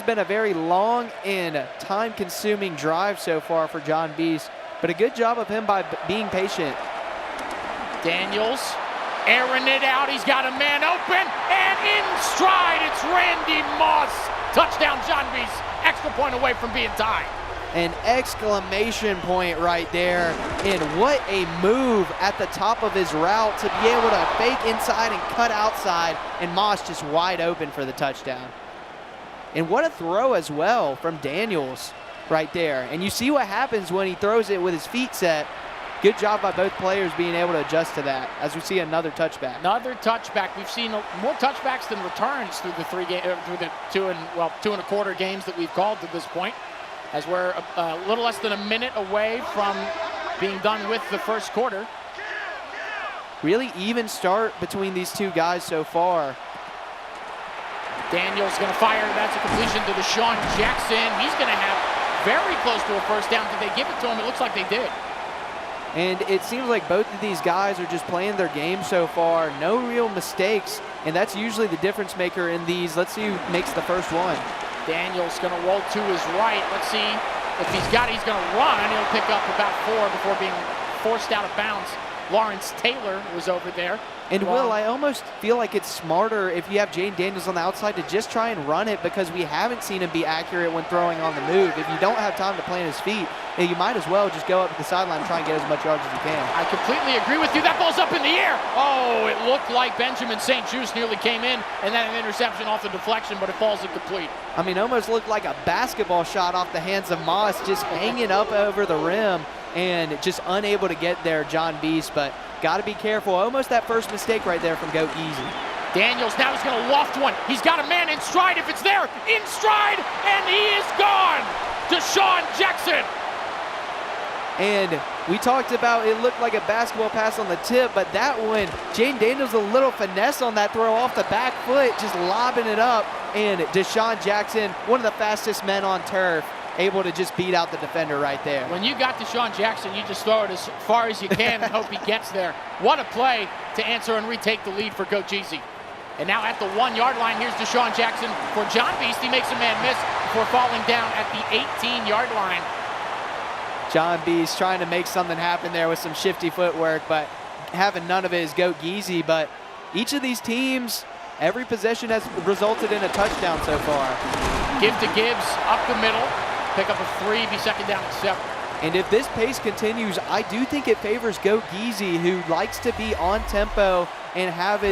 Speaker 1: been a very long and time-consuming drive so far for John Beast, but a good job of him by being patient.
Speaker 2: Daniels airing it out. He's got a man open, and in stride, it's Randy Moss. Touchdown, John Beast. Extra point away from being tied.
Speaker 1: An exclamation point right there. And what a move at the top of his route to be able to fake inside and cut outside, and Moss just wide open for the touchdown. And what a throw as well from Daniels right there. And you see what happens when he throws it with his feet set. Good job by both players being able to adjust to that as we see another touchback.
Speaker 2: Another touchback. We've seen more touchbacks than returns through the 2.25 games that we've called to this point, as we're a little less than a minute away from being done with the 1st quarter.
Speaker 1: Really even start between these two guys so far.
Speaker 2: Daniels going to fire. That's a completion to Deshaun Jackson. He's going to have very close to a 1st down. Did they give it to him? It looks like they did.
Speaker 1: And it seems like both of these guys are just playing their game so far. No real mistakes, and that's usually the difference maker in these. Let's see who makes the first one.
Speaker 2: Daniels going to roll to his right. Let's see if he's going to run. He'll pick up about 4 before being forced out of bounds. Lawrence Taylor was over there.
Speaker 1: And Will, I almost feel like it's smarter if you have Jane Daniels on the outside to just try and run it, because we haven't seen him be accurate when throwing on the move. If you don't have time to plant his feet, you might as well just go up to the sideline and try and get as much yards as you can.
Speaker 2: I completely agree with you. That ball's up in the air. Oh, it looked like Benjamin St. Juste nearly came in, and then an interception off the deflection, but it falls incomplete.
Speaker 1: I mean, almost looked like a basketball shot off the hands of Moss, just hanging up over the rim and just unable to get there, John Beast, but got to be careful. Almost that first mistake right there from Go Easy.
Speaker 2: Daniels now is going to loft one. He's got a man in stride if it's there. In stride, and he is gone. Deshaun Jackson.
Speaker 1: And we talked about it looked like a basketball pass on the tip, but that one, Jane Daniels a little finesse on that throw off the back foot, just lobbing it up. And Deshaun Jackson, one of the fastest men on turf, able to just beat out the defender right there.
Speaker 2: When you got Deshaun Jackson, you just throw it as far as you can and hope he gets there. What a play to answer and retake the lead for Go Geezy. And now at the 1-yard line, here's Deshaun Jackson for John Beast. He makes a man miss before falling down at the 18-yard line.
Speaker 1: John Beast trying to make something happen there with some shifty footwork, but having none of it is Go Geezy. But each of these teams, every possession has resulted in a touchdown so far.
Speaker 2: Give to Gibbs, up the middle. Pick up a 3, be 2nd down and 7.
Speaker 1: And if this pace continues, I do think it favors Go Geezy, who likes to be on tempo and have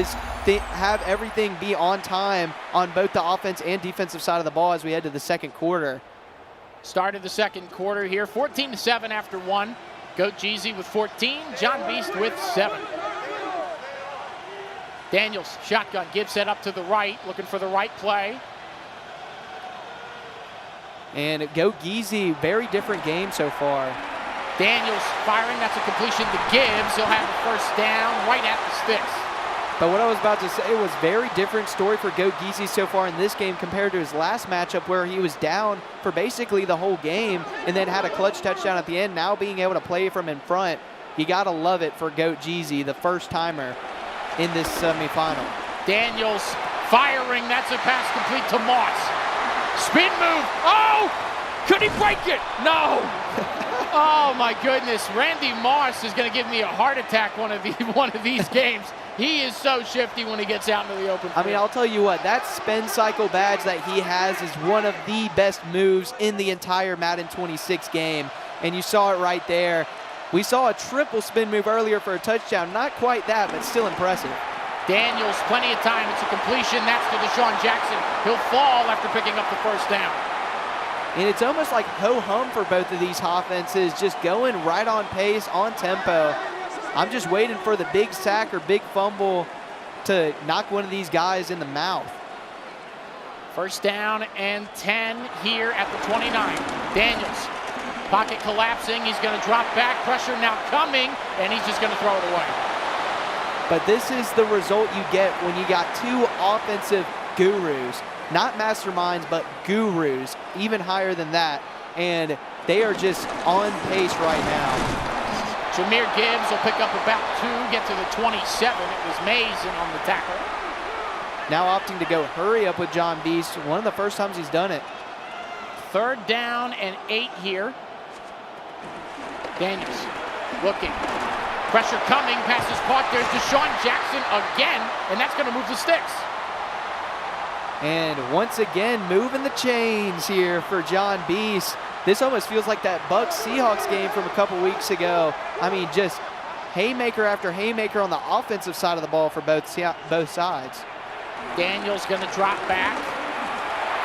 Speaker 1: everything be on time on both the offense and defensive side of the ball as we head to the 2nd quarter.
Speaker 2: Start of the 2nd quarter here, 14-7 after 1. Go Geezy with 14, John Beast with 7. Daniels, shotgun, Gibbs set up to the right, looking for the right play.
Speaker 1: And Go Geezy, very different game so far.
Speaker 2: Daniels firing, that's a completion to Gibbs. He'll have the 1st down right at the sticks.
Speaker 1: But what I was about to say was very different story for Go Geezy so far in this game compared to his last matchup, where he was down for basically the whole game and then had a clutch touchdown at the end. Now being able to play from in front, you got to love it for Go Geezy, the first timer in this semifinal.
Speaker 2: Daniels firing, that's a pass complete to Moss. Spin move, oh! Could he break it? No! Oh my goodness, Randy Moss is going to give me a heart attack one of these games. He is so shifty when he gets out into the open field.
Speaker 1: I mean, I'll tell you what, that spin cycle badge that he has is one of the best moves in the entire Madden 26 game. And you saw it right there. We saw a triple spin move earlier for a touchdown. Not quite that, but still impressive.
Speaker 2: Daniels, plenty of time. It's a completion. That's to Deshaun Jackson. He'll fall after picking up the 1st down.
Speaker 1: And it's almost like ho-hum for both of these offenses, just going right on pace, on tempo. I'm just waiting for the big sack or big fumble to knock one of these guys in the mouth.
Speaker 2: First down and 10 here at the 29. Daniels, pocket collapsing. He's going to drop back. Pressure now coming, and he's just going to throw it away.
Speaker 1: But this is the result you get when you got two offensive gurus. Not masterminds, but gurus, even higher than that. And they are just on pace right now.
Speaker 2: Jahmyr Gibbs will pick up about 2, get to the 27. It was Mason on the tackle.
Speaker 1: Now opting to go hurry up with John Beast. One of the first times he's done it.
Speaker 2: Third down and 8 here. Daniels looking. Pressure coming, pass is caught. There's Deshaun Jackson again, and that's going to move the sticks.
Speaker 1: And once again, moving the chains here for John Beast. This almost feels like that Bucs-Seahawks game from a couple weeks ago. I mean, just haymaker after haymaker on the offensive side of the ball for both sides.
Speaker 2: Daniels going to drop back.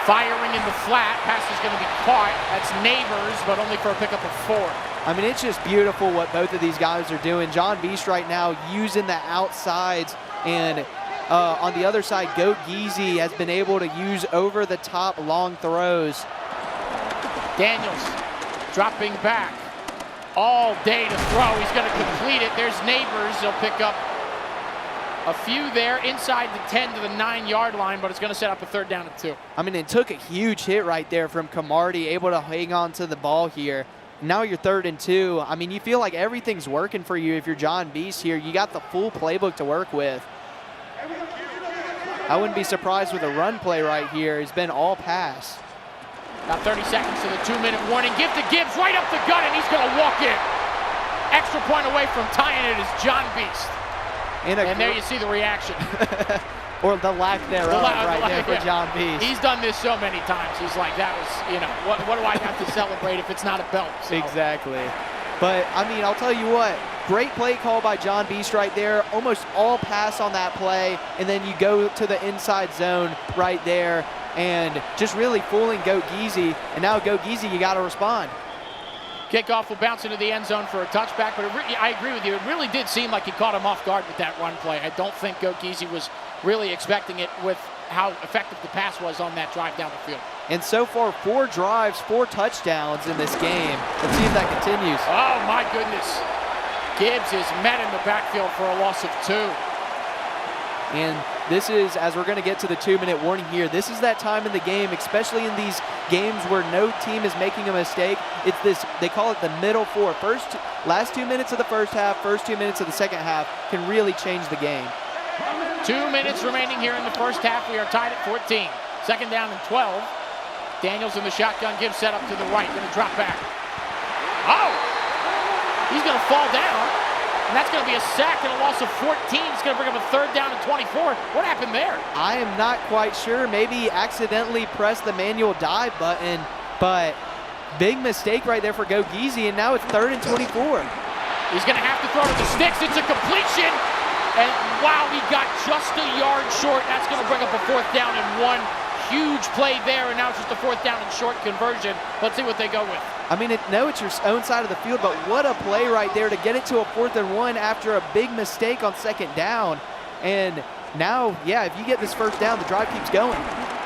Speaker 2: Firing in the flat. Pass is going to be caught. That's Neighbors, but only for a pickup of 4.
Speaker 1: I mean, it's just beautiful what both of these guys are doing. John Beast right now using the outsides, and on the other side, Goat Geezy has been able to use over-the-top long throws.
Speaker 2: Daniels dropping back all day to throw. He's going to complete it. There's Neighbors. He'll pick up a few there inside the 10 to the 9-yard line, but it's going to set up a third down and 2.
Speaker 1: I mean, it took a huge hit right there from Camardi, able to hang on to the ball here. Now you're 3rd and 2. I mean, you feel like everything's working for you if you're John Beast here. You got the full playbook to work with. I wouldn't be surprised with a run play right here. It's been all pass.
Speaker 2: About 30 seconds to the 2-minute warning. Give to Gibbs right up the gut, and he's going to walk in. Extra point away from tying it is John Beast. And there you see the reaction.
Speaker 1: Or the lack thereof there for John Beast.
Speaker 2: He's done this so many times. He's like, that was, you know, what do I have to celebrate if it's not a belt? So.
Speaker 1: Exactly. But, I mean, I'll tell you what, great play call by John Beast right there. Almost all pass on that play, and then you go to the inside zone right there and just really fooling Goat Geezy. And now Goat Geezy, you got to respond.
Speaker 2: Kickoff will bounce into the end zone for a touchback, but I agree with you. It really did seem like he caught him off guard with that run play. I don't think Goat Geezy was really expecting it with how effective the pass was on that drive down the field.
Speaker 1: And so far, 4 drives, 4 touchdowns in this game. Let's see if that continues.
Speaker 2: Oh, my goodness. Gibbs is met in the backfield for a loss of 2.
Speaker 1: And this is, as we're going to get to the 2-minute warning here, this is that time in the game, especially in these games where no team is making a mistake. It's this, they call it the middle 4. Last 2 minutes of the first half, first 2 minutes of the second half can really change the game.
Speaker 2: 2 minutes remaining here in the first half. We are tied at 14. Second down and 12. Daniels in the shotgun. Gibbs set up to the right. Going to drop back. Oh! He's going to fall down. And that's going to be a sack and a loss of 14. It's going to bring up a third down and 24. What happened there?
Speaker 1: I am not quite sure. Maybe he accidentally pressed the manual dive button, but big mistake right there for Goat Geezy, and now it's 3rd and 24.
Speaker 2: He's going to have to throw to the sticks. It's a completion. And wow, he got just a yard short. That's going to bring up a 4th down and 1. Huge play there, and now it's just a 4th down and short conversion. Let's see what they go with.
Speaker 1: I mean, no, it's your own side of the field, but what a play right there to get it to a 4th and 1 after a big mistake on 2nd down. And now, yeah, if you get this 1st down, the drive keeps going.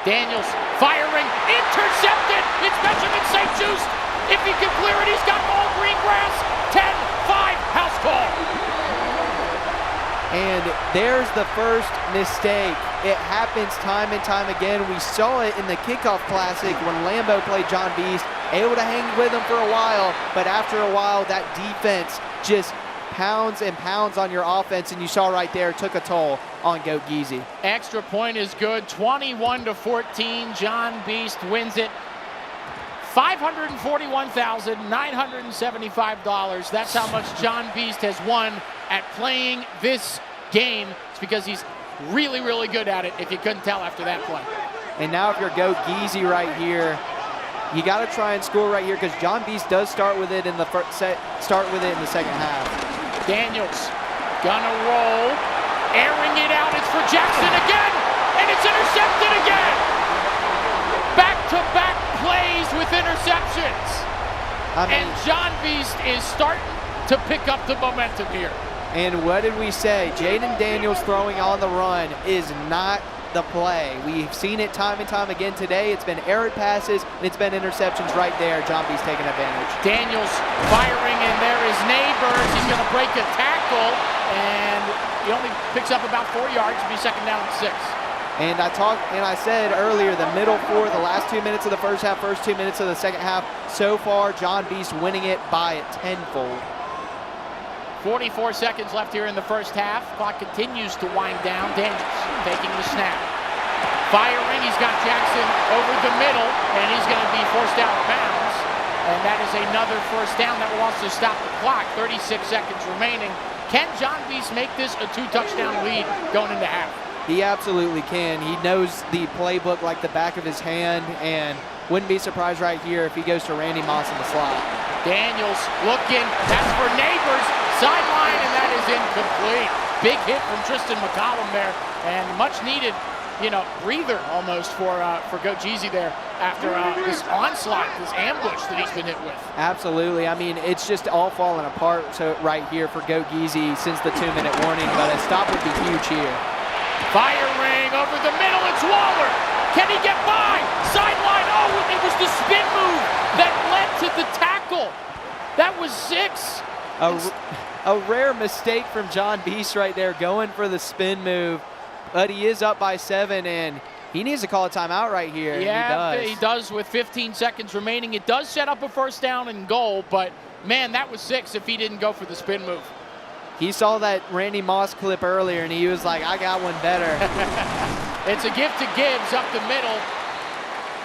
Speaker 2: Daniels firing, intercepted. It's Benjamin St. Just. If he can clear it, he's got all green grass. 10-5, house call.
Speaker 1: And there's the first mistake. It happens time and time again. We saw it in the Kickoff Classic when Lambeau played John Beast, able to hang with him for a while, but after a while, that defense just pounds and pounds on your offense, and you saw right there, took a toll on Goat Geezy.
Speaker 2: Extra point is good, 21-14. John Beast wins it. $541,975. That's how much John Beast has won at playing this game. It's because he's really, really good at it, if you couldn't tell after that play.
Speaker 1: And now if you're Goat Geezy right here, you got to try and score right here because John Beast does start with it in the second half.
Speaker 2: Daniels gonna roll, airing it out. It's for Jackson again, and it's intercepted again. Back-to-back plays with with interceptions. And John Beast is starting to pick up the momentum here.
Speaker 1: And what did we say? Jaden Daniels throwing on the run is not the play. We've seen it time and time again today. It's been errant passes, and it's been interceptions right there. John Beast taking advantage.
Speaker 2: Daniels firing, and there is Neighbors. He's going to break a tackle, and he only picks up about 4 yards. It'll be second down and 6.
Speaker 1: And I said earlier, the middle four, the last 2 minutes of the first half, first 2 minutes of the second half, so far, John Beast winning it by a tenfold.
Speaker 2: 44 seconds left here in the first half. Clock continues to wind down. Daniels taking the snap. Firing, he's got Jackson over the middle, and he's going to be forced out of bounds. And that is another first down that will also stop the clock. 36 seconds remaining. Can John Beast make this a 2-touchdown lead going into half?
Speaker 1: He absolutely can. He knows the playbook like the back of his hand, and wouldn't be surprised right here if he goes to Randy Moss in the slot.
Speaker 2: Daniels looking, that's for Neighbors, sideline, and that is incomplete. Big hit from Tristan McCollum there, and much needed, breather almost for Goat Jeezy there after this onslaught, this ambush that he's been hit with.
Speaker 1: Absolutely. I mean, it's just all falling apart right here for Goat Jeezy since the 2-minute warning, but a stop would be huge here.
Speaker 2: Firing over the middle, it's Waller. Can he get by? Sideline, oh, it was the spin move that led to the tackle. That was 6.
Speaker 1: A rare mistake from John Beast right there, going for the spin move, but he is up by 7, and he needs to call a timeout right here.
Speaker 2: Yeah, he does with 15 seconds remaining. It does set up a first down and goal, but man, that was 6 if he didn't go for the spin move.
Speaker 1: He saw that Randy Moss clip earlier, and he was like, I got one better.
Speaker 2: It's a gift to Gibbs up the middle,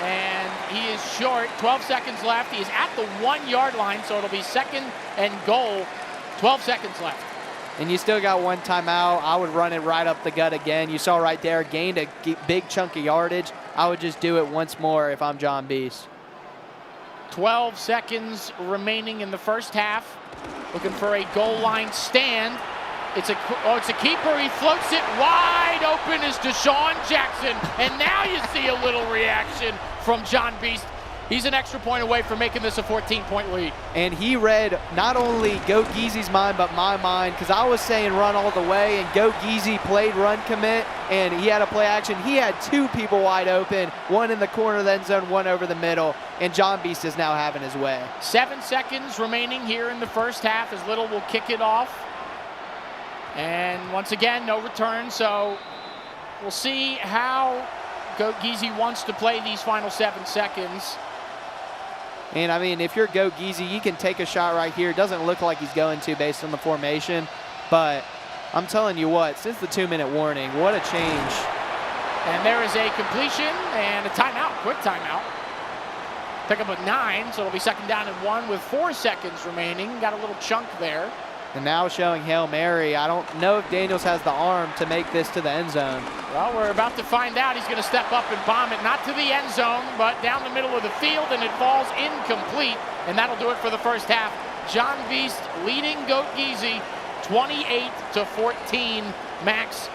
Speaker 2: and he is short. 12 seconds left. He is at the 1-yard line, so it'll be second and goal. 12 seconds left.
Speaker 1: And you still got one timeout. I would run it right up the gut again. You saw right there, gained a big chunk of yardage. I would just do it once more if I'm John Beast.
Speaker 2: 12 seconds remaining in the first half. Looking for a goal line stand. It's a keeper. He floats it wide open is Deshaun Jackson. And now you see a little reaction from John Beast. He's an extra point away from making this a 14-point lead.
Speaker 1: And he read not only Goat Geezy's mind, but my mind, because I was saying run all the way, and Goat Geezy played run commit, and he had a play action. He had 2 people wide open, one in the corner of the end zone, one over the middle, and John Beast is now having his way.
Speaker 2: 7 seconds remaining here in the first half as Little will kick it off. And once again, no return, so we'll see how Goat Geezy wants to play these final 7 seconds.
Speaker 1: And, I mean, if you're Goat Geezy, you can take a shot right here. It doesn't look like he's going to based on the formation. But I'm telling you what, since the 2-minute warning, what a change.
Speaker 2: And there is a completion and a timeout, quick timeout. Pick up at 9, so it'll be second down and 1 with 4 seconds remaining. Got a little chunk there.
Speaker 1: And now showing Hail Mary. I don't know if Daniels has the arm to make this to the end zone.
Speaker 2: Well, we're about to find out. He's going to step up and bomb it, not to the end zone, but down the middle of the field, and it falls incomplete. And that'll do it for the first half. John Beast leading Goat Geezy 28-14. Max,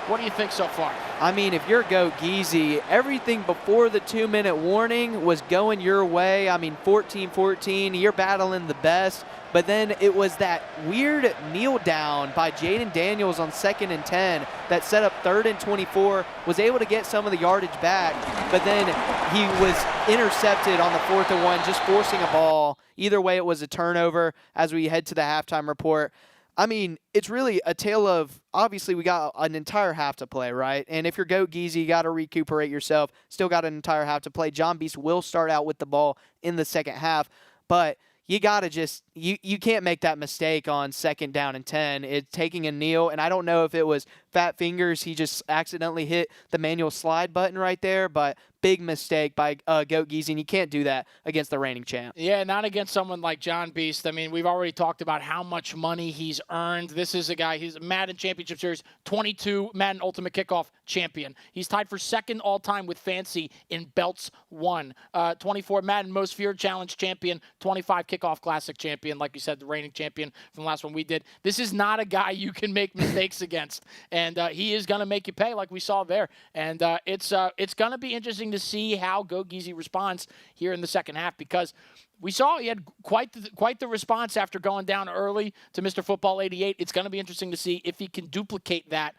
Speaker 2: what do you think so far?
Speaker 1: I mean, if you're Goat Geezy, everything before the 2-minute warning was going your way. I mean, 14-14, you're battling the best. But then it was that weird kneel down by Jaden Daniels on 2nd and 10 that set up 3rd and 24, was able to get some of the yardage back, but then he was intercepted on the 4th and 1, just forcing a ball. Either way, it was a turnover as we head to the halftime report. I mean, it's really a tale of, obviously, we got an entire half to play, right? And if you're Goat Geezy, you got to recuperate yourself. Still got an entire half to play. John Beast will start out with the ball in the second half, but you got to just, you can't make that mistake on 2nd down and 10. It's taking a kneel, and I don't know if it was fat fingers. He just accidentally hit the manual slide button right there, but big mistake by Goat Geezy, and you can't do that against the reigning champ.
Speaker 2: Yeah, not against someone like John Beast. I mean, we've already talked about how much money he's earned. This is a guy, he's a Madden Championship Series 22 Madden Ultimate Kickoff champion. He's tied for 2nd all-time with Fancy in belts won. 24 Madden Most Feared Challenge champion, 25 Kickoff Classic champion. champion, like you said, the reigning champion from the last one we did. This is not a guy you can make mistakes against, and he is going to make you pay, like we saw there. And it's going to be interesting to see how Go Geezy responds here in the second half, because we saw he had quite the response after going down early to Mr. Football 88. It's going to be interesting to see if he can duplicate that,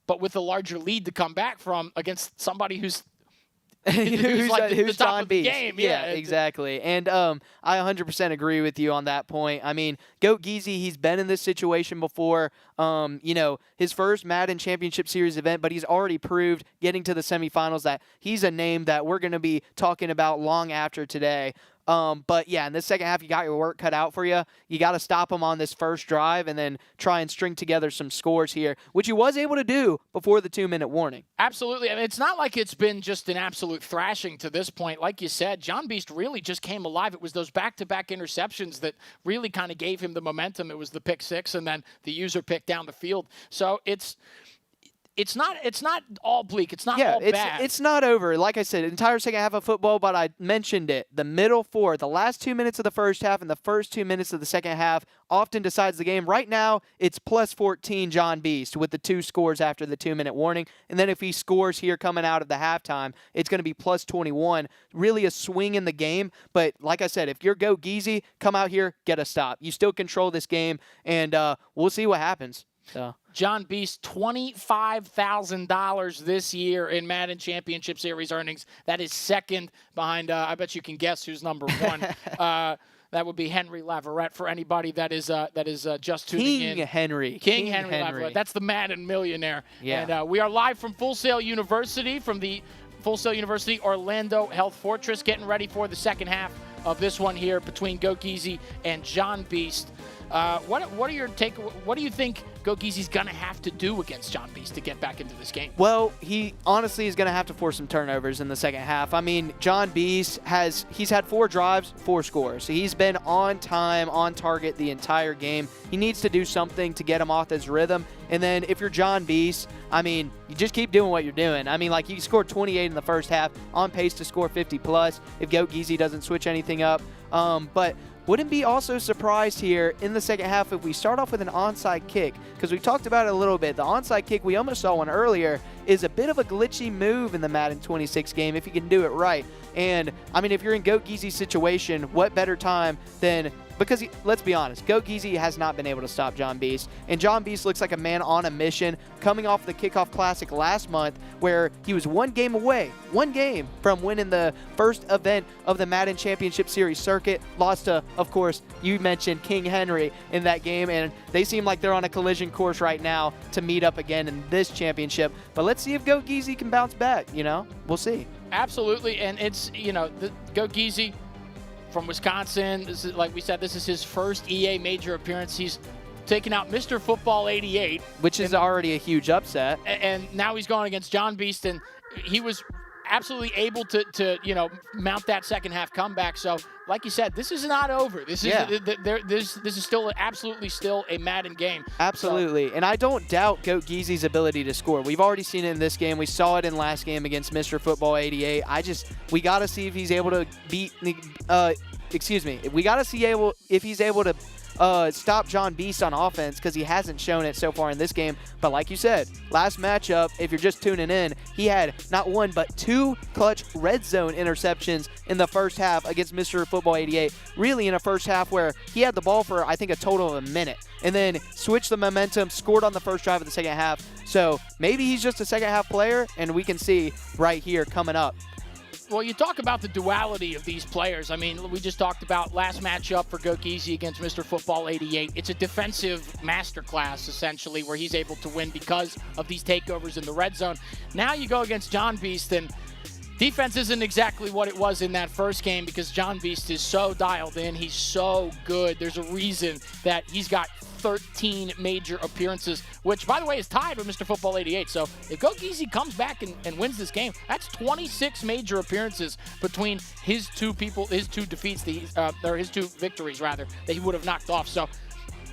Speaker 2: but with a larger lead to come back from against somebody who's like the top
Speaker 1: John
Speaker 2: of the
Speaker 1: Beast.
Speaker 2: game.
Speaker 1: Yeah, exactly. And I 100% agree with you on that point. I mean, Goat Geezy, he's been in this situation before. His first Madden Championship Series event, but he's already proved getting to the semifinals that he's a name that we're going to be talking about long after today. But yeah, in the second half, you got your work cut out for you. You got to stop him on this first drive and then try and string together some scores here, which he was able to do before the 2-minute warning.
Speaker 2: Absolutely. I mean, it's not like it's been just an absolute thrashing to this point. Like you said, John Beast really just came alive. It was those back-to-back interceptions that really kind of gave him the momentum. It was the pick six and then the user pick down the field. So it's not all bleak. It's not all bad.
Speaker 1: It's not over. Like I said, entire second half of football, but I mentioned it. The middle four, the last 2 minutes of the first half and the first 2 minutes of the second half often decides the game. Right now, it's plus 14 John Beast with the 2 scores after the 2-minute warning. And then if he scores here coming out of the halftime, it's going to be plus 21. Really a swing in the game. But like I said, if you're Go Geezy, come out here, get a stop. You still control this game, and we'll see what happens. So.
Speaker 2: John Beast, $25,000 this year in Madden Championship Series earnings. That is second behind, I bet you can guess who's number one. That would be Henry Laverette for anybody that is just tuning in.
Speaker 1: King Henry
Speaker 2: Laverette. That's the Madden millionaire.
Speaker 1: Yeah.
Speaker 2: And we are live from Full Sail University, from the Full Sail University Orlando Health Fortress, getting ready for the second half of this one here between Go Geezy and John Beast. What are your what do you think Go Geezy's going to have to do against John Beast to get back into this game?
Speaker 1: Well, he honestly is going to have to force some turnovers in the second half. I mean, John Beast he's had 4 drives, 4 scores. He's been on time, on target the entire game. He needs to do something to get him off his rhythm. And then if you're John Beast, I mean, you just keep doing what you're doing. I mean, like, he scored 28 in the first half, on pace to score 50+ if Go Geezy doesn't switch anything up. But wouldn't be also surprised here in the second half if we start off with an onside kick, because we talked about it a little bit. The onside kick, we almost saw one earlier, is a bit of a glitchy move in the Madden 26 game if you can do it right. And, I mean, if you're in Goat Geezy's situation, what better time than – because, let's be honest, Goat Geezy has not been able to stop John Beast. And John Beast looks like a man on a mission, coming off the Kickoff Classic last month where he was one game from winning the first event of the Madden Championship Series circuit. Lost to, of course, you mentioned King Henry in that game, and they seem like they're on a collision course right now to meet up again in this championship. But let's see if Goat Geezy can bounce back, We'll see.
Speaker 2: Absolutely, and it's, the Goat Geezy from Wisconsin. This is, like we said, this is his first EA major appearance. He's taken out Mr. Football 88.
Speaker 1: Which is already a huge upset.
Speaker 2: And now he's going against John Beast, and he was absolutely able to mount that second half comeback. So, like you said, this is not over. This is still absolutely still a Madden game.
Speaker 1: Absolutely. And I don't doubt Goat Geezy's ability to score. We've already seen it in this game. We saw it in last game against Mr. Football 88. We got to see if he's able to beat we got to see if he's able to stop John Beast on offense, because he hasn't shown it so far in this game. But like you said, last matchup, if you're just tuning in, he had not 1 but 2 clutch red zone interceptions in the first half against Mr. Football 88. Really in a first half where he had the ball for, I think, a total of a minute, and then switched the momentum, scored on the first drive of the second half. So maybe he's just a second half player, and we can see right here coming up.
Speaker 2: Well, you talk about the duality of these players. I mean, we just talked about last matchup for Go Geezy against Mr. Football 88. It's a defensive masterclass, essentially, where he's able to win because of these takeovers in the red zone. Now you go against John Beast, and defense isn't exactly what it was in that first game, because John Beast is so dialed in. He's so good. There's a reason that he's got 13 major appearances, which, by the way, is tied with Mr. Football 88. So if Go Geezy comes back and wins this game, that's 26 major appearances between his two defeats, or his 2 victories, rather, that he would have knocked off. So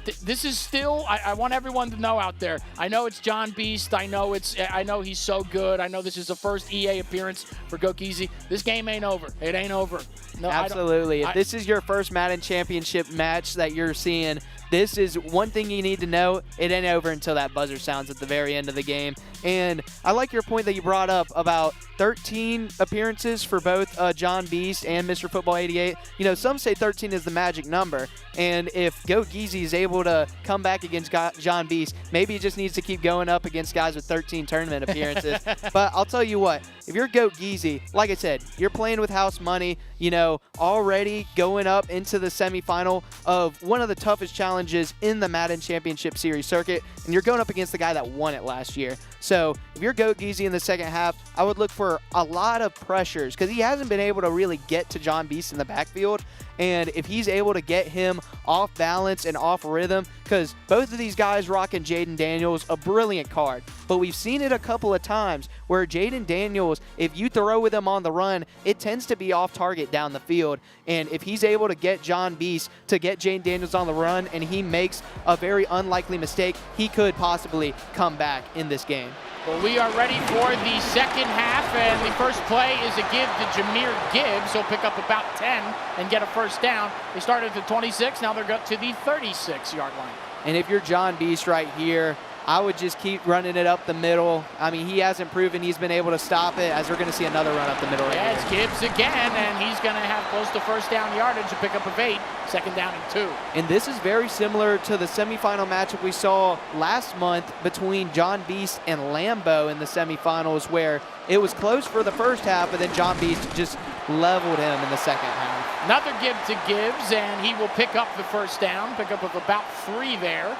Speaker 2: this is still, I want everyone to know out there. I know it's John Beast. I know he's so good. I know this is the first EA appearance for Go Geezy. This game ain't over. It ain't over. No,
Speaker 1: absolutely. If this is your first Madden Championship match that you're seeing, this is one thing you need to know. It ain't over until that buzzer sounds at the very end of the game. And I like your point that you brought up about 13 appearances for both John Beast and Mr. Football 88. You know, some say 13 is the magic number. And if Go Geezy is able to come back against John Beast, maybe he just needs to keep going up against guys with 13 tournament appearances. But I'll tell you what, if you're Go Geezy, like I said, you're playing with house money, you know, already going up into the semifinal of one of the toughest challenges in the Madden Championship Series circuit, and you're going up against the guy that won it last year. So if you're Go Geezy in the second half, I would look for a lot of pressures because he hasn't been able to really get to John Beast in the backfield. And if he's able to get him off balance and off rhythm, because both of these guys rocking Jaden Daniels, a brilliant card. But we've seen it a couple of times where Jaden Daniels, if you throw with him on the run, it tends to be off target down the field. And if he's able to get John Beast to get Jaden Daniels on the run and he makes a very unlikely mistake, he could possibly come back in this game.
Speaker 2: Well, we are ready for the second half, and the first play is a give to Jahmyr Gibbs. He'll pick up about 10 and get a first down. They started at the 26, now they're going to the 36-yard line.
Speaker 1: And if you're John Beast right here, I would just keep running it up the middle. I mean, he hasn't proven he's been able to stop it, as we're going to see another run up the middle right here.
Speaker 2: It's Gibbs again, and he's going to have close to first down yardage, a pickup of 8, second down and 2.
Speaker 1: And this is very similar to the semifinal matchup we saw last month between John Beast and Lambeau in the semifinals, where it was close for the first half, but then John Beast just leveled him in the second half.
Speaker 2: Another give to Gibbs, and he will pick up the first down, pickup of about 3 there.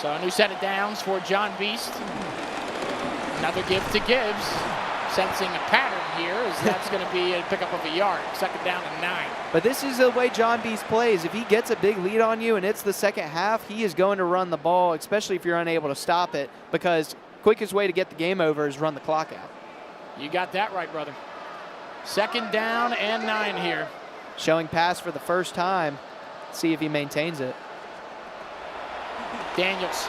Speaker 2: So a new set of downs for John Beast. Another give to Gibbs. Sensing a pattern here, as that's going to be a pickup of a yard. Second down and 9.
Speaker 1: But this is the way John Beast plays. If he gets a big lead on you and it's the second half, he is going to run the ball, especially if you're unable to stop it, because quickest way to get the game over is run the clock out.
Speaker 2: You got that right, brother. Second down and 9 here.
Speaker 1: Showing pass for the first time. See if he maintains it.
Speaker 2: Daniels.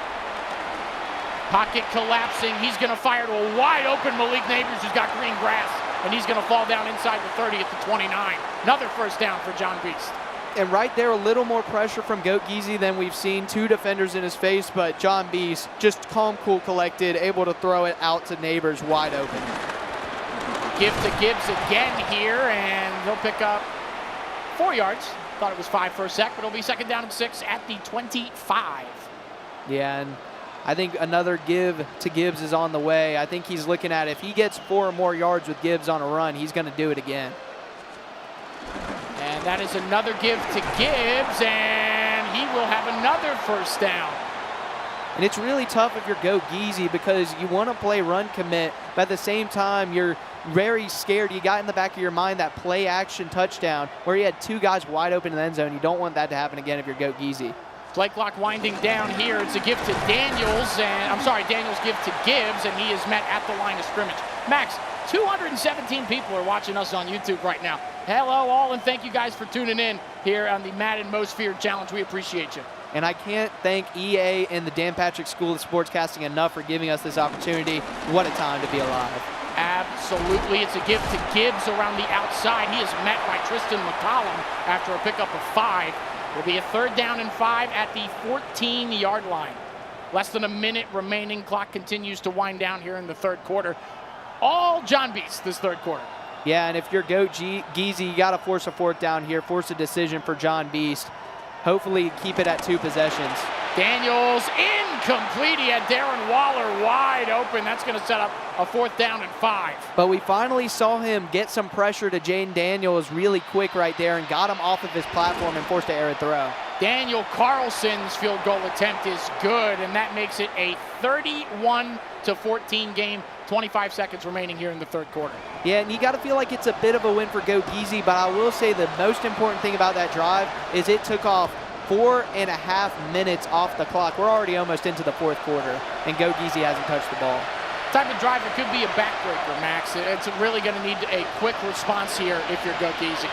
Speaker 2: Pocket collapsing. He's going to fire to a wide open Malik Neighbors, who's got green grass, and he's going to fall down inside the 30 at the 29. Another first down for John Beast.
Speaker 1: And right there, a little more pressure from Goat Geezy than we've seen. 2 defenders in his face, but John Beast just calm, cool, collected, able to throw it out to Neighbors wide open.
Speaker 2: Give to Gibbs again here, and he'll pick up 4 yards. Thought it was 5 for a sec, but it'll be second down and 6 at the 25.
Speaker 1: Yeah, and I think another give to Gibbs is on the way. I think he's looking at if he gets 4 or more yards with Gibbs on a run, he's going to do it again.
Speaker 2: And that is another give to Gibbs, and he will have another first down.
Speaker 1: And it's really tough if you're Go Geezy because you want to play run commit, but at the same time, you're very scared. You got in the back of your mind that play action touchdown where he had 2 guys wide open in the end zone. You don't want that to happen again if you're Go Geezy.
Speaker 2: Play clock winding down here. It's a give to Daniels, and Daniels give to Gibbs, and he is met at the line of scrimmage. Max, 217 people are watching us on YouTube right now. Hello all, and thank you guys for tuning in here on the Madden Most Feared Challenge. We appreciate you.
Speaker 1: And I can't thank EA and the Dan Patrick School of Sportscasting enough for giving us this opportunity. What a time to be alive.
Speaker 2: Absolutely. It's a give to Gibbs around the outside. He is met by Tristan McCollum after a pickup of 5. Will be a third down and 5 at the 14-yard line. Less than a minute remaining. Clock continues to wind down here in the third quarter. All John Beast this third quarter.
Speaker 1: Yeah, and if you're Goat Geezy, you got to force a 4th down here, force a decision for John Beast. Hopefully keep it at 2 possessions.
Speaker 2: Daniels incomplete. He had Darren Waller wide open. That's going to set up a 4th down and 5.
Speaker 1: But we finally saw him get some pressure to Jaden Daniels really quick right there and got him off of his platform and forced an errant throw.
Speaker 2: Daniel Carlson's field goal attempt is good, and that makes it a 31-14 game. 25 seconds remaining here in the third quarter.
Speaker 1: Yeah, and you got to feel like it's a bit of a win for Go Geezy, but I will say the most important thing about that drive is it took off 4.5 minutes off the clock. We're already almost into the fourth quarter, and Go Geezy hasn't touched the ball.
Speaker 2: Type of drive, it could be a backbreaker, Max. It's really going to need a quick response here if you're Go Geezy.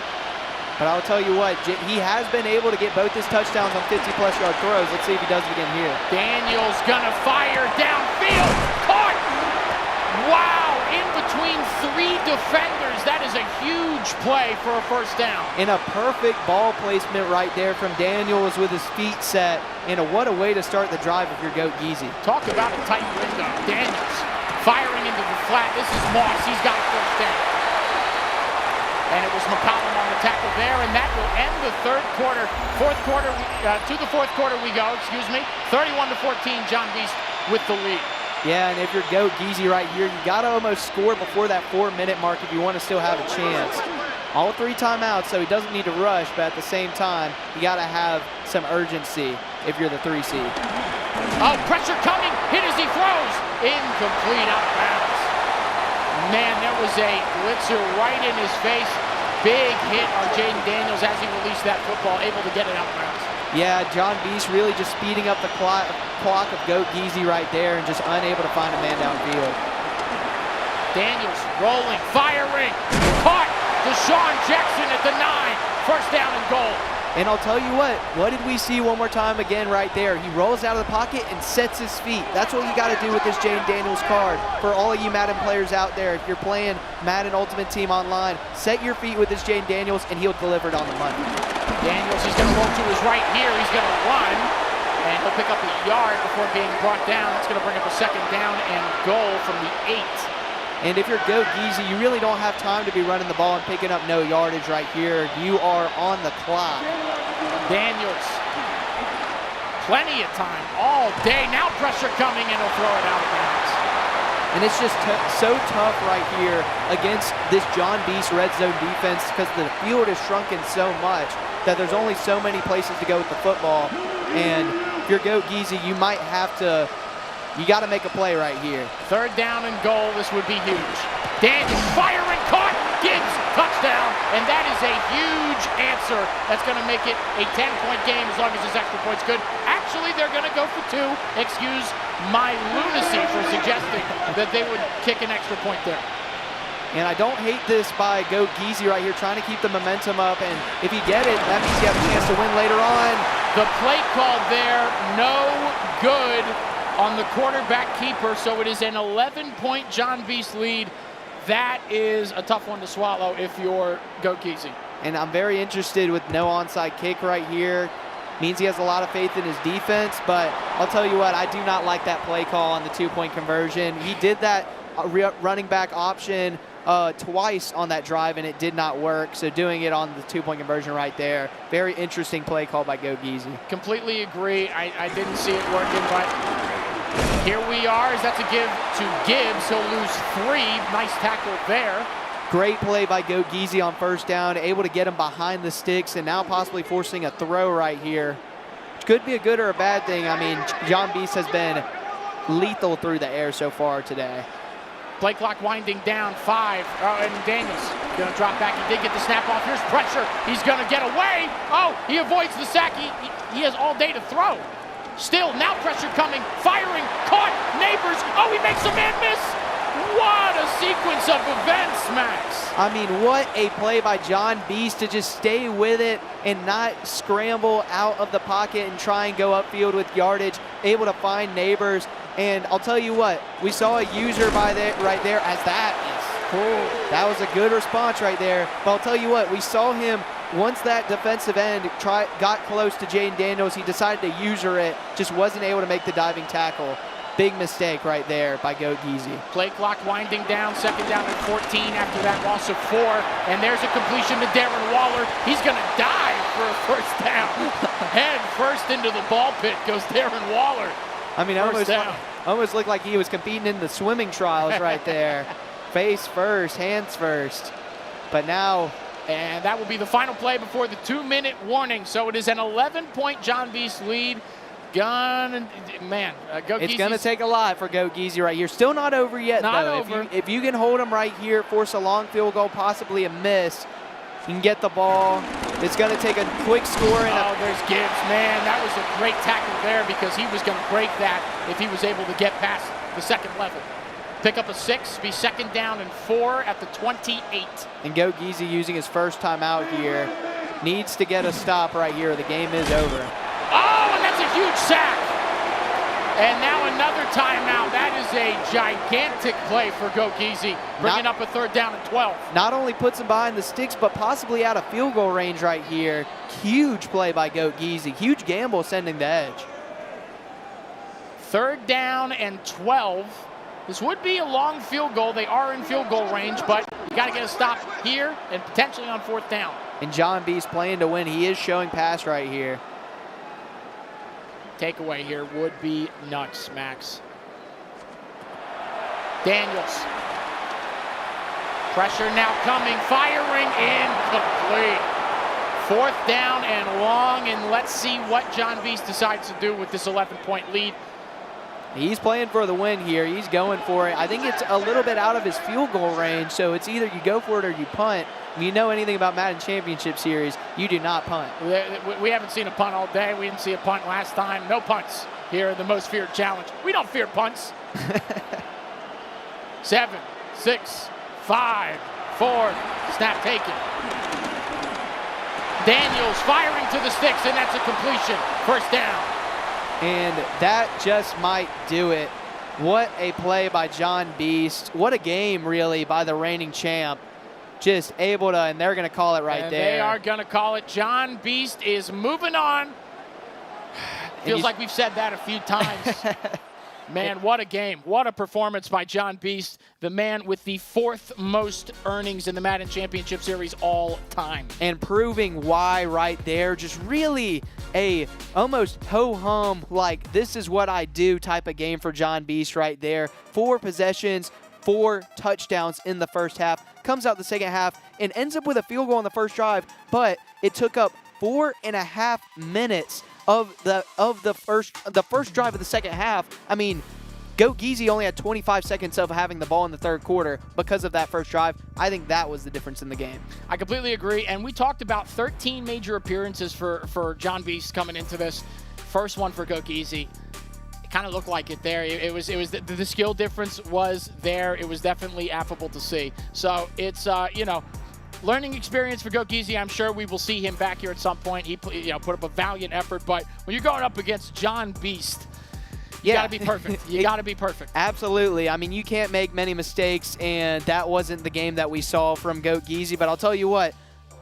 Speaker 1: But I'll tell you what, he has been able to get both his touchdowns on 50-plus yard throws. Let's see if he does it again here.
Speaker 2: Daniels gonna fire downfield. Caught! Wow, in between 3 defenders. That is a huge play for a first down.
Speaker 1: And a perfect ball placement right there from Daniels with his feet set. And what a way to start the drive if you're Goat Geezy.
Speaker 2: Talk about a tight window. Daniels firing into the flat. This is Moss. He's got a first down. And it was McCollum on the tackle there, and that will end the third quarter. To the fourth quarter we go, 31-14, John Beast with the lead.
Speaker 1: Yeah, and if you're Goat Geezy right here, you got to almost score before that 4-minute mark if you want to still have a chance. All 3 timeouts, so he doesn't need to rush, but at the same time, you got to have some urgency if you're the 3 seed.
Speaker 2: Oh, pressure coming, hit as he throws. Incomplete, out of bounds. Man, that was a blitzer right in his face. Big hit on Jaden Daniels as he released that football, able to get it out of bounds.
Speaker 1: Yeah, John Beast really just speeding up the clock of Goat Geezy right there and just unable to find a man downfield.
Speaker 2: Daniels rolling, firing, caught. Deshaun Jackson at the 9, first down and goal.
Speaker 1: And I'll tell you what did we see one more time again right there? He rolls out of the pocket and sets his feet. That's what you got to do with this Jaden Daniels card. For all of you Madden players out there, if you're playing Madden Ultimate Team online, set your feet with this Jaden Daniels and he'll deliver it on the money.
Speaker 2: Daniels, he's going to roll to his right here. He's going to run, and he'll pick up a yard before being brought down. That's going to bring up a second down and goal from the 8.
Speaker 1: And if you're Goat Geezy, you really don't have time to be running the ball and picking up no yardage right here. You are on the clock.
Speaker 2: Daniels, plenty of time all day. Now pressure coming, and he'll throw it out of bounds.
Speaker 1: And it's just so tough right here against this John Beast red zone defense because the field is shrunken so much that there's only so many places to go with the football. And if you're Goat Geezy, you might have to, you got to make a play right here.
Speaker 2: Third down and goal, this would be huge. Daniels firing, caught, Gibbs, touchdown, and that is a huge answer. That's going to make it a 10-point game as long as his extra point's good. Actually, they're going to go for 2. Excuse my lunacy for suggesting that they would kick an extra point there.
Speaker 1: And I don't hate this by Goat Geezy right here, trying to keep the momentum up. And if you get it, that means you have a chance to win later on.
Speaker 2: The play call there, no good on the quarterback keeper, so it is an 11-point John Beast lead. That is a tough one to swallow if you're Goat Geezy.
Speaker 1: And I'm very interested with no onside kick right here. Means he has a lot of faith in his defense, but I'll tell you what, I do not like that play call on the 2-point conversion. He did that running back option twice on that drive, and it did not work. So doing it on the 2-point conversion right there, very interesting play call by Goat Geezy.
Speaker 2: Completely agree. I didn't see it working, but here we are. As that's a give to Gibbs. He'll lose 3. Nice tackle there.
Speaker 1: Great play by Goat Geezy on first down, able to get him behind the sticks and now possibly forcing a throw right here. Which could be a good or a bad thing. I mean, John Beast has been lethal through the air so far today.
Speaker 2: Play clock winding down, 5. And Daniels going to drop back. He did get the snap off. Here's pressure. He's going to get away. Oh, he avoids the sack. He has all day to throw. Still, now pressure coming. Firing. Caught. Neighbors. Oh, he makes a man miss. What a sequence of events, Max.
Speaker 1: I mean, what a play by John Beast to just stay with it and not scramble out of the pocket and try and go upfield with yardage, able to find Neighbors. And I'll tell you what, we saw a user right there as that is cool. That was a good response right there. But I'll tell you what, we saw him once that defensive end got close to Jaden Daniels, he decided to user it, just wasn't able to make the diving tackle. Big mistake right there by Goat Geezy.
Speaker 2: Play clock winding down, second down and 14 after that loss of 4. And there's a completion to Darren Waller. He's going to dive for a first down. Head first into the ball pit goes Darren Waller.
Speaker 1: I mean, almost looked like he was competing in the swimming trials right there. Face first, hands first. But now...
Speaker 2: And that will be the final play before the 2-minute warning. So it is an 11-point John Beast lead. Goat
Speaker 1: It's going to take a lot for Goat Geezy right here. Still not over yet, though. If you can hold him right here, force a long field goal, possibly a miss, you can get the ball. It's going to take a quick score.
Speaker 2: There's Gibbs. Man, that was a great tackle there because he was going to break that if he was able to get past the second level. Pick up a 6, be second down and 4 at the 28.
Speaker 1: And Goat Geezy using his first time out here. needs to get a stop right here. The game is over.
Speaker 2: Oh, and that's a huge sack. And now another timeout. That is a gigantic play for Gogeezy, bringing up a 3rd down and 12.
Speaker 1: Not only puts him behind the sticks, but possibly out of field goal range right here. Huge play by Gogeezy. Huge gamble sending the edge.
Speaker 2: 3rd down and 12. This would be a long field goal. They are in field goal range, but you got to get a stop here and potentially on 4th down.
Speaker 1: And John Beast playing to win. He is showing pass right here.
Speaker 2: Takeaway here would be nuts, Max. Daniels. Pressure now coming, firing, incomplete. 4th down and long, and let's see what John Beast decides to do with this 11-point lead.
Speaker 1: He's playing for the win here. He's going for it. I think it's a little bit out of his field goal range, so it's either you go for it or you punt. If you know anything about Madden Championship Series, you do not punt.
Speaker 2: We haven't seen a punt all day. We didn't see a punt last time. No punts here in the Most Feared Challenge. We don't fear punts. 7, 6, 5, 4, snap taken. Daniels firing to the sticks, and that's a completion. 1st down.
Speaker 1: And that just might do it. What a play by John Beast. What a game, really, by the reigning champ. Just able to, and they're going to call it right there.
Speaker 2: They are going to call it. John Beast is moving on. Feels like we've said that a few times. Man, what a game. What a performance by John Beast, the man with the 4th most earnings in the Madden Championship Series all time.
Speaker 1: And proving why right there. Just really a almost ho-hum, like this is what I do type of game for John Beast right there. 4 possessions, 4 touchdowns in the first half. Comes out the second half and ends up with a field goal on the first drive, but it took up 4.5 minutes of the first drive of the second half. I mean, Gogeezy only had 25 seconds of having the ball in the 3rd quarter because of that first drive. I think that was the difference in the game.
Speaker 2: I completely agree, and we talked about 13 major appearances for John Beast coming into this. First one for Gogeezy. Kind of looked like it there. It was the skill difference was there. It was definitely affable to see. So it's learning experience for Gogeezy. I'm sure we will see him back here at some point. He put up a valiant effort, but when you're going up against John Beast, you got to be perfect. You got to be perfect.
Speaker 1: Absolutely. I mean, you can't make many mistakes, and that wasn't the game that we saw from Gogeezy. But I'll tell you what,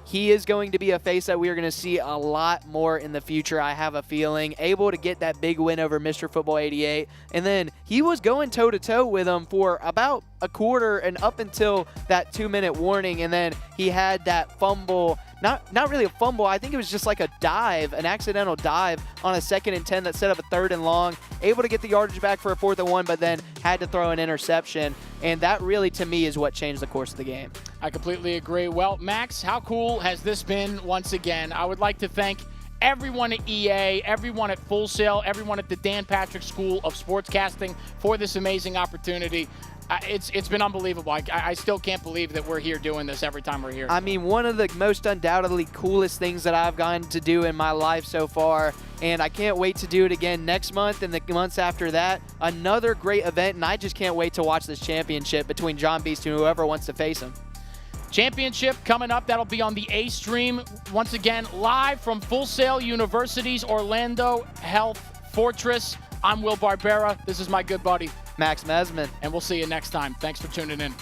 Speaker 1: he is going to be a face that we are going to see a lot more in the future, I have a feeling. Able to get that big win over Mr. Football 88. And then he was going toe-to-toe with him for about a quarter and up until that 2-minute warning. And then he had that fumble. Not really a fumble. I think it was just like a dive, an accidental dive on a 2nd and 10 that set up a 3rd and long. Able to get the yardage back for a 4th and 1, but then had to throw an interception. And that really, to me, is what changed the course of the game.
Speaker 2: I completely agree. Well, Max, how cool has this been once again? I would like to thank everyone at EA, everyone at Full Sail, everyone at the Dan Patrick School of Sportscasting for this amazing opportunity. It's been unbelievable. I still can't believe that we're here doing this every time we're here.
Speaker 1: I mean, one of the most undoubtedly coolest things that I've gotten to do in my life so far, and I can't wait to do it again next month and the months after that. Another great event, and I just can't wait to watch this championship between John Beast and whoever wants to face him.
Speaker 2: Championship coming up. That'll be on the A Stream. Once again, live from Full Sail University's Orlando Health Fortress. I'm Will Barbera. This is my good buddy,
Speaker 1: Max Mesman.
Speaker 2: And we'll see you next time. Thanks for tuning in.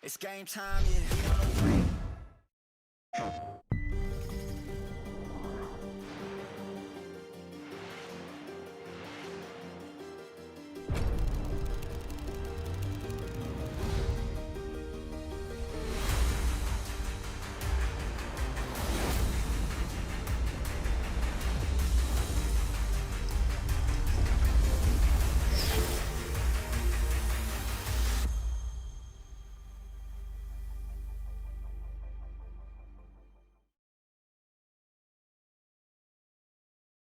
Speaker 3: It's game time, yeah. We on the way.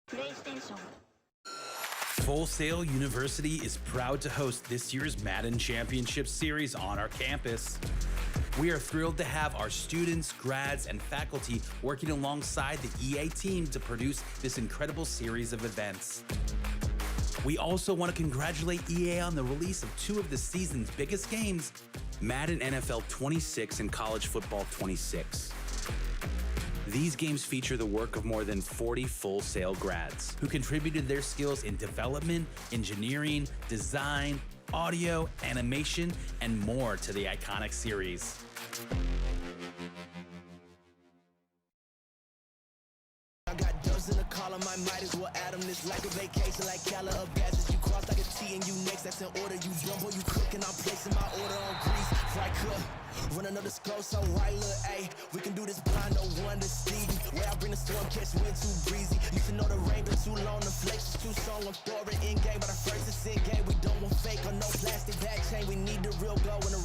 Speaker 7: PlayStation.
Speaker 5: Full Sail University is proud to host this year's Madden Championship Series on our campus. We are thrilled to have our students, grads, and faculty working alongside the EA team to produce this incredible series of events. We also want to congratulate EA on the release of two of the season's biggest games, Madden NFL 26 and College Football 26. These games feature the work of more than 40 Full Sail grads who contributed their skills in development, engineering, design, audio, animation, and more to the iconic series.
Speaker 3: I got dubs in the column, I might as well add them. This like a vacation, like Calla of gases. You cross like a T and you next, that's in order. You jump or you cook, and I'm placing my order on grease. Fry cook, run another scroll, so white, look, ayy. We can do this blind, no one to see. Where I bring the storm, catch wind too breezy. Used to know the rain been too long, the flakes is too strong. I'm throwing in game, but I first it's in game. We don't want fake or no plastic back chain. We need the real glow in the